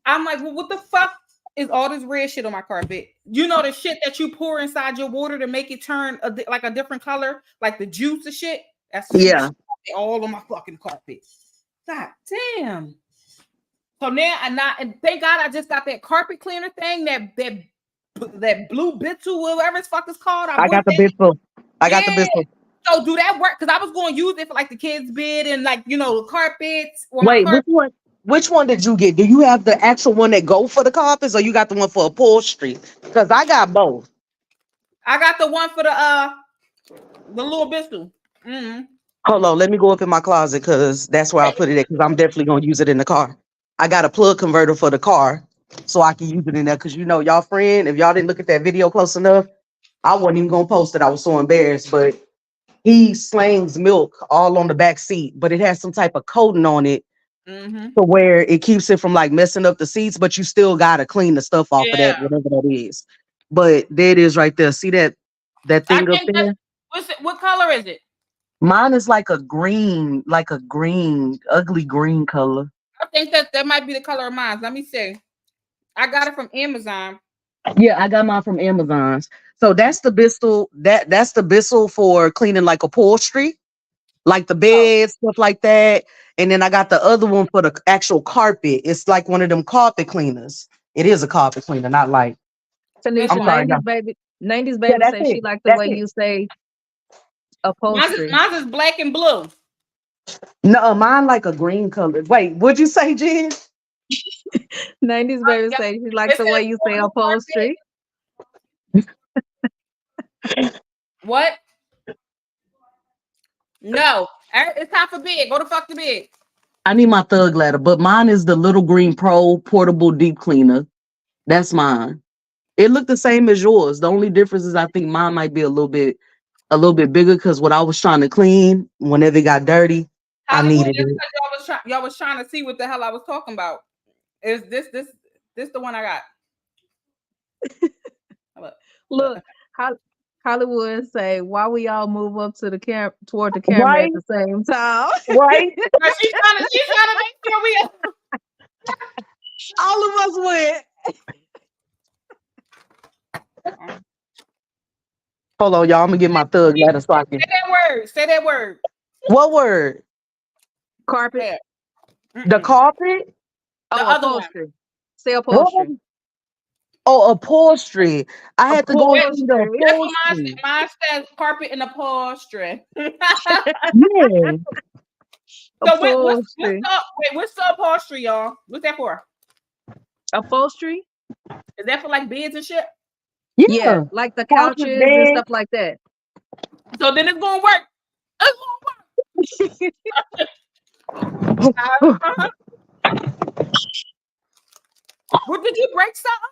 S1: I'm like, well, what the fuck is all this red shit on my carpet? You know the shit that you pour inside your water to make it turn like a different color, like the juice and shit? That's the
S6: yeah.
S1: shit all on my fucking carpet. God damn. So now and thank God I just got that carpet cleaner thing, that blue Bitsu, whatever it's fuck is called.
S6: I got the Bissell. I got the
S1: Yeah.
S6: Bissell.
S1: So do that work? Because I was going to use it for like the kids' bed and like carpets or my
S6: Wait,
S1: carpet.
S6: which one did you get? Do you have the actual one that go for the carpets, or you got the one for upholstery? Because I got both.
S1: I got the one for the little Bitsu. Mm-hmm.
S6: Hold on, let me go up in my closet because that's where I put it at. Because I'm definitely gonna use it in the car. I got a plug converter for the car, so I can use it in there. Because y'all friend, if y'all didn't look at that video close enough, I wasn't even gonna post it. I was so embarrassed, but he slings milk all on the back seat, but it has some type of coating on it
S1: Mm-hmm.
S6: to where it keeps it from like messing up the seats, but you still gotta clean the stuff off of that,
S1: Yeah.
S6: whatever that is. But there it is right there. See that
S1: I
S6: thing up
S1: think
S6: there?
S1: what color is it?
S6: Mine is like a green, ugly green color.
S1: I think that might be the color of mine. Let me see. I got it from Amazon.
S6: Yeah, I got mine from Amazon's. So that's the Bissell, that's the Bissell for cleaning like upholstery, like the
S1: Oh,
S6: bed, stuff like that. And then I got the other one for the actual carpet. It's like one of them carpet cleaners. It is a carpet cleaner, not like,
S1: this
S4: Tanisha,
S6: I'm
S1: one.
S6: sorry, y'all.
S4: 90s
S6: Yeah,
S4: baby
S6: that's
S4: say she
S6: it.
S4: like the
S6: That's
S4: way
S6: it.
S4: you say
S1: Mine is,
S4: upholstery.
S1: mine is black and blue.
S6: No, mine like a green color. Wait, what'd you say, Jen?
S4: 90s baby
S1: Yep.
S4: say she like
S1: It
S4: the way
S1: says
S4: you say
S1: portable carpet.
S4: upholstery.
S1: What? No. It's time for bed. Go to fuck the bed.
S6: I need my thug ladder, but mine is the Little Green Pro portable deep cleaner. That's mine. It looked the same as yours. The only difference is I think mine might be a little bit bigger because what I was trying to clean, whenever it got dirty, I
S1: Hollywood,
S6: needed
S1: just
S6: it.
S1: because y'all was trying to see what the hell I was talking about. Is this the one I got?
S4: Look, Hol- Hollywood say, why we all move up to the toward the camera
S6: Right,
S4: at the same time?
S6: right.
S1: But she's trying to make sure we
S4: All of us went.
S6: Hold on, y'all. I'm gonna get my thug letter so I can.
S1: Say that word. Say that word.
S6: What word?
S4: Carpet.
S1: Yeah.
S6: The carpet?
S1: The
S4: Oh,
S1: other one.
S4: upholstery. Say
S6: What?
S4: upholstery.
S6: Oh, upholstery. I had to go and see the
S4: Upholstery.
S1: That's what mine
S6: upholstery.
S1: said. Mine says carpet and upholstery.
S6: Yeah.
S1: So what's
S4: Upholstery.
S1: what's the upholstery, y'all? What's that for?
S4: Upholstery?
S1: Is that for like beds and shit?
S4: Yeah,
S6: Yeah.
S4: like the
S6: Couches,
S4: couches and
S6: bed.
S4: stuff like that.
S1: So then it's gonna work. It's gonna work. Uh-huh. What did you break something?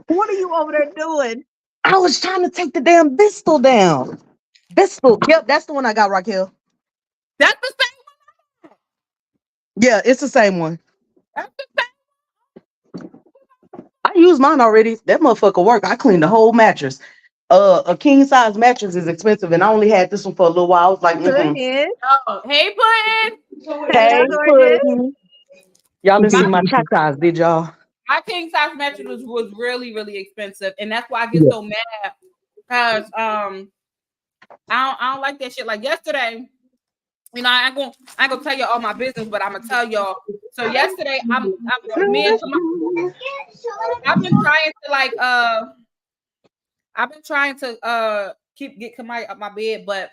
S4: What are you over there doing?
S6: I was trying to take the damn Bistal down. Bistal. Yep, that's the one I got, Raquel.
S1: That's the same.
S6: Yeah, it's the same one.
S1: That's the same.
S6: I used mine already. That motherfucker work. I cleaned the whole mattress. A king size mattress is expensive, and I only had this one for a little while. I was like,
S4: Pudding.
S1: Oh, hey, Puddin'.
S4: Hello,
S6: hey,
S4: gorgeous.
S6: Puddin'. Y'all didn't see my chatas, did y'all?
S1: My king size mattress was really, really expensive, and that's why I get
S6: Yeah.
S1: so mad because I don't like that shit. Like yesterday, you know, I ain't gonna tell you all my business, but I'm gonna tell y'all. So yesterday, I'm me and I've been trying to get Kamai up my bed, but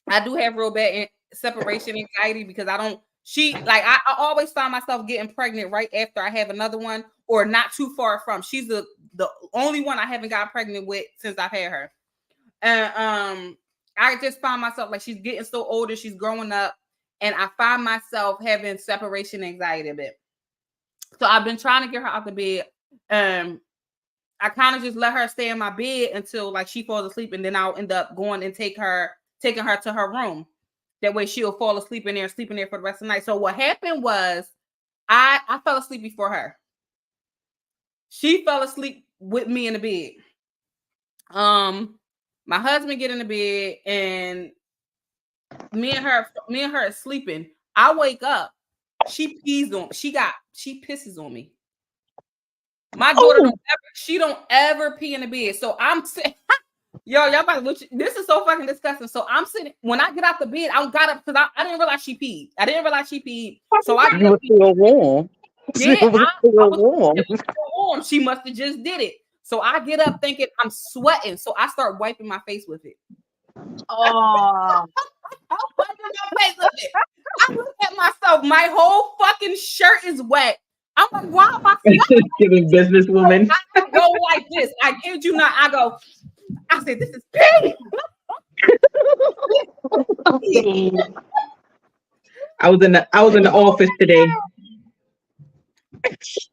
S1: I do have real bad separation anxiety because I always find myself getting pregnant right after I have another one or not too far from. She's the only one I haven't got pregnant with since I've had her. And I just find myself like she's getting so older, she's growing up, and I find myself having separation anxiety a bit. So I've been trying to get her out the bed. I kind of just let her stay in my bed until like she falls asleep, and then I'll end up going and taking her to her room. That way she'll fall asleep in there, sleeping there for the rest of the night. So what happened was I fell asleep before her. She fell asleep with me in the bed. My husband get in the bed and me and her are sleeping. I wake up. She pisses on me. My daughter don't ever pee in the bed. So I'm sitting, y'all about to, this is so fucking disgusting. So I'm sitting, when I get out the bed, I got up because I didn't realize she peed. So I
S6: You were still warm.
S1: yeah,
S6: It was still warm.
S1: it was still warm. She must have just did it. So I get up thinking I'm sweating. So I start wiping my face with it.
S4: Oh.
S1: I'm wiping my face with it. I look at myself, my whole fucking shirt is wet. I'm like, why am I sweating?
S3: Giving businesswoman.
S1: I go like this. I kid you not. I said, this is pee.
S3: I was in the office today.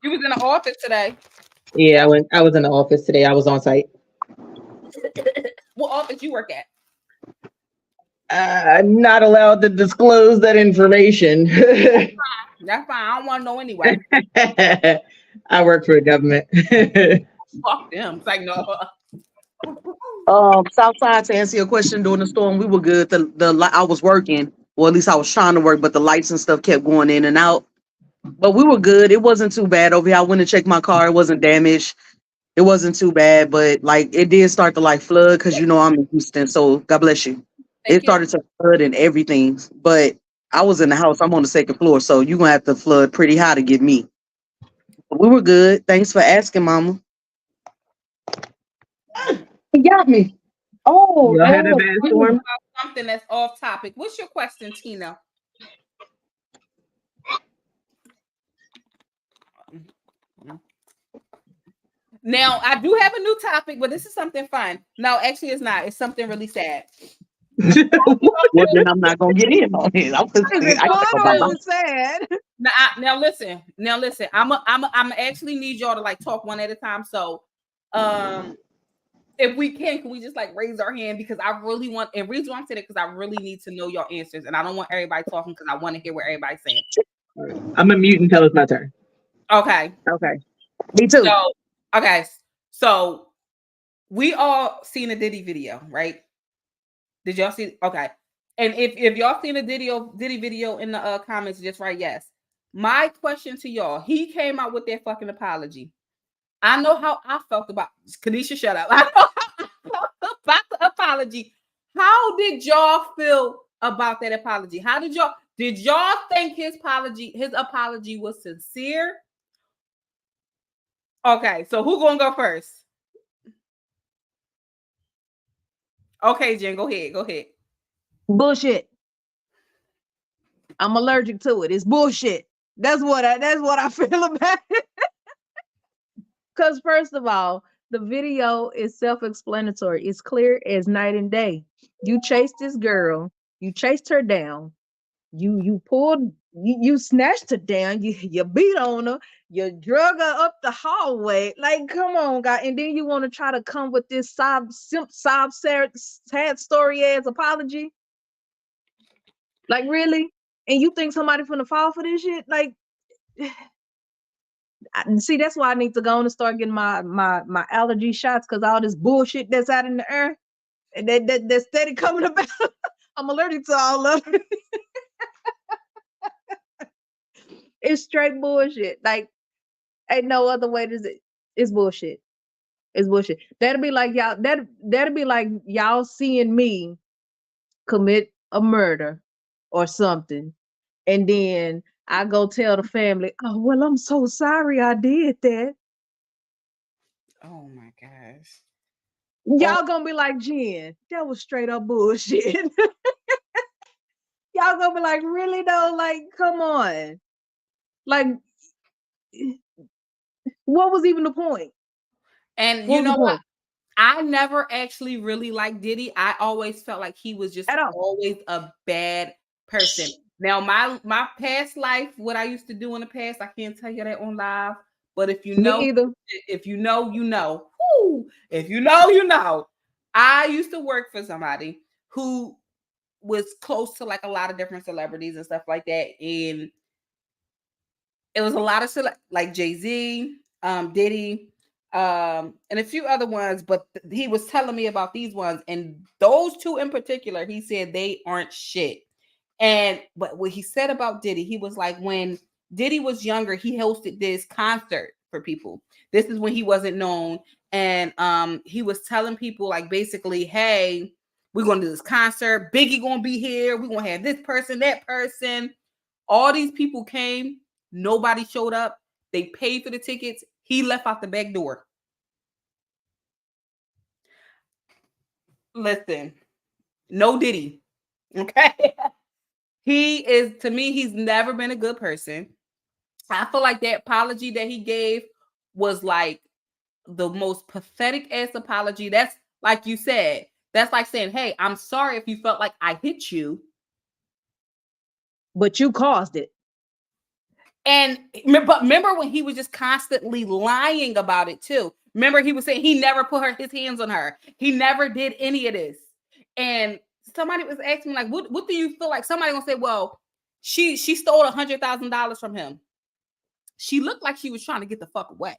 S1: You was in the office today.
S3: Yeah, I was in the office today. I was on site.
S1: What office you work at?
S3: I'm not allowed to disclose that information.
S1: That's fine. I don't want to know anyway.
S3: I work for the government.
S1: Fuck them. It's like, no.
S6: Southside, to answer your question, during the storm, we were good. I was working, or at least I was trying to work, but the lights and stuff kept going in and out. But we were good. It wasn't too bad over here. I went and checked my car. It wasn't damaged. It wasn't too bad, but like it did start to like flood because I'm in Houston. So God bless you. It started to flood and everything. But I was in the house. I'm on the second floor, so you're gonna have to flood pretty high to get me. But we were good. Thanks for asking, Mama. He got me. Oh,
S3: Y'all had a bad storm?
S1: Something that's off topic. What's your question, Tina? Now, I do have a new topic, but this is something fun. No, actually, it's not. It's something really sad.
S6: Well, then I'm not gonna get in on it.
S4: Sad.
S1: Now listen. I'm actually need y'all to like talk one at a time. So, if we can we just like raise our hand because I really want. And reason why I'm saying it because I really need to know your answers, and I don't want everybody talking because I want to hear what everybody's saying.
S3: I'm gonna mute until it's my turn.
S1: Okay.
S6: Me too.
S1: So we all seen a Diddy video, right? Did y'all see? Okay. And if y'all seen a Diddy video in the comments, just write yes. My question to y'all, he came out with that fucking apology. I know how I felt about Kanisha. Shut up. I know how I felt about the apology. How did y'all feel about that apology? Did y'all think his apology was sincere? Okay, so who gonna go first? Okay, Jen, go ahead.
S4: Bullshit. I'm allergic to it. It's bullshit. That's what I feel about it. Because first of all, the video is self-explanatory. It's clear as night and day. You chased this girl. You chased her down. You pulled. You snatched her down. You beat on her. You drug her up the hallway. Like, come on, guy. And then you want to try to come with this sad story ass apology. Like, really? And you think somebody finna fall for this shit? Like, see, that's why I need to go on and start getting my allergy shots, because all this bullshit that's out in the air and that's steady coming about. I'm allergic to all of it. It's straight bullshit. Like, ain't no other way to say. It's bullshit. It's bullshit. That'll be like y'all. That'll be like y'all seeing me commit a murder or something, and then I go tell the family, "Oh, well, I'm so sorry I did that."
S1: Oh my gosh.
S4: Y'all gonna be like, "Jen, that was straight up bullshit." Y'all gonna be like, "Really though? Like, come on. Like, what was even the point?"
S1: And
S4: What
S1: you
S4: was the
S1: know what?
S4: point?
S1: I never actually really liked Diddy. I always felt like he was just
S4: At all.
S1: always a bad person. Now, my past life, what I used to do in the past, I can't tell you that on live. But if you know,
S4: Me either.
S1: if you know, you know. Woo! If you know, you know. I used to work for somebody who was close to like a lot of different celebrities and stuff like that, and it was a lot of like Jay-Z, Diddy, and a few other ones, but he was telling me about these ones, and those two in particular, he said they aren't shit. But what he said about Diddy, he was like, when Diddy was younger, he hosted this concert for people. This is when he wasn't known, and he was telling people like basically, hey, we're gonna do this concert. Biggie gonna be here. We're gonna have this person, that person. All these people came. Nobody showed up. They paid for the tickets. He left out the back door. Listen, no Diddy. Okay. He is, to me, he's never been a good person. I feel like that apology that he gave was like the most pathetic ass apology. That's like you said. That's like saying, hey, I'm sorry if you felt like I hit you.
S4: But you caused it.
S1: And but remember when he was just constantly lying about it too. Remember he was saying he never put his hands on her. He never did any of this. And somebody was asking me like, what do you feel like? Somebody gonna say, well, she stole $100,000 from him. She looked like she was trying to get the fuck away.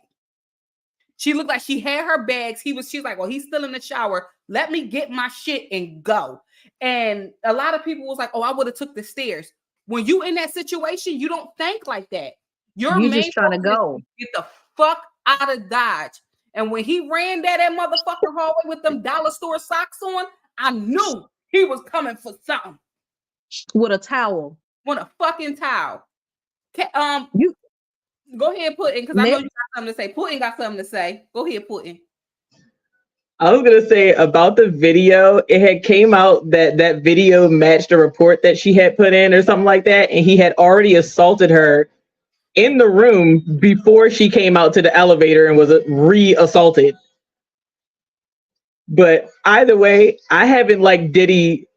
S1: She looked like she had her bags. She's like, well, he's still in the shower. Let me get my shit and go. And a lot of people was like, oh, I would have took the stairs. When you in that situation, you don't think like that. Your
S4: You
S1: main
S4: just trying to go.
S1: get the fuck out of Dodge. And when he ran that motherfucking hallway with them dollar store socks on, I knew he was coming for something.
S4: With a towel.
S1: With a fucking towel.
S4: You
S1: go ahead, Putin, because I know you got something to say. Putin got something to say. Go ahead, Putin.
S7: I was going to say about the video, it had came out that video matched a report that she had put in or something like that. And he had already assaulted her in the room before she came out to the elevator and was re-assaulted. But either way, I haven't liked Diddy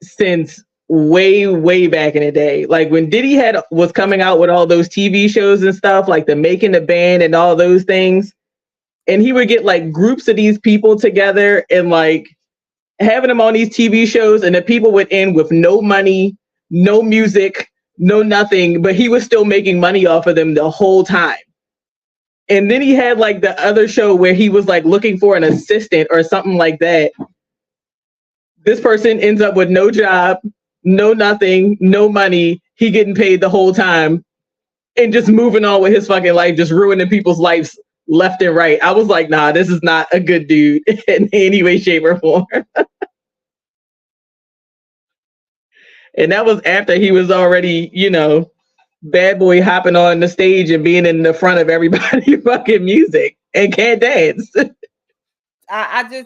S7: since way, way back in the day. Like when Diddy was coming out with all those TV shows and stuff, like the Making the Band and all those things. And he would get like groups of these people together and like having them on these TV shows, and the people would end with no money, no music, no nothing, but he was still making money off of them the whole time. And then he had like the other show where he was like looking for an assistant or something like that. This person ends up with no job, no nothing, no money. He getting paid the whole time and just moving on with his fucking life, just ruining people's lives left and right. I was like, nah, this is not a good dude in any way, shape, or form. And that was after he was already, bad boy hopping on the stage and being in the front of everybody fucking music and can't dance.
S1: I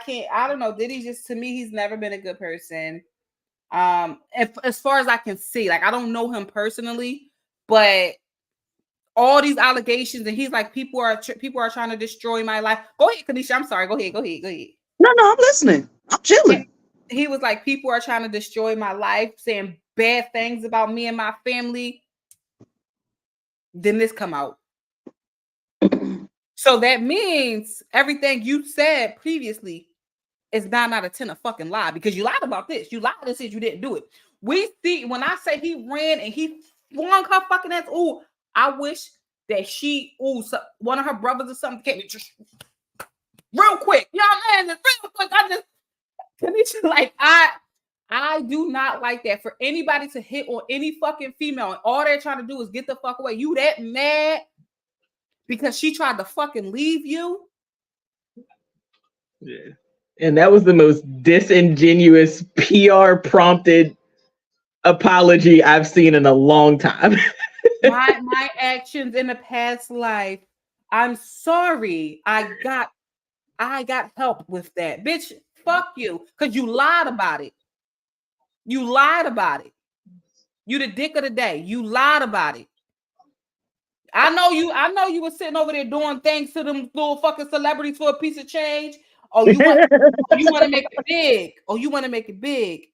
S1: can't. I don't know. Diddy just, to me, he's never been a good person. If, as far as I can see, like, I don't know him personally, but all these allegations, and he's like, people are trying to destroy my life. Go ahead, Kanisha. I'm sorry. Go ahead.
S6: No, I'm listening. I'm chilling.
S1: He was like, people are trying to destroy my life, saying bad things about me and my family. Then this come out. So that means everything you said previously is 9 out of 10 a fucking lie, because you lied about this. You lied and said you didn't do it. We see, when I say he ran and he flung her fucking ass, ooh, I wish that one of her brothers or something came just real quick. You know what I'm saying? Real quick. Like, I do not like that, for anybody to hit on any fucking female and all they're trying to do is get the fuck away. You that mad because she tried to fucking leave you?
S7: Yeah. And that was the most disingenuous PR prompted apology I've seen in a long time.
S1: my actions in the past life, I'm sorry. I got help with that. Bitch, fuck you. Because you lied about it. You lied about it. You the dick of the day. You lied about it. I know you were sitting over there doing things to them little fucking celebrities for a piece of change. Oh, you want to make it big. Oh, you want to make it big.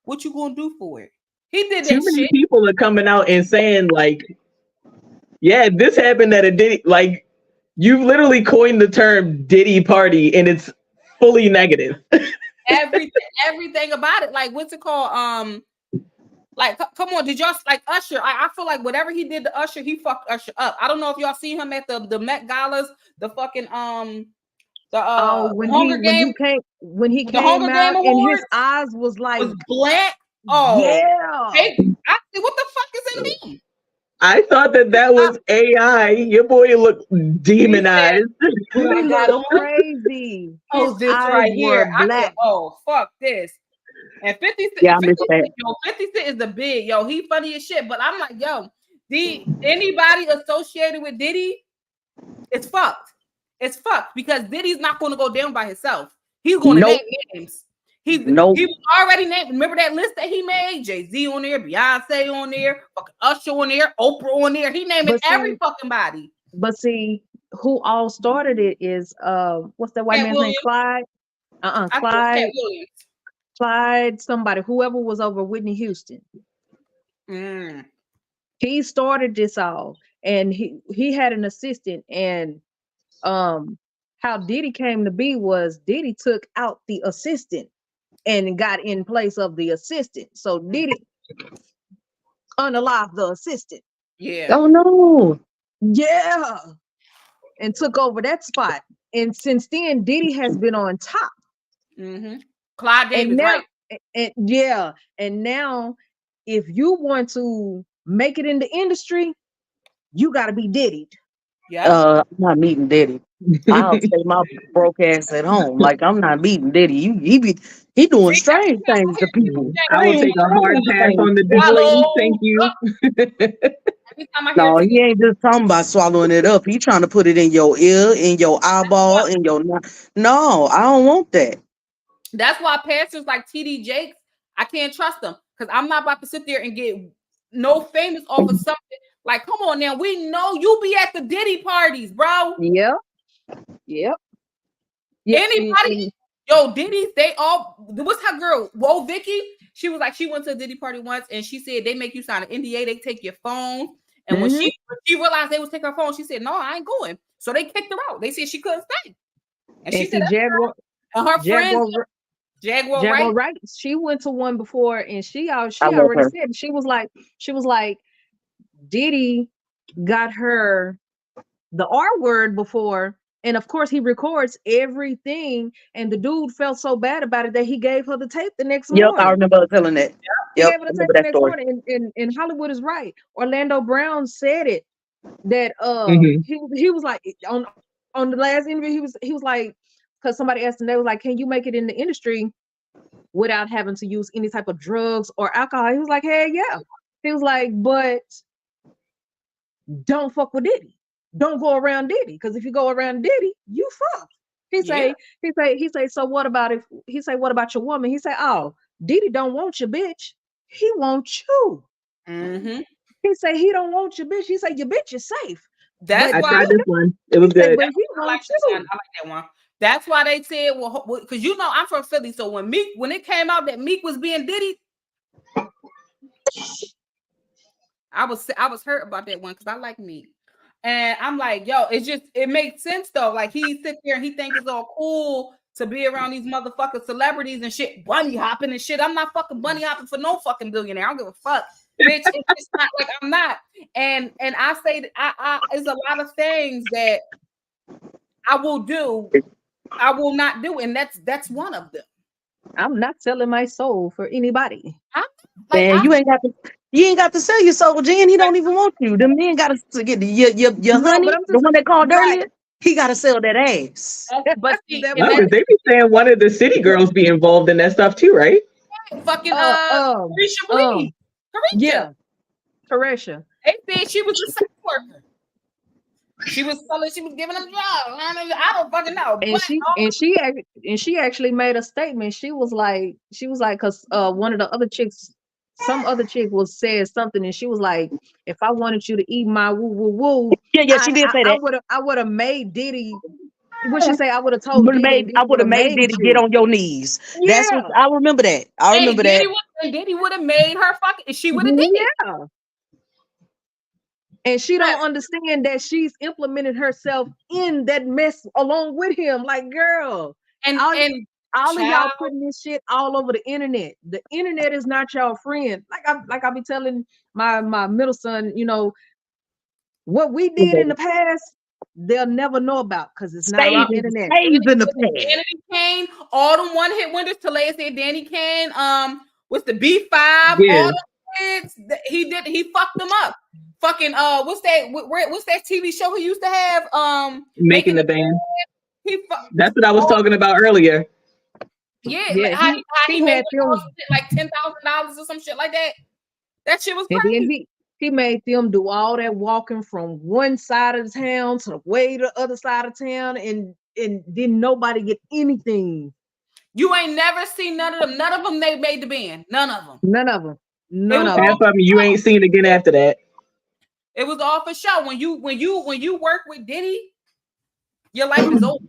S1: What you gonna do for it? He did that
S7: Too many
S1: shit.
S7: people are coming out and saying, like, yeah, this happened at a Diddy. Like, you've literally coined the term Diddy party, and it's fully negative.
S1: everything about it. Like, what's it called? Like, come on, did y'all, like, Usher? I feel like whatever he did to Usher, he fucked Usher up. I don't know if y'all see him at the Met Galas, the fucking
S4: when he
S1: the
S4: came
S1: Hunger Game
S4: out and his
S1: Awards
S4: eyes was like
S1: was black. Oh
S4: yeah.
S1: What the fuck is in him?
S7: I thought that was AI. Your boy looked demonized.
S4: He looked crazy.
S1: Oh,
S4: His
S1: this
S4: eyes
S1: right
S4: were
S1: here.
S4: black.
S1: Oh, fuck this. And 50 Cent,
S6: Yeah, I missed that.
S1: 50 Cent is the big, yo, he funny as shit. But I'm like, yo, anybody associated with Diddy, it's fucked. It's fucked, because Diddy's not going to go down by himself. He's going to name names. He was already named. Remember that list that he made? Jay-Z on there, Beyonce on there, fucking Usher on there, Oprah on there. He named every fucking body.
S4: But see, who all started it is what's that white man's name? Clyde. Clyde, somebody, whoever was over Whitney Houston. He started this all, and he had an assistant, and how Diddy came to be was Diddy took out the assistant and got in place of the assistant. So Diddy unalived the assistant.
S1: Yeah.
S6: Oh no.
S4: Yeah. And took over that spot. And since then, Diddy has been on top.
S1: Clyde Davis, right?
S4: And now, if you want to make it in the industry, you got to be Diddy.
S6: I'm not meeting Diddy. I'll stay my broke ass at home. Like, I'm not meeting Diddy. He doing strange things to people.
S7: I will take a hard pass on the diddling. Thank you.
S6: No, he ain't just talking about swallowing it up. He trying to put it in your ear, in your eyeball, in your. No, I don't want that.
S1: That's why pastors like TD Jakes, I can't trust them, because I'm not about to sit there and get no famous off of something. Like, come on now, we know you be at the Diddy parties, bro.
S4: Yep.
S1: Anybody, yo, Diddy's, they all. What's her girl? Whoa, Vicky. She was like, she went to a Diddy party once, and she said they make you sign an NDA. They take your phone, and when she realized they was taking her phone, she said, "No, I ain't going." So they kicked her out. They said she couldn't stay, and she said, her friends. Jaguar
S4: Wright. She went to one before, and she already said, she was like, Diddy got her the R word before, and of course he records everything, and the dude felt so bad about it that he gave her the tape the next morning.
S6: I remember telling that.
S4: He gave her the tape the next morning, and Hollywood is right. Orlando Brown said it that
S7: Mhm.
S4: he was like on the last interview he was like, because somebody asked him, they was like, can you make it in the industry without having to use any type of drugs or alcohol? He was like, hey, yeah. He was like, but don't fuck with Diddy. Don't go around Diddy, because if you go around Diddy, you fuck. He say, so what about if he say, what about your woman? He say, oh, Diddy don't want you, bitch. He wants you.
S1: Mm-hmm.
S4: He say he don't want your bitch. He say your bitch is safe.
S1: That's
S4: But
S7: I
S1: why
S7: tried this one. It was
S4: he say,
S7: good.
S4: but he
S1: I like
S4: wants
S1: this one.
S4: you.
S1: I like that one. That's why they said, well, because you know I'm from Philly, so when it came out that Meek was being Diddy, I was hurt about that one because I like Meek, and I'm like, yo, it makes sense though. Like he sits there and he thinks it's all cool to be around these motherfucking celebrities and shit, bunny hopping and shit. I'm not fucking bunny hopping for no fucking billionaire. I don't give a fuck, bitch. It's just not like I'm not. And I say that I there's a lot of things that I will do, I will not do, and that's one of them.
S4: I'm not selling my soul for anybody.
S6: Man, you ain't got to sell your soul, Jen. He don't even want you. The man got to get your
S4: No,
S6: honey,
S4: but I'm
S6: the
S4: just
S6: one that called
S4: right.
S6: earlier. He got to sell that ass.
S1: But see,
S4: That
S1: and
S7: No,
S1: that
S7: because they be saying one of the city girls be involved in that stuff too, right?
S1: fucking
S4: uh
S1: Carisha Believe. Carisha.
S4: yeah, Teresha.
S1: They said she was a sex worker. She was giving them drugs. I don't fucking know.
S4: And
S1: But
S4: she actually made a statement. She was like, because one of the other chicks, some other chick was said something, and she was like, if I wanted you to eat my woo woo woo,
S6: Yeah, she did say that.
S4: I would have made Diddy. What she say? I would have told Diddy, and
S6: I
S4: Diddy
S6: would
S4: would
S6: have
S4: have
S6: made
S4: made
S6: Diddy get
S4: you.
S6: on your knees. That's what
S4: Yeah,
S6: I remember. That I remember that.
S1: Diddy would have made her fucking. She would have did it.
S4: yeah. And she
S1: But
S4: don't understand that she's implemented herself in that mess along with him. Like, girl,
S1: and
S4: all,
S1: and
S4: all of y'all
S1: child,
S4: putting this shit all over the internet. The internet is not your friend. Like I be telling my middle son, what we did in the past, they'll never know about because it's not around internet.
S6: Stays in the past.
S1: Danny Kane, all them one hit wonders. Talaya said Danny Kane. What's the B5? All
S7: Yeah.
S1: the kids he fucked them up. Fucking what's that TV show he used to have?
S7: Making the band.
S1: He
S7: That's what I was talking about earlier.
S1: yeah, how he made like $10,000 or some shit like that. That shit was
S4: And
S1: crazy.
S4: then he made them do all that walking from one side of the town to the way to the other side of town, and didn't nobody get anything.
S1: You ain't never seen none of them. None of them they made the band. None of them.
S4: None of them.
S1: It was
S7: Half of them you ain't seen again after that.
S1: It was all for show. When you work with Diddy, your life is over.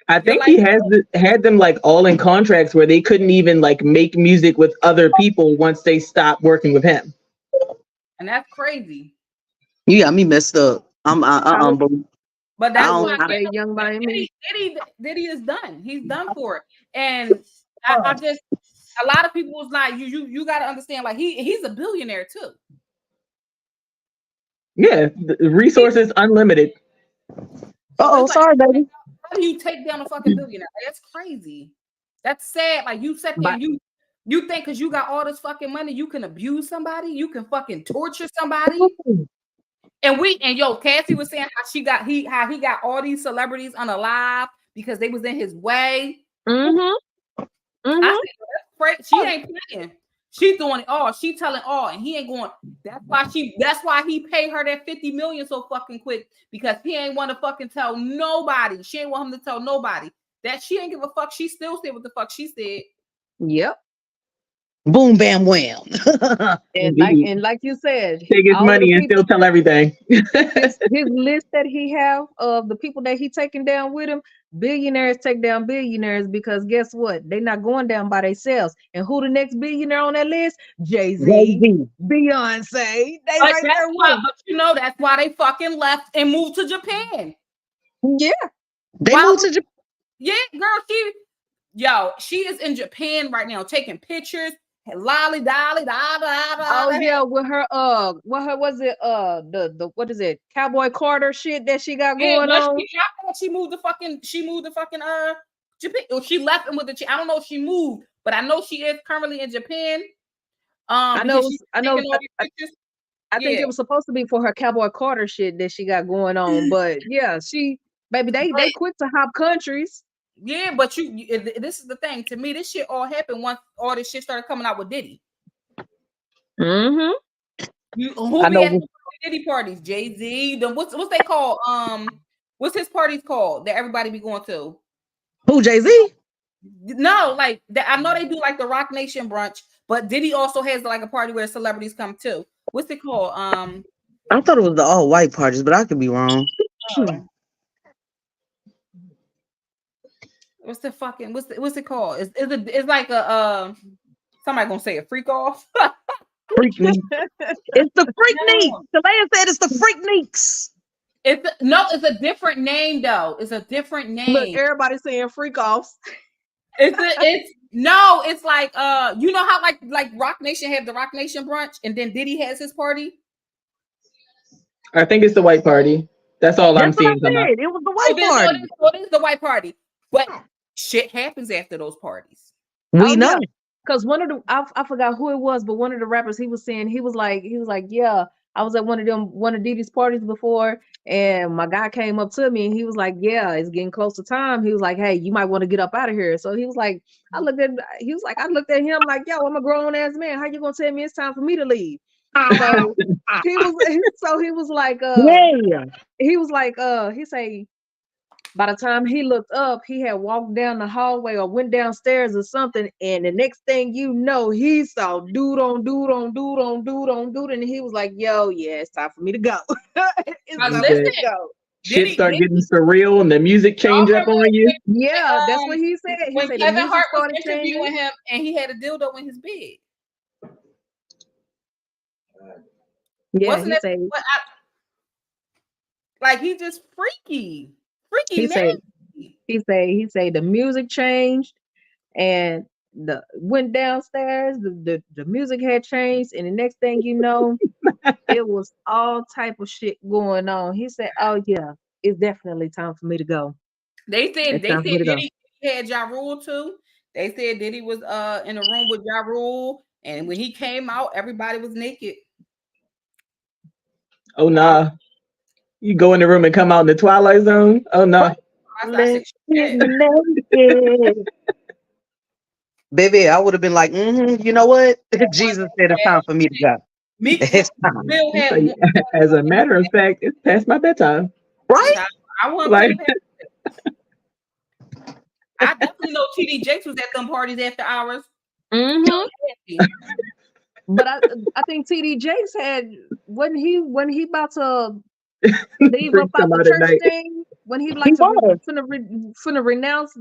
S7: I think he had them like all in contracts where they couldn't even like make music with other people once they stopped working with him.
S1: And that's crazy.
S6: You got me messed up.
S1: But that's why
S4: Young Miami.
S1: Diddy is done. He's done for it. And I just, a lot of people was like, you got to understand, like he's a billionaire too.
S7: Yeah, the resources unlimited.
S6: Sorry, baby.
S1: How do you take down a fucking billionaire? Like, that's crazy. That's sad. Like you sat there and you think because you got all this fucking money, you can abuse somebody, you can fucking torture somebody. And Cassie was saying how he got all these celebrities unalive because they was in his way.
S4: Mm-hmm.
S1: I said, she ain't playing. She's doing it all. She telling all, and he ain't going. That's why he paid her that $50 million so fucking quick, because he ain't want to fucking tell nobody. She ain't want him to tell nobody that she ain't give a fuck. She still said what the fuck she said.
S4: Yep.
S6: Boom, bam, wham.
S4: And like you said,
S7: take his money and still tell everything.
S4: his list that he have of the people that he taking down with him, billionaires take down billionaires, because guess what? They're not going down by themselves. And who the next billionaire on that list? Jay-Z, Beyonce. They right there with him.
S1: But that's why they fucking left and moved to Japan.
S4: Yeah.
S6: They moved to Japan.
S1: Yeah, girl, she is in Japan right now taking pictures. Lolly dolly da da da.
S4: Oh yeah, with her what was it the what is it, Cowboy Carter shit that she got going on?
S1: She moved the fucking Japan. Or she left him with the I don't know if she moved, but I know she is currently in Japan.
S4: I know I think it was supposed to be for her Cowboy Carter shit that she got going on, but yeah, they quick to hop countries.
S1: Yeah, but this is the thing. To me, this shit all happened once all this shit started coming out with Diddy.
S4: Mm-hmm.
S1: Who be at the Diddy parties? Jay-Z. What's they called? What's his parties called that everybody be going to?
S6: Who, Jay-Z?
S1: No, like that. I know they do like the Rock Nation brunch, but Diddy also has like a party where celebrities come too. What's it called?
S6: I thought it was the all white parties, but I could be wrong.
S1: What's it called? It's like a somebody gonna say a freak off.
S6: Freak Neek. It's the Freak Neek. Talaya said it's the Freak Neeks.
S1: It's a different name though. It's a different name.
S4: Look, everybody's saying freak offs.
S1: It's like you know how like Rock Nation have the Rock Nation brunch and then Diddy has his party.
S7: I think it's the white party. That's all I'm seeing come out.
S6: It was the white party.
S1: It is the white party, but shit happens after those parties.
S6: We know.
S4: Because one of the I forgot who it was, but one of the rappers he was like, yeah, I was at one of Diddy's parties before, and my guy came up to me and he was like, yeah, it's getting close to time. He was like, hey, you might want to get up out of here. So he was like, I looked at him like, yo, I'm a grown ass man. How you gonna tell me it's time for me to leave? So he was like, he say, by the time he looked up, he had walked down the hallway or went downstairs or something. And the next thing you know, he saw dude on dude on dude on dude on dude. And he was like, yo, yeah, it's time for me to go. It's time for me to go.
S7: Shit start getting surreal and the music change up on you.
S4: Yeah, that's what he said. He
S1: when
S4: said
S1: Kevin Hart was interviewing him and he had a dildo in his bed.
S4: Yeah,
S1: wasn't it? Like he just freaky. He
S4: say the music changed and went downstairs, the music had changed, and the next thing you know, it was all type of shit going on. He said, oh yeah, it's definitely time for me to go.
S1: They said Diddy had Ja Rule too. They said Diddy was in a room with Ja Rule, and when he came out, everybody was naked.
S7: Oh nah. You go in the room and come out in the Twilight Zone? Oh no.
S6: Baby, I would have been like, you know what? Jesus said it's time for me to go. It's time.
S7: As a matter of fact, it's past my bedtime.
S6: Right?
S1: I definitely know TD Jakes was at them parties after hours.
S4: Mm-hmm. But I think TD Jakes had when he about to leave up out the church thing, when he like finna renounce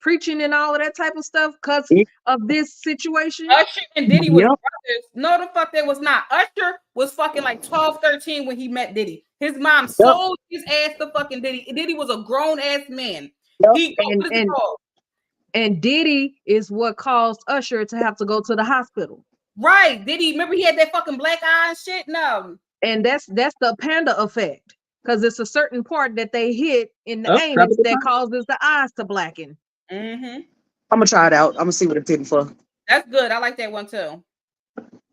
S4: preaching and all of that type of stuff because of this situation.
S1: Usher and Diddy was brothers. No, the fuck they was not. Usher was fucking like 12, 13 when he met Diddy. His mom sold his ass to fucking Diddy. Diddy was a grown ass man.
S4: And Diddy is what caused Usher to have to go to the hospital.
S1: Right. Diddy, remember he had that fucking black eye and shit? No.
S4: And that's the panda effect. Because it's a certain part that they hit in the anus that causes the eyes to blacken.
S1: Mm-hmm.
S6: I'm gonna try it out. I'm gonna see what it's hitting for.
S1: That's good. I like that one too.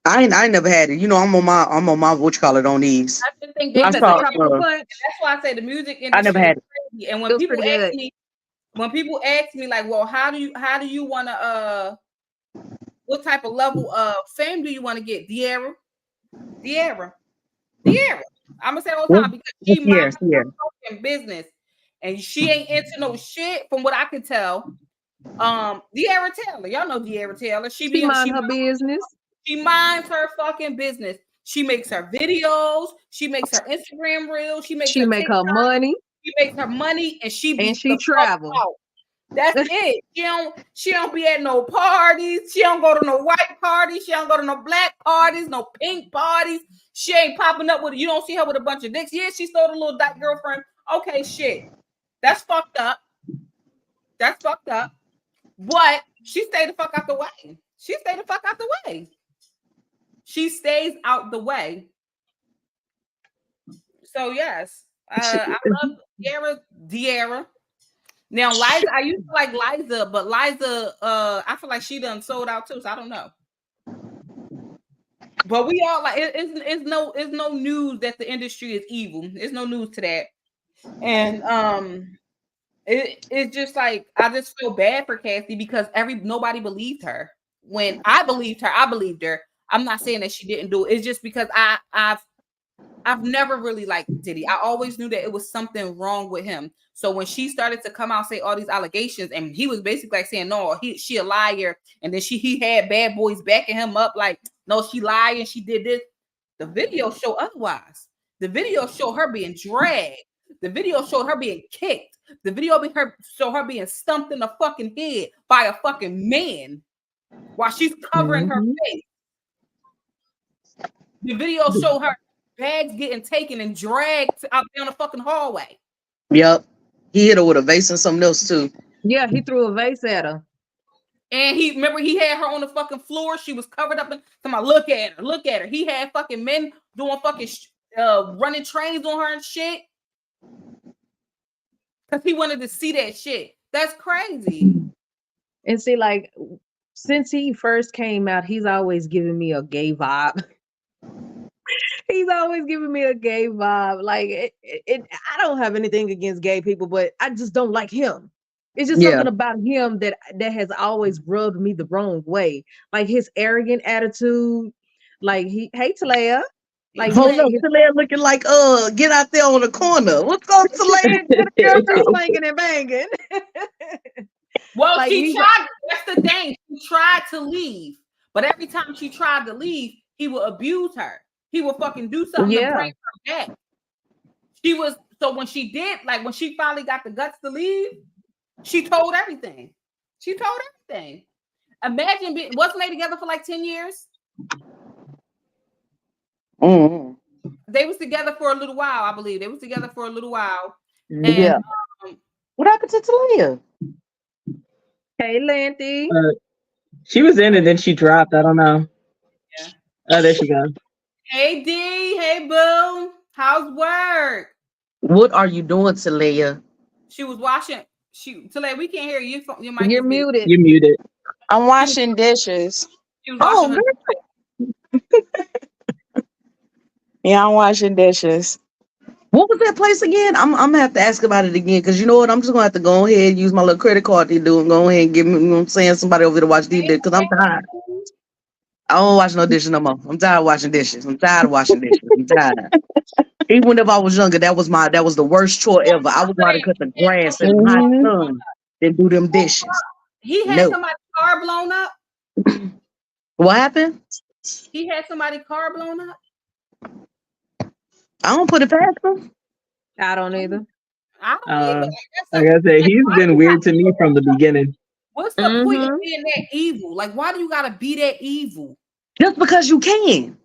S6: I ain't never had it. You know, I'm on my what you call it on these.
S1: I just think that's why I say the music industry.
S6: I never had it.
S1: Crazy. And when people ask me like, well, how do you want to what type of level of fame do you want to get? De'Ara. I'm gonna say all the time because she minds her fucking business and she ain't into no shit from what I can tell. De'Ara Taylor, y'all know De'Ara Taylor. She minds her business. She minds her fucking business. She makes her videos. She makes her Instagram reels. She makes her
S4: money.
S1: She makes her money, and she
S4: travels.
S1: That's it. She don't be at no parties. She don't go to no white parties. She don't go to no black parties, no pink parties. She ain't popping up with. You don't see her with a bunch of dicks. Yeah, she stole a little dyke girlfriend. Okay, shit. That's fucked up. But she stayed the fuck out the way. She stays out the way. So yes, I love De'Ara. Now Liza, I used to like Liza, but Liza, I feel like she done sold out too. So I don't know. But we all like it's no news that the industry is evil. It's no news to that. And it's just like I just feel bad for Cassie because nobody believed her. When I believed her, I believed her. I'm not saying that she didn't do it. It's just because I've never really liked Diddy. I always knew that it was something wrong with him. So when she started to come out and say all these allegations, and he was basically like saying, no, she a liar, and then he had bad boys backing him up, like, no, she lied and she did this. The video show otherwise. The video show her being dragged. The video showed her being kicked. The video show her being stumped in the fucking head by a fucking man while she's covering her face. The video showed her bags getting taken and dragged out down the fucking hallway.
S6: Yep. He hit her with a vase and something else too.
S4: Yeah, he threw a vase at her.
S1: And he had her on the fucking floor. She was covered up. Somebody look at her. He had fucking men doing fucking running trains on her and shit. Because he wanted to see that shit. That's crazy.
S4: And see, like, since he first came out, he's always giving me a gay vibe. He's always giving me a gay vibe. Like, I don't have anything against gay people, but I just don't like him. It's just something about him that has always rubbed me the wrong way. Like his arrogant attitude. Like hey Talaya. Like
S6: hold up, Talaya looking like get out there on the corner. What's up, Talaya?
S4: Girl slinging and banging.
S1: Well, like, she tried. That's the thing. She tried to leave, but every time she tried to leave, he would abuse her. He would fucking do something to bring her back. So when she did, like when she finally got the guts to leave, she told everything. Imagine wasn't they together for like 10 years?
S6: Mm-hmm.
S1: They was together for a little while, I believe. They was together for a little while.
S6: And, what happened to Talaya?
S4: Hey, Lanty.
S7: She was in and then she dropped. I don't know.
S1: Yeah.
S7: Oh, there she goes.
S1: Hey, D. Hey, Boo. How's work?
S6: What are you doing, Talaya?
S1: She was washing. Talaya, we can't hear you.
S4: You're muted.
S7: You're muted.
S8: I'm washing dishes.
S1: She was washing
S8: Yeah, I'm washing dishes.
S6: What was that place again? I'm gonna have to ask about it again because you know what? I'm just gonna have to go ahead and use my little credit card to do and go ahead and give me, you know what I'm saying, somebody over to watch these dishes because I'm tired. I don't wash no dishes no more. I'm tired of washing dishes. I'm tired. Even if I was younger, that was the worst chore ever. I would rather cut the grass in the hot sun than do them dishes.
S1: He had somebody's car blown up.
S6: What happened?
S1: He had somebody's car blown up.
S6: I don't put it past him.
S4: I don't either.
S1: I don't either.
S7: Like I said, he's been weird to me from the beginning.
S1: What's the point of being that evil? Like, why do you gotta be that evil?
S6: Just because you can.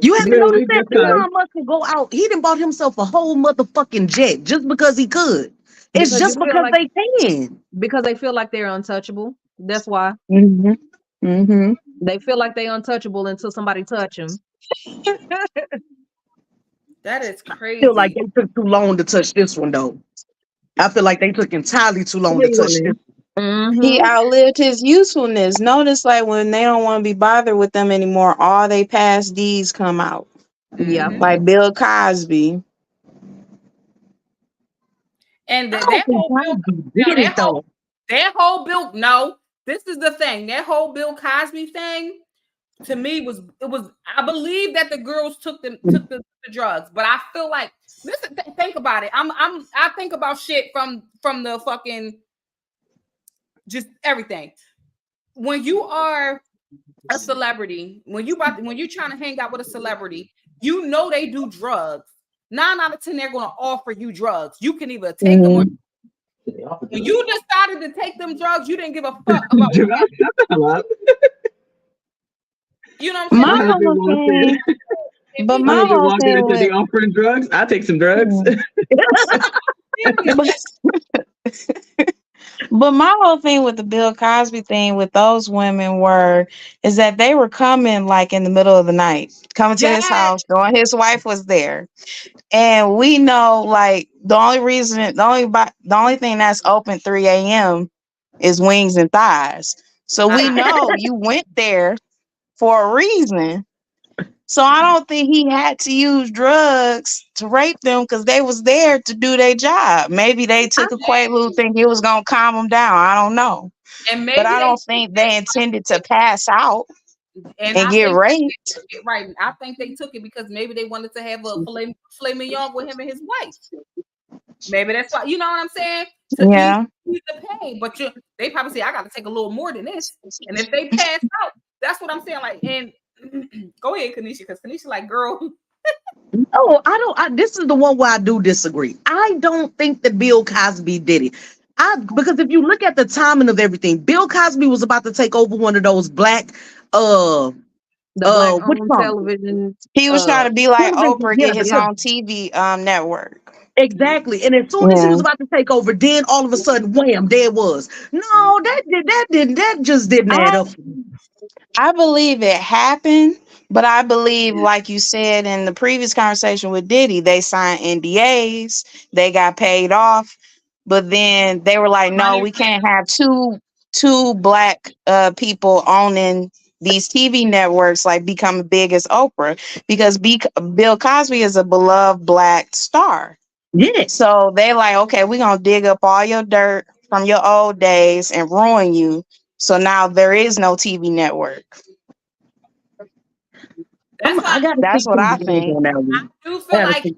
S6: You haven't noticed that Elon Musk can go out. He done bought himself a whole motherfucking jet just because he could. It's just because they can.
S4: Because they feel like they're untouchable. That's why. They feel like they're untouchable until somebody touch them.
S1: That is crazy.
S6: I feel like they took too long to touch this one, though. I feel like they took entirely too long to touch this.
S8: He outlived his usefulness. Notice, like when they don't want to be bothered with them anymore, all they past deeds come out.
S4: Yeah,
S8: like Bill Cosby.
S1: And that whole Bill. No, this is the thing. That whole Bill Cosby thing, to me, was. I believe that the girls took the drugs, but I feel like listen. Think about it. I think about shit from the fucking. Just everything. When you are a celebrity, when you're trying to hang out with a celebrity, you know they do drugs. 9 out of 10, they're going to offer you drugs. You can either take them or when you decided to take them drugs, you didn't give a fuck about you know what I'm saying?
S8: But my whole thing
S7: with they offering drugs, I take some drugs.
S8: But my whole thing with the Bill Cosby thing with those women is that they were coming like in the middle of the night, coming to his house, knowing his wife was there. And we know like the only thing that's open 3 a.m. is wings and thighs. So we know you went there for a reason. So I don't think he had to use drugs to rape them because they was there to do their job. Maybe they took a Quaalude thinking it was gonna calm them down. I don't know.
S1: And maybe
S8: But I don't think they intended to pass out
S1: and
S8: and
S1: I
S8: get
S1: think
S8: raped.
S1: right. I think they took it because maybe they wanted to have a filet mignon with him and his wife. Maybe that's why, you know what I'm saying? To
S8: Yeah.
S1: ease the pain, but they probably say I got to take a little more than this. And if they pass out, that's what I'm saying. Like, and go ahead, Kanisha, because Kanisha, like, girl.
S6: No, I don't. This is the one where I do disagree. I don't think that Bill Cosby did it. Because if you look at the timing of everything, Bill Cosby was about to take over one of those black
S4: The black
S6: which
S4: owned
S6: one?
S4: television.
S8: He was trying to be like
S6: Television,
S8: Oprah,
S6: yeah,
S8: get his own TV network.
S6: exactly. And as soon as he was about to take over, then all of a sudden, wham, there it was. No, that just didn't add up.
S8: I believe it happened, but I believe, like you said in the previous conversation with Diddy, they signed NDAs, they got paid off, but then they were like, no, we can't have two black people owning these TV networks, like becoming big as Oprah, because Bill Cosby is a beloved black star.
S6: Yeah.
S8: So they like, okay, we're gonna dig up all your dirt from your old days and ruin you. So now there is no TV network. That's what I think.
S1: I do feel like he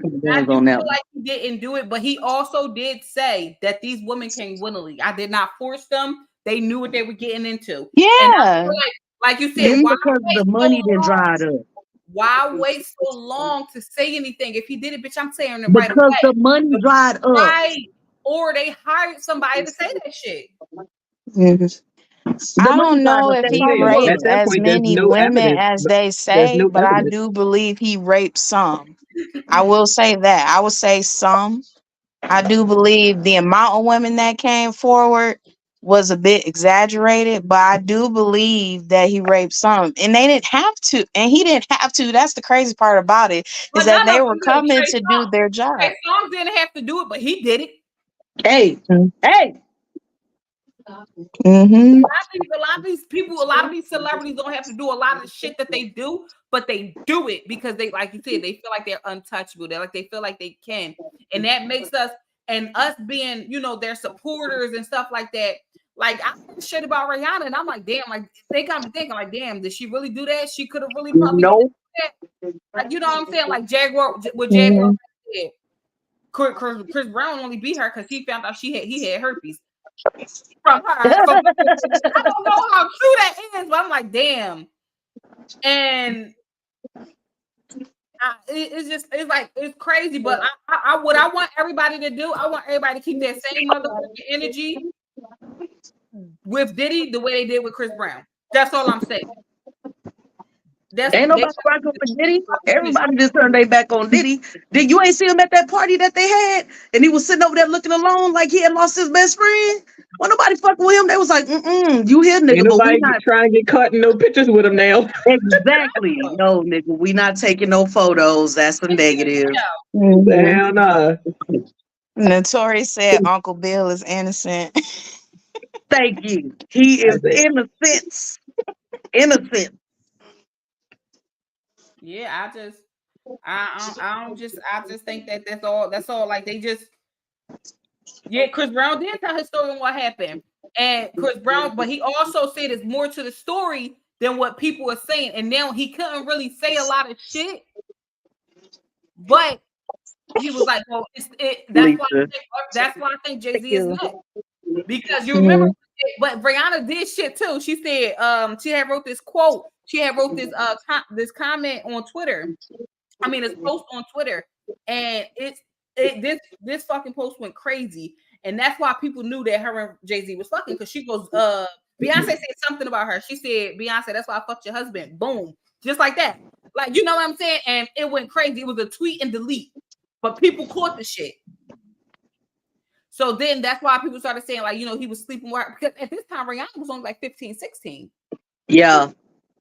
S1: didn't do it, but he also did say that these women came willingly. I did not force them. They knew what they were getting into.
S8: Yeah.
S1: And I feel like you said, why
S6: because the money didn't dried up.
S1: Why wait so long to say anything? If he did it, bitch, I'm saying it
S6: because
S1: right away.
S6: The money dried up.
S1: Right. Or they hired somebody to say that shit.
S8: I don't know if he raped as many women as they say, but I do believe he raped some. I will say that. I would say some. I do believe the amount of women that came forward was a bit exaggerated, but I do believe that he raped some. And they didn't have to. And he didn't have to. That's the crazy part about it, is that they were coming to do their job.
S1: Trey Songz didn't have to do it, but he did it.
S6: Hey.
S8: Mm-hmm.
S1: A lot of these people, a lot of these celebrities don't have to do a lot of the shit that they do, but they do it because they, like you said, they feel like they're untouchable. They feel like they can, and that makes us being, their supporters and stuff like that. Like, I heard shit about Rihanna, and I'm like, damn, like they got me thinking, like, damn, did she really do that? She could have really probably done that. Like, you know what I'm saying? Like Jaguar said, Chris Brown only beat her because he found out he had herpes from her. I don't know how true that is, but I'm like, damn. And it's crazy. But what I want everybody to do, I want everybody to keep that same motherfucking energy with Diddy the way they did with Chris Brown. That's all I'm saying.
S6: Ain't nobody rocking with Diddy. Everybody just turned their back on Diddy. You ain't see him at that party that they had, and he was sitting over there looking alone like he had lost his best friend. Well, nobody fucking with him. They was like, you here, nigga?
S7: Ain't nobody trying to get caught in no pictures with him now.
S6: Exactly. No, nigga, we not taking no photos. That's a negative.
S7: Hell no.
S8: Notori said Uncle Bill is innocent.
S6: Thank you. He is innocent. Innocent.
S1: Yeah, I just think that that's all. Like, they just, Chris Brown did tell his story on what happened, and Chris Brown, but he also said it's more to the story than what people are saying, and now he couldn't really say a lot of shit, but he was like, well, that's why I think Jay-Z is next, because you remember, but Brianna did shit too. She said, she had wrote this quote. She had wrote this this comment on Twitter. I mean, this post on Twitter, and this fucking post went crazy, and that's why people knew that her and Jay-Z was fucking, because she goes, Beyonce said something about her. She said, Beyonce, that's why I fucked your husband. Boom, just like that. Like, you know what I'm saying? And it went crazy. It was a tweet and delete, but people caught the shit. So then that's why people started saying, like, he was sleeping with her, because at this time Rihanna was only like 15, 16.
S6: Yeah.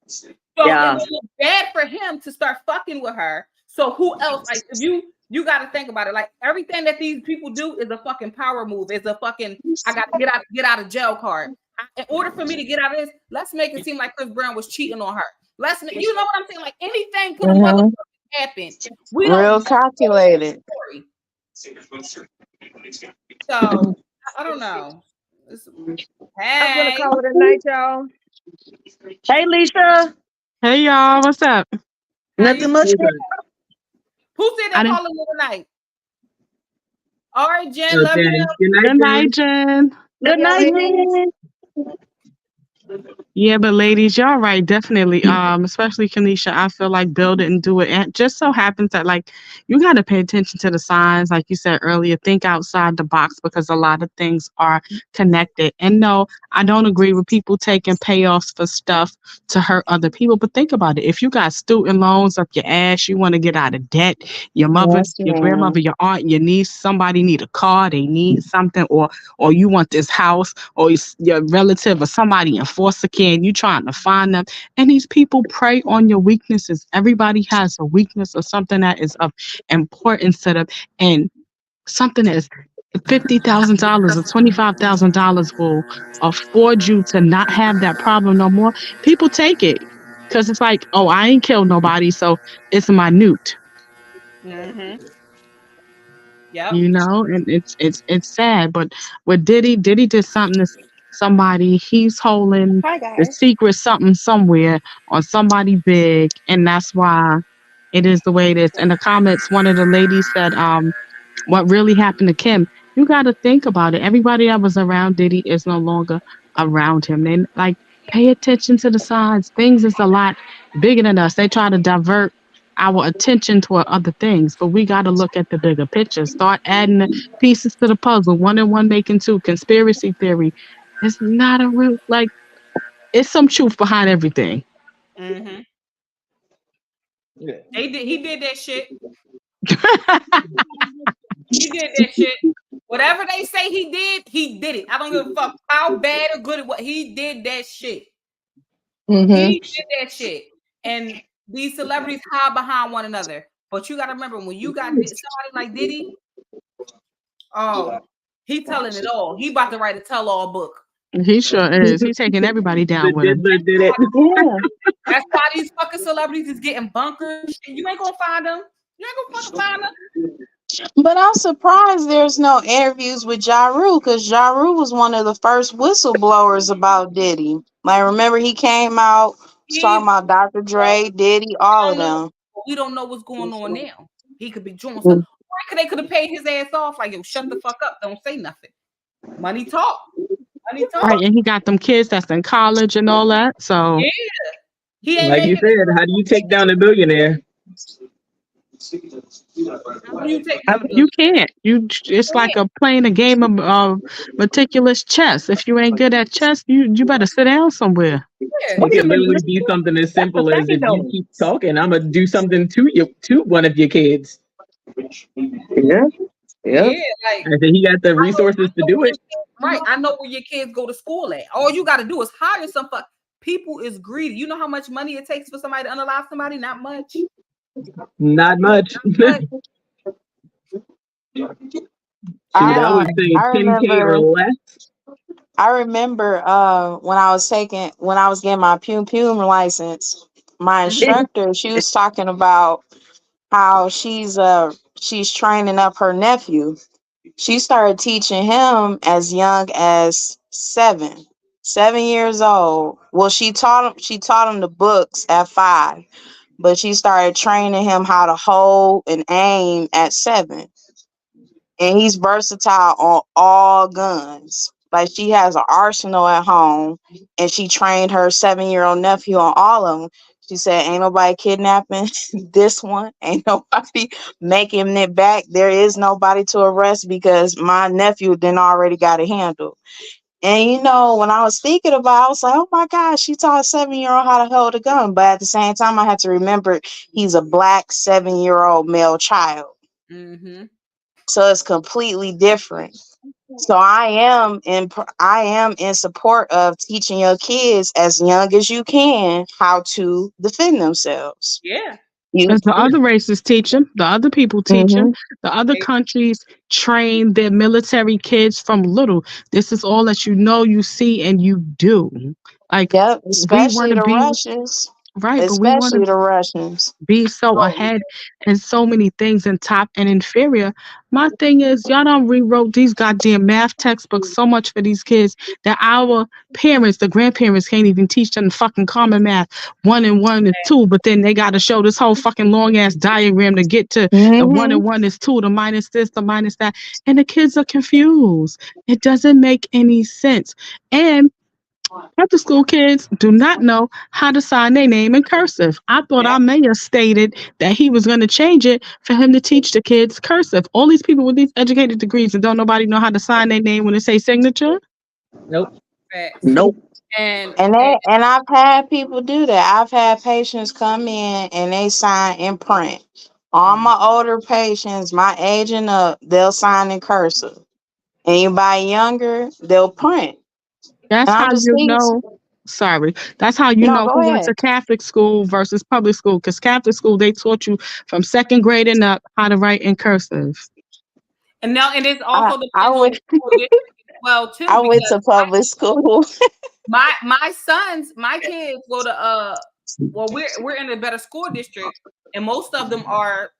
S1: So it was bad for him to start fucking with her. So who else? Like, if you got to think about it. Like, everything that these people do is a fucking power move. It's a fucking, I got to get out of jail card. In order for me to get out of this, let's make it seem like Chris Brown was cheating on her. You know what I'm saying? Like anything could have
S8: Mhm.
S1: motherfucking happened. We don't
S8: Real
S1: know
S8: calculated.
S1: the story. So I don't know. It's,
S4: I'm gonna
S1: hey,
S4: call it a night, y'all. Hey, Lisa.
S9: Hey y'all, what's up?
S1: how you?
S6: Nothing much.
S1: Who said they
S9: I didn't.
S1: calling it a night? All right, Jen, love
S7: Okay.
S1: you.
S7: Good night,
S9: Good night,
S7: Jen.
S9: Jen.
S4: Good night, Liz.
S9: Yeah, but ladies, y'all right, definitely. Especially Kanisha, I feel like build it and do it. And it just so happens that like you gotta pay attention to the signs, like you said earlier, think outside the box because a lot of things are connected. And no, I don't agree with people taking payoffs for stuff to hurt other people. But think about it. If you got student loans up your ass, you want to get out of debt, your mother,
S8: Yes,
S9: your grandmother,
S8: ma'am.
S9: your aunt, your niece, somebody need a car, they need something, or you want this house, or your relative or somebody in foster care, and you trying to find them. And these people prey on your weaknesses. Everybody has a weakness or something that is of importance to them, and something that is $50,000 or $25,000 will afford you to not have that problem no more. People take it because it's like, oh, I ain't killed nobody, so it's minute.
S1: Mm-hmm. Yep.
S9: And it's sad. But with Diddy did something to somebody. He's holding
S8: Hi
S9: the
S8: guys.
S9: secret something somewhere on somebody big, and that's why it is the way it is. In the comments, one of the ladies said, what really happened to Kim? You got to think about it. Everybody that was around Diddy is no longer around him. And like, pay attention to the signs. Things is a lot bigger than us. They try to divert our attention toward other things, but we got to look at the bigger picture. Start adding the pieces to the puzzle. One and one making two. Conspiracy theory. It's not a real like. It's some truth behind everything.
S1: Mm-hmm. He did that shit. He did that shit. Whatever they say he did it. I don't give a fuck how bad or good it was. He did that shit.
S8: Mm-hmm.
S1: He did that shit. And these celebrities hide behind one another. But you got to remember when you got somebody like Diddy, oh, he telling it all. He about to write a tell-all book.
S9: He sure is. He's taking everybody
S7: The
S9: down with him.
S7: diddler did it.
S8: Yeah.
S1: That's why these fucking celebrities is getting bunkers. You ain't gonna find them. You ain't gonna fucking find them.
S8: But I'm surprised there's no interviews with Ja Rule because Ja Rule was one of the first whistleblowers about Diddy. Like, remember he came out, was talking
S1: He
S8: about Dr. Dre, Diddy, all of
S1: don't know.
S8: them.
S1: We don't know what's going on now. He could be doing something. Why could have paid his ass off? Like, yo, shut the fuck up. Don't say nothing. Money talk. Money talk.
S9: Right, and he got them kids that's in college and all that. So
S1: Yeah. He ain't
S7: Like you
S1: making
S7: said,
S1: it.
S7: how do you take down a billionaire?
S1: How do you take down a
S9: you
S1: billion?
S9: can't. It's like a playing a game of meticulous chess. If you ain't good at chess, you better sit down somewhere.
S1: Yeah.
S7: It
S4: Wait a
S7: could
S4: minute.
S7: literally be something as
S4: That's a
S7: simple as if you
S4: though.
S7: keep talking, I'm gonna do something to you to one of your kids.
S6: Yeah. Yeah.
S1: Yeah. Like,
S7: I said he got the
S1: I
S7: resources to
S1: know
S7: do
S1: where
S7: it.
S1: your kids, right. I know where your kids go to school at. All you got to do is hire some fuck. People is greedy. You know how much money it takes for somebody to unalive somebody? Not much.
S7: Not much.
S1: But
S7: Shoot, I
S8: I
S7: would say
S8: I
S7: 10K or
S8: remember
S7: less.
S8: I remember when I was getting my Pum Pum license, my instructor, she was talking about how she's training up her nephew. She started teaching him as young as 7 years old. Well, she taught him the books at 5, but she started training him how to hold and aim at 7. And he's versatile on all guns. Like, she has an arsenal at home, and she trained her 7-year-old nephew on all of them. She said, "Ain't nobody kidnapping this one. Ain't nobody making it back. There is nobody to arrest because my nephew then already got it handled." And when I was thinking about it, I was like, "Oh my gosh, she taught a 7-year-old how to hold a gun." But at the same time, I had to remember he's a black 7-year-old male child.
S1: mm-hmm.
S8: So it's completely different. So I am in support of teaching your kids as young as you can how to defend themselves.
S1: Yeah.
S8: You
S9: As the other races teach them, the other people teach them,
S8: hmm
S9: the other countries train their military kids from little. This is all that you know, you see, and you do. Like
S8: Yep,
S9: we want
S8: especially
S9: to
S8: the
S9: be
S8: Russians.
S9: Right, but we want
S8: especially
S9: to
S8: the Russians.
S9: be so ahead in so many things and top and inferior. My thing is, y'all don't rewrote these goddamn math textbooks so much for these kids that our parents, the grandparents, can't even teach them fucking common math. 1 and 1 is 2, but then they got to show this whole fucking long ass diagram to get to the one
S8: Hmm.
S9: and one is two, the minus this, the minus that, and the kids are confused. It doesn't make any sense. And after school kids do not know how to sign their name in cursive. I thought our mayor stated that he was going to change it for him to teach the kids cursive. All these people with these educated degrees and don't nobody know how to sign their name when they say signature.
S7: Nope.
S1: Facts.
S6: Nope.
S1: And
S8: And I've had people do that. I've had patients come in and they sign in print. All my older patients, my age and up, they'll sign in cursive. Anybody younger, they'll print.
S9: That's
S8: And
S9: how
S8: I'm just
S9: you
S8: thinking,
S9: know. Sorry. That's how you
S8: no,
S9: know
S8: go
S9: who went
S8: ahead.
S9: to Catholic school versus public school. Because Catholic school, they taught you from second grade and up how to write in cursive.
S1: now, and it
S8: I,
S1: also
S8: I
S1: depends on
S8: went
S1: the school district as well too,
S8: I went
S1: because
S8: to public school.
S1: my kids go to well, we're in a better school district, and most of them are,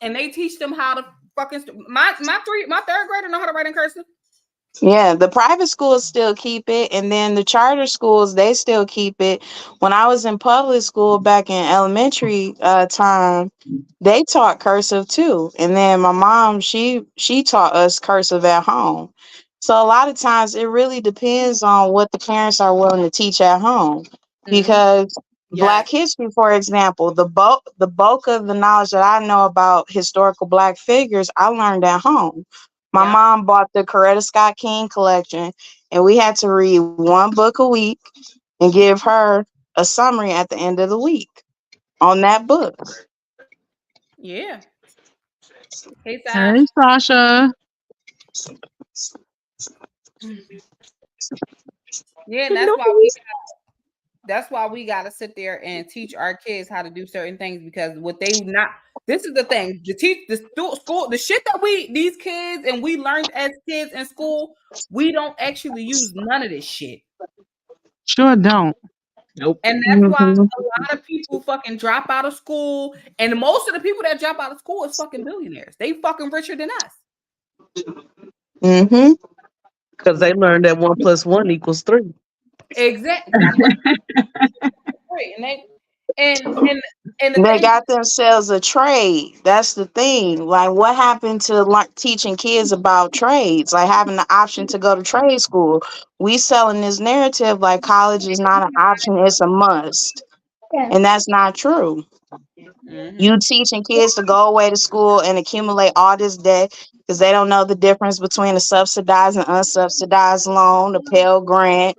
S1: and they teach them how to fucking my third grader know how to write in cursive.
S8: Yeah, the private schools still keep it, and then the charter schools they still keep it. When I was in public school back in elementary time, they taught cursive too, and then my mom she taught us cursive at home. So a lot of times it really depends on what the parents are willing to teach at home,
S1: Mm-hmm.
S8: because
S1: Yes.
S8: Black history, for example, the bulk of the knowledge that I know about historical Black figures, I learned at home. My
S1: Yeah.
S8: mom bought the Coretta Scott King collection, and we had to read one book a week and give her a summary at the end of the week on that book.
S1: Yeah. Hey, Side.
S9: Hey, Sasha.
S1: Yeah, and that's why we got to sit there and teach our kids how to do certain things, because what they not, this is the thing, to teach the school, the shit that these kids and we learned as kids in school, we don't actually use none of this shit.
S9: Sure don't.
S7: Nope.
S1: And that's why
S8: Hmm.
S1: a lot of people fucking drop out of school, and most of the people that drop out of school is fucking billionaires. They fucking richer than us.
S8: Hmm.
S6: Because they learned that 1 + 1 = 3.
S1: Exactly. That's what and they and the
S8: They
S1: thing,
S8: got themselves a trade. That's the thing. Like, what happened to teaching kids about trades? Like having the option to go to trade school. We selling this narrative like college is not an option; it's a must, and that's not true.
S1: mm-hmm,
S8: You teaching kids to go away to school and accumulate all this debt because they don't know the difference between a subsidized and unsubsidized loan, a Pell Grant,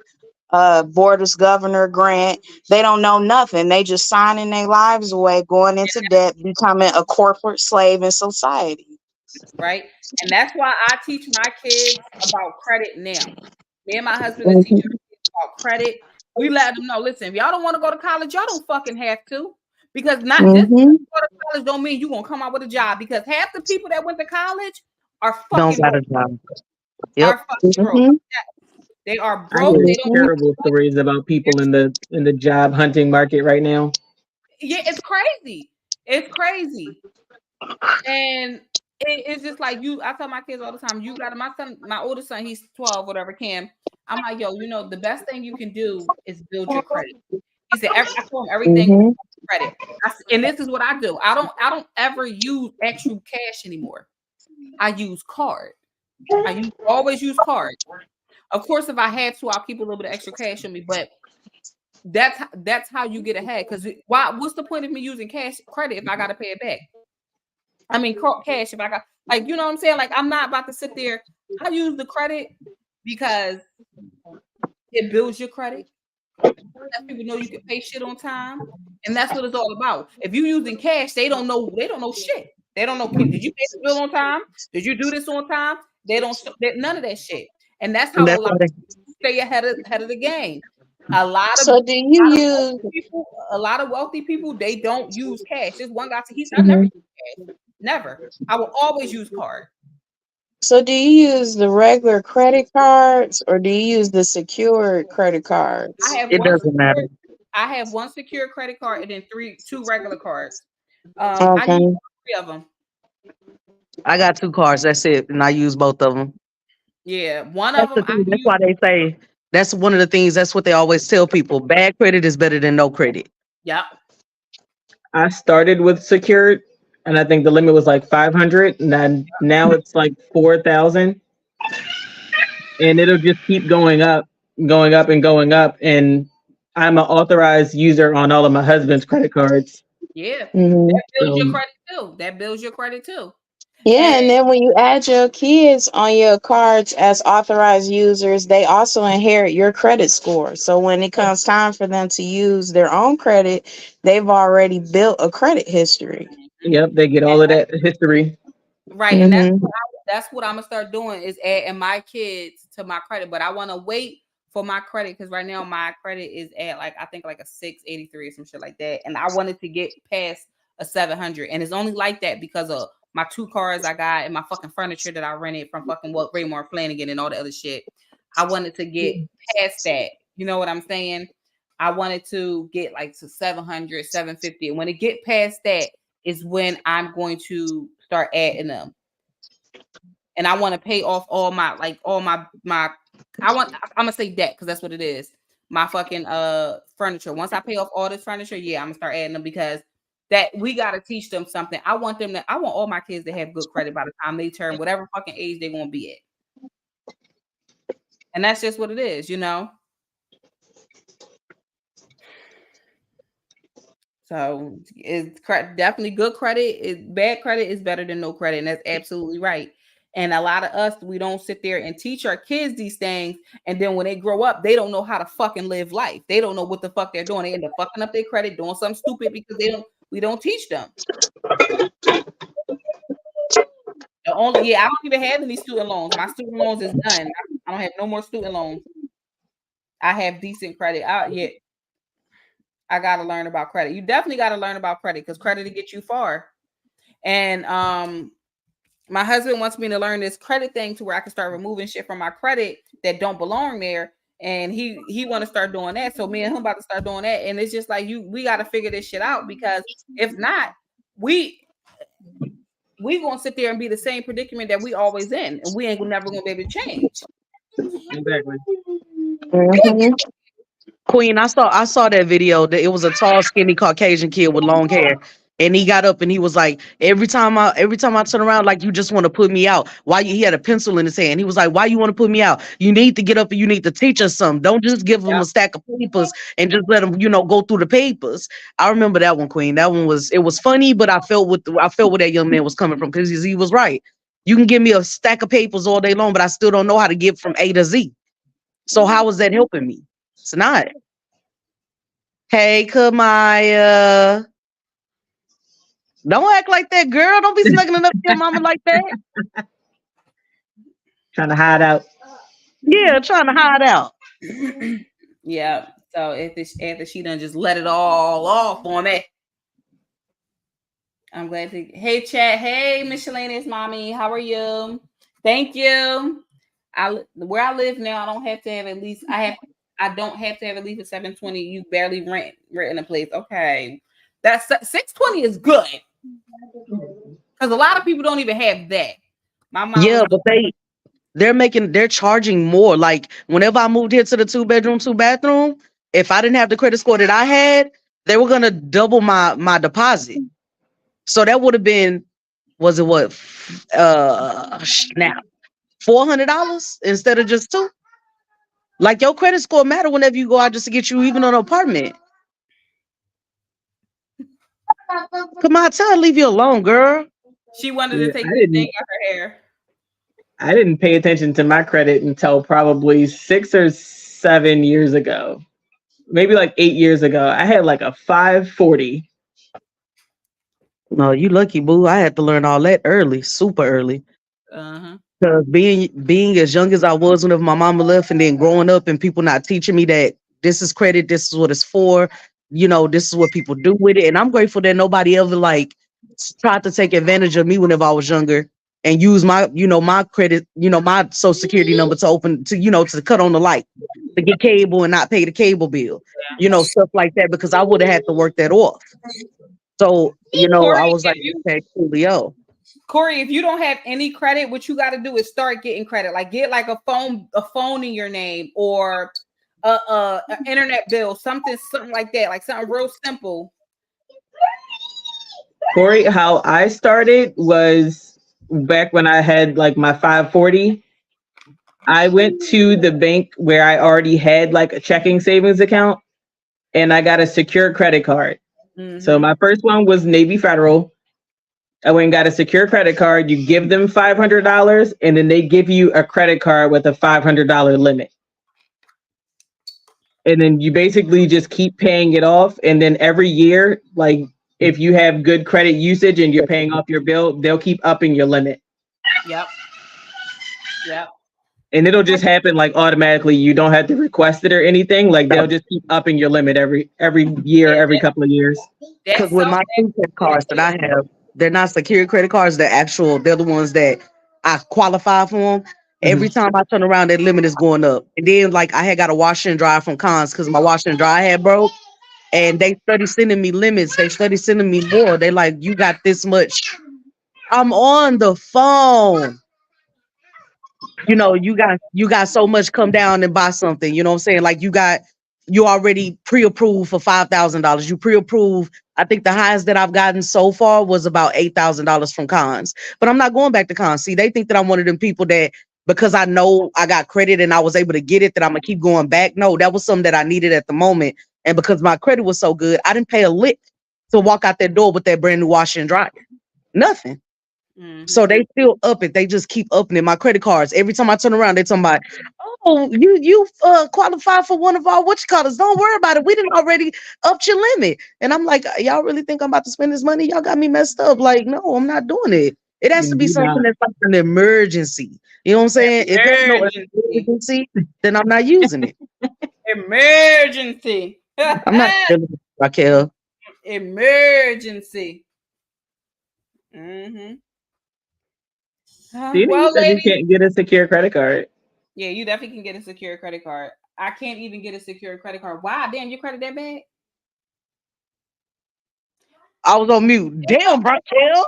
S8: Borders Governor Grant. They don't know nothing. They just signing their lives away, going into debt, becoming a corporate slave in society.
S1: right? And that's why I teach my kids about credit now. Me and my husband is teaching
S8: Mhm.
S1: our kids about credit. We let them know, listen, if y'all don't want to go to college, y'all don't fucking have to. Because not just because
S8: Mhm.
S1: you go to college don't mean you're gonna come out with a job. Because half the people that went to college are
S6: Don't
S1: fucking
S6: got
S1: broke.
S6: a job.
S1: Are
S6: Yep.
S1: fucking broke.
S8: Mhm.
S1: They are
S7: I
S1: broke.
S7: hear
S1: They don't have
S8: Mhm.
S7: terrible stories about people in the job hunting market right now.
S1: yeah, it's crazy. It's crazy. And it's just like you, I tell my kids all the time, you got my son, my oldest son, he's 12, whatever, Cam. I'm like, yo, the best thing you can do is build your credit. He said, I told him everything
S8: Mhm.
S1: credit. And this is what I do. I don't ever use actual cash anymore. I use card. Always use card. Of course, if I had to, I'll keep a little bit of extra cash on me, but that's how you get ahead. Because what's the point of me using cash credit if I gotta pay it back? I mean, cash if I got, like, you know what I'm saying? Like, I'm not about to sit there. I use the credit because it builds your credit. Let people know you can pay shit on time, and that's what it's all about. If you using cash, they don't know. They don't know shit. They don't know. Did you pay the bill on time? Did you do this on time? They don't. None of that shit. And that's
S6: And
S1: how a
S6: that's
S1: lot
S6: why
S1: of
S6: they
S1: people stay ahead of the game. A lot of
S8: So do you use?
S1: a lot of wealthy people, they don't use cash. There's one guy said I never
S8: Mhm.
S1: use cash. Never. I will always use card.
S8: So do you use the regular credit cards or do you use the secured credit
S1: I
S8: cards?
S1: have
S6: it
S1: one
S6: doesn't matter.
S1: secured. I have one secure credit card and then two regular cards. I
S8: Okay.
S1: use 3 of them.
S6: I got 2 cards. That's it, and I use both of them.
S1: Yeah, one of
S6: That's the
S1: them I
S6: thing. That's
S1: use.
S6: why they say that's one of the things. That's what they always tell people. Bad credit is better than no credit.
S1: Yep.
S7: I started with secured, and I think the limit was like 500, and then now it's like 4,000, and it'll just keep going up, going up, and going up. And I'm an authorized user on all of my husband's credit cards.
S1: Yeah,
S8: Mhm.
S1: that builds your
S7: So,
S1: credit too. That builds your credit too.
S8: Yeah, and then when you add your kids on your cards as authorized users, they also inherit your credit score. So when it comes time for them to use their own credit, they've already built a credit history.
S7: yep, they get all of that history.
S1: Right, and
S8: Mm-hmm.
S1: that's what I'm gonna start doing is adding my kids to my credit. But I want to wait for my credit because right now my credit is at like I think like a 683 or some shit like that, and I wanted to get past a 700, and it's only like that because of my 2 cars I got and my fucking furniture that I rented from fucking Raymore Flanagan and all the other shit. I wanted to get past that. You know what I'm saying? I wanted to get like to 700, 750, and when it get past that is when I'm going to start adding them. And I want to pay off all my I'm gonna say debt because that's what it is. My fucking furniture. Once I pay off all this furniture, yeah, I'm gonna start adding them because that we gotta teach them something. I want all my kids to have good credit by the time they turn whatever fucking age they're gonna be at. And that's just what it is, you know. So it's definitely good credit. Bad credit is better than no credit, and that's absolutely right. And a lot of us, we don't sit there and teach our kids these things, and then when they grow up, they don't know how to fucking live life. They don't know what the fuck they're doing. They end up fucking up their credit, doing something stupid because we don't teach them. I don't even have any student loans. My student loans is done. I don't have no more student loans. I have decent credit. I gotta learn about credit. You definitely gotta learn about credit because credit to get you far. And my husband wants me to learn this credit thing to where I can start removing shit from my credit that don't belong there. And he want to start doing that. So me and him about to start doing that. And it's just like we got to figure this shit out because if not, we gonna sit there and be the same predicament that we always in, and we ain't never gonna be able to change.
S7: Exactly.
S8: Mm-hmm.
S6: Queen, I saw that video. That it was a tall, skinny Caucasian kid with long hair. And he got up and he was like, every time I turn around, like you just want to put me out. He had a pencil in his hand. He was like, why you want to put me out? You need to get up and you need to teach us something. Don't just give them a stack of papers and just let them, go through the papers. I remember that one, Queen. That one was funny, but I felt where that young man was coming from because he was right. You can give me a stack of papers all day long, but I still don't know how to get from A to Z. So how is that helping me? It's not. Hey, Kamaya. Don't act like that, girl. Don't be snuggling up to your mama like that.
S7: Trying to hide out.
S6: Yeah, trying to hide out.
S1: Yeah. So after she done just let it all off on me. I'm glad to. Hey, chat. Hey, Miscellaneous Mommy. How are you? Thank you. Where I live now, I don't have to have at least. I don't have to have at least a 720. You barely rent in a place. Okay, that's 620 is good because a lot of people don't even have that. My mom.
S6: Yeah, but they're charging more. Like whenever I moved here to the 2-bedroom, 2-bathroom, if I didn't have the credit score that I had, they were gonna double my deposit. So that would have been, was it what? Snap, $400 instead of just $2. Like your credit score matter whenever you go out just to get you even an apartment. Come on, tell her leave you alone, girl.
S1: She wanted to take the thing out her hair.
S7: I didn't pay attention to my credit until probably 6 or 7 years ago. Maybe like 8 years ago. I had like a 540.
S6: No, you lucky, boo. I had to learn all that early, super early. Because being as young as I was whenever my mama left, and then growing up and people not teaching me that this is credit, this is what it's for, this is what people do with it. And I'm grateful that nobody ever like tried to take advantage of me whenever I was younger and use my, my credit, my social security number to open to cut on the light, to get cable and not pay the cable bill, stuff like that, because I would have had to work that off. So,
S1: Corey,
S6: I was like, okay, coolio.
S1: Corey, if you don't have any credit, what you got to do is start getting credit. Like get like a phone in your name, or a internet bill, something like that, like something real simple.
S7: Corey, how I started was back when I had like my 540. I went to the bank where I already had like a checking savings account, and I got a secure credit card. Mm-hmm. So my first one was Navy Federal. I went and got a secure credit card. You give them $500, and then they give you a credit card with a $500 limit. And then you basically just keep paying it off. And then every year, like if you have good credit usage and you're paying off your bill, they'll keep upping your limit.
S1: Yep.
S7: And it'll just happen like automatically. You don't have to request it or anything. Like they'll just keep upping your limit every year, every couple of years.
S6: Because with my credit cards that I have, they're not secure credit cards. They're the ones that I qualify for them. Every time I turn around, that limit is going up. And then like I had got a washer and dryer from Cons because my washer and dryer had broke. And they started sending me limits. They started sending me more. They like, you got this much. I'm on the phone. You got so much, come down and buy something. You know what I'm saying? Like you already pre-approved for $5,000. You pre-approved. I think the highest that I've gotten so far was about $8,000 from Cons. But I'm not going back to Cons. See, they think that I'm one of them people that because I know I got credit and I was able to get it, that I'm gonna keep going back. No, that was something that I needed at the moment. And because my credit was so good, I didn't pay a lick to walk out that door with that brand new washer and dryer. Nothing. Mm-hmm. So they still up it. They just keep upping it. My credit cards. Every time I turn around, they talking about, oh, you qualify for one of our whatchamacallits. Don't worry about it. We didn't already upped your limit. And I'm like, y'all really think I'm about to spend this money? Y'all got me messed up. Like, no, I'm not doing it. It has to be something that's like an emergency. You know what I'm saying? If there's no emergency, then I'm not using it.
S1: Emergency.
S6: I'm not feeling it, Raquel.
S1: Emergency. Mm-hmm.
S7: Well, ladies, you can't get a secure credit card.
S1: Yeah, you definitely can get a secure credit card. I can't even get a secure credit card. Why? Damn, your credit that bad?
S6: I was on mute. Damn, Raquel.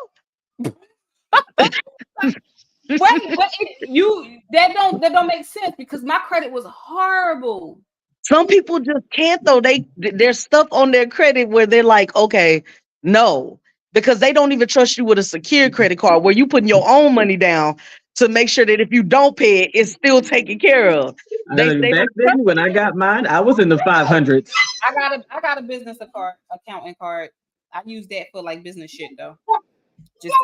S1: That don't make sense because my credit was horrible.
S6: Some people just can't though. There's stuff on their credit where they're like, okay, no. Because they don't even trust you with a secure credit card where you putting your own money down to make sure that if you don't pay it, it's still taken care of.
S7: Back then, when I got mine, I was in the 500s.
S1: I got a business accountant card. I use that for like business shit though. Just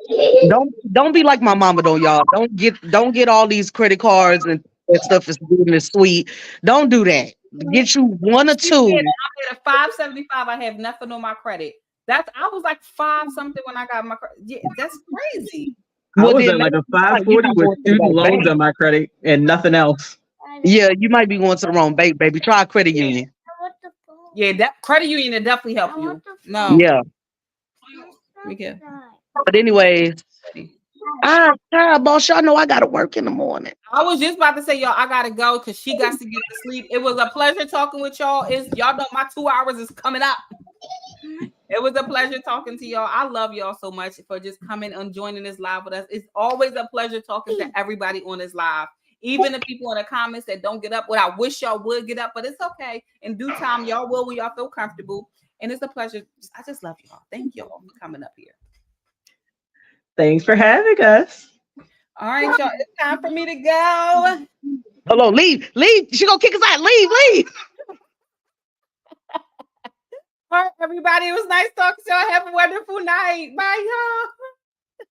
S1: it.
S6: Don't be like my mama though, y'all. Don't get all these credit cards and stuff is good and sweet. Don't do that. Get you one or two.
S1: I'm at a 575. I have nothing on my credit. I was like 5 something when I got my credit. Yeah, that's crazy.
S7: I was at like a 540 with student loans on my credit and nothing else.
S6: Yeah, you might be going to the wrong bank, baby. Try a credit union.
S1: Yeah, that credit union will definitely help you. No.
S6: Yeah.
S1: Okay.
S6: But anyway, I'm tired, boss. Y'all know I gotta work in the morning.
S1: I was just about to say, y'all, I gotta go because she got to get to sleep. It was a pleasure talking with y'all. Y'all know my 2 hours is coming up. It was a pleasure talking to y'all. I love y'all so much for just coming and joining this live with us. It's always a pleasure talking to everybody on this live. Even the people in the comments that don't get up. Well, I wish y'all would get up, but it's okay. In due time, y'all will when y'all feel comfortable. And it's a pleasure. I just love y'all. Thank y'all for coming up here.
S7: Thanks for having us.
S1: All right, y'all. It's time for me to go.
S6: Hello, leave. She gonna kick us out. Leave.
S1: All right, everybody. It was nice talking to y'all. Have a wonderful night. Bye, y'all.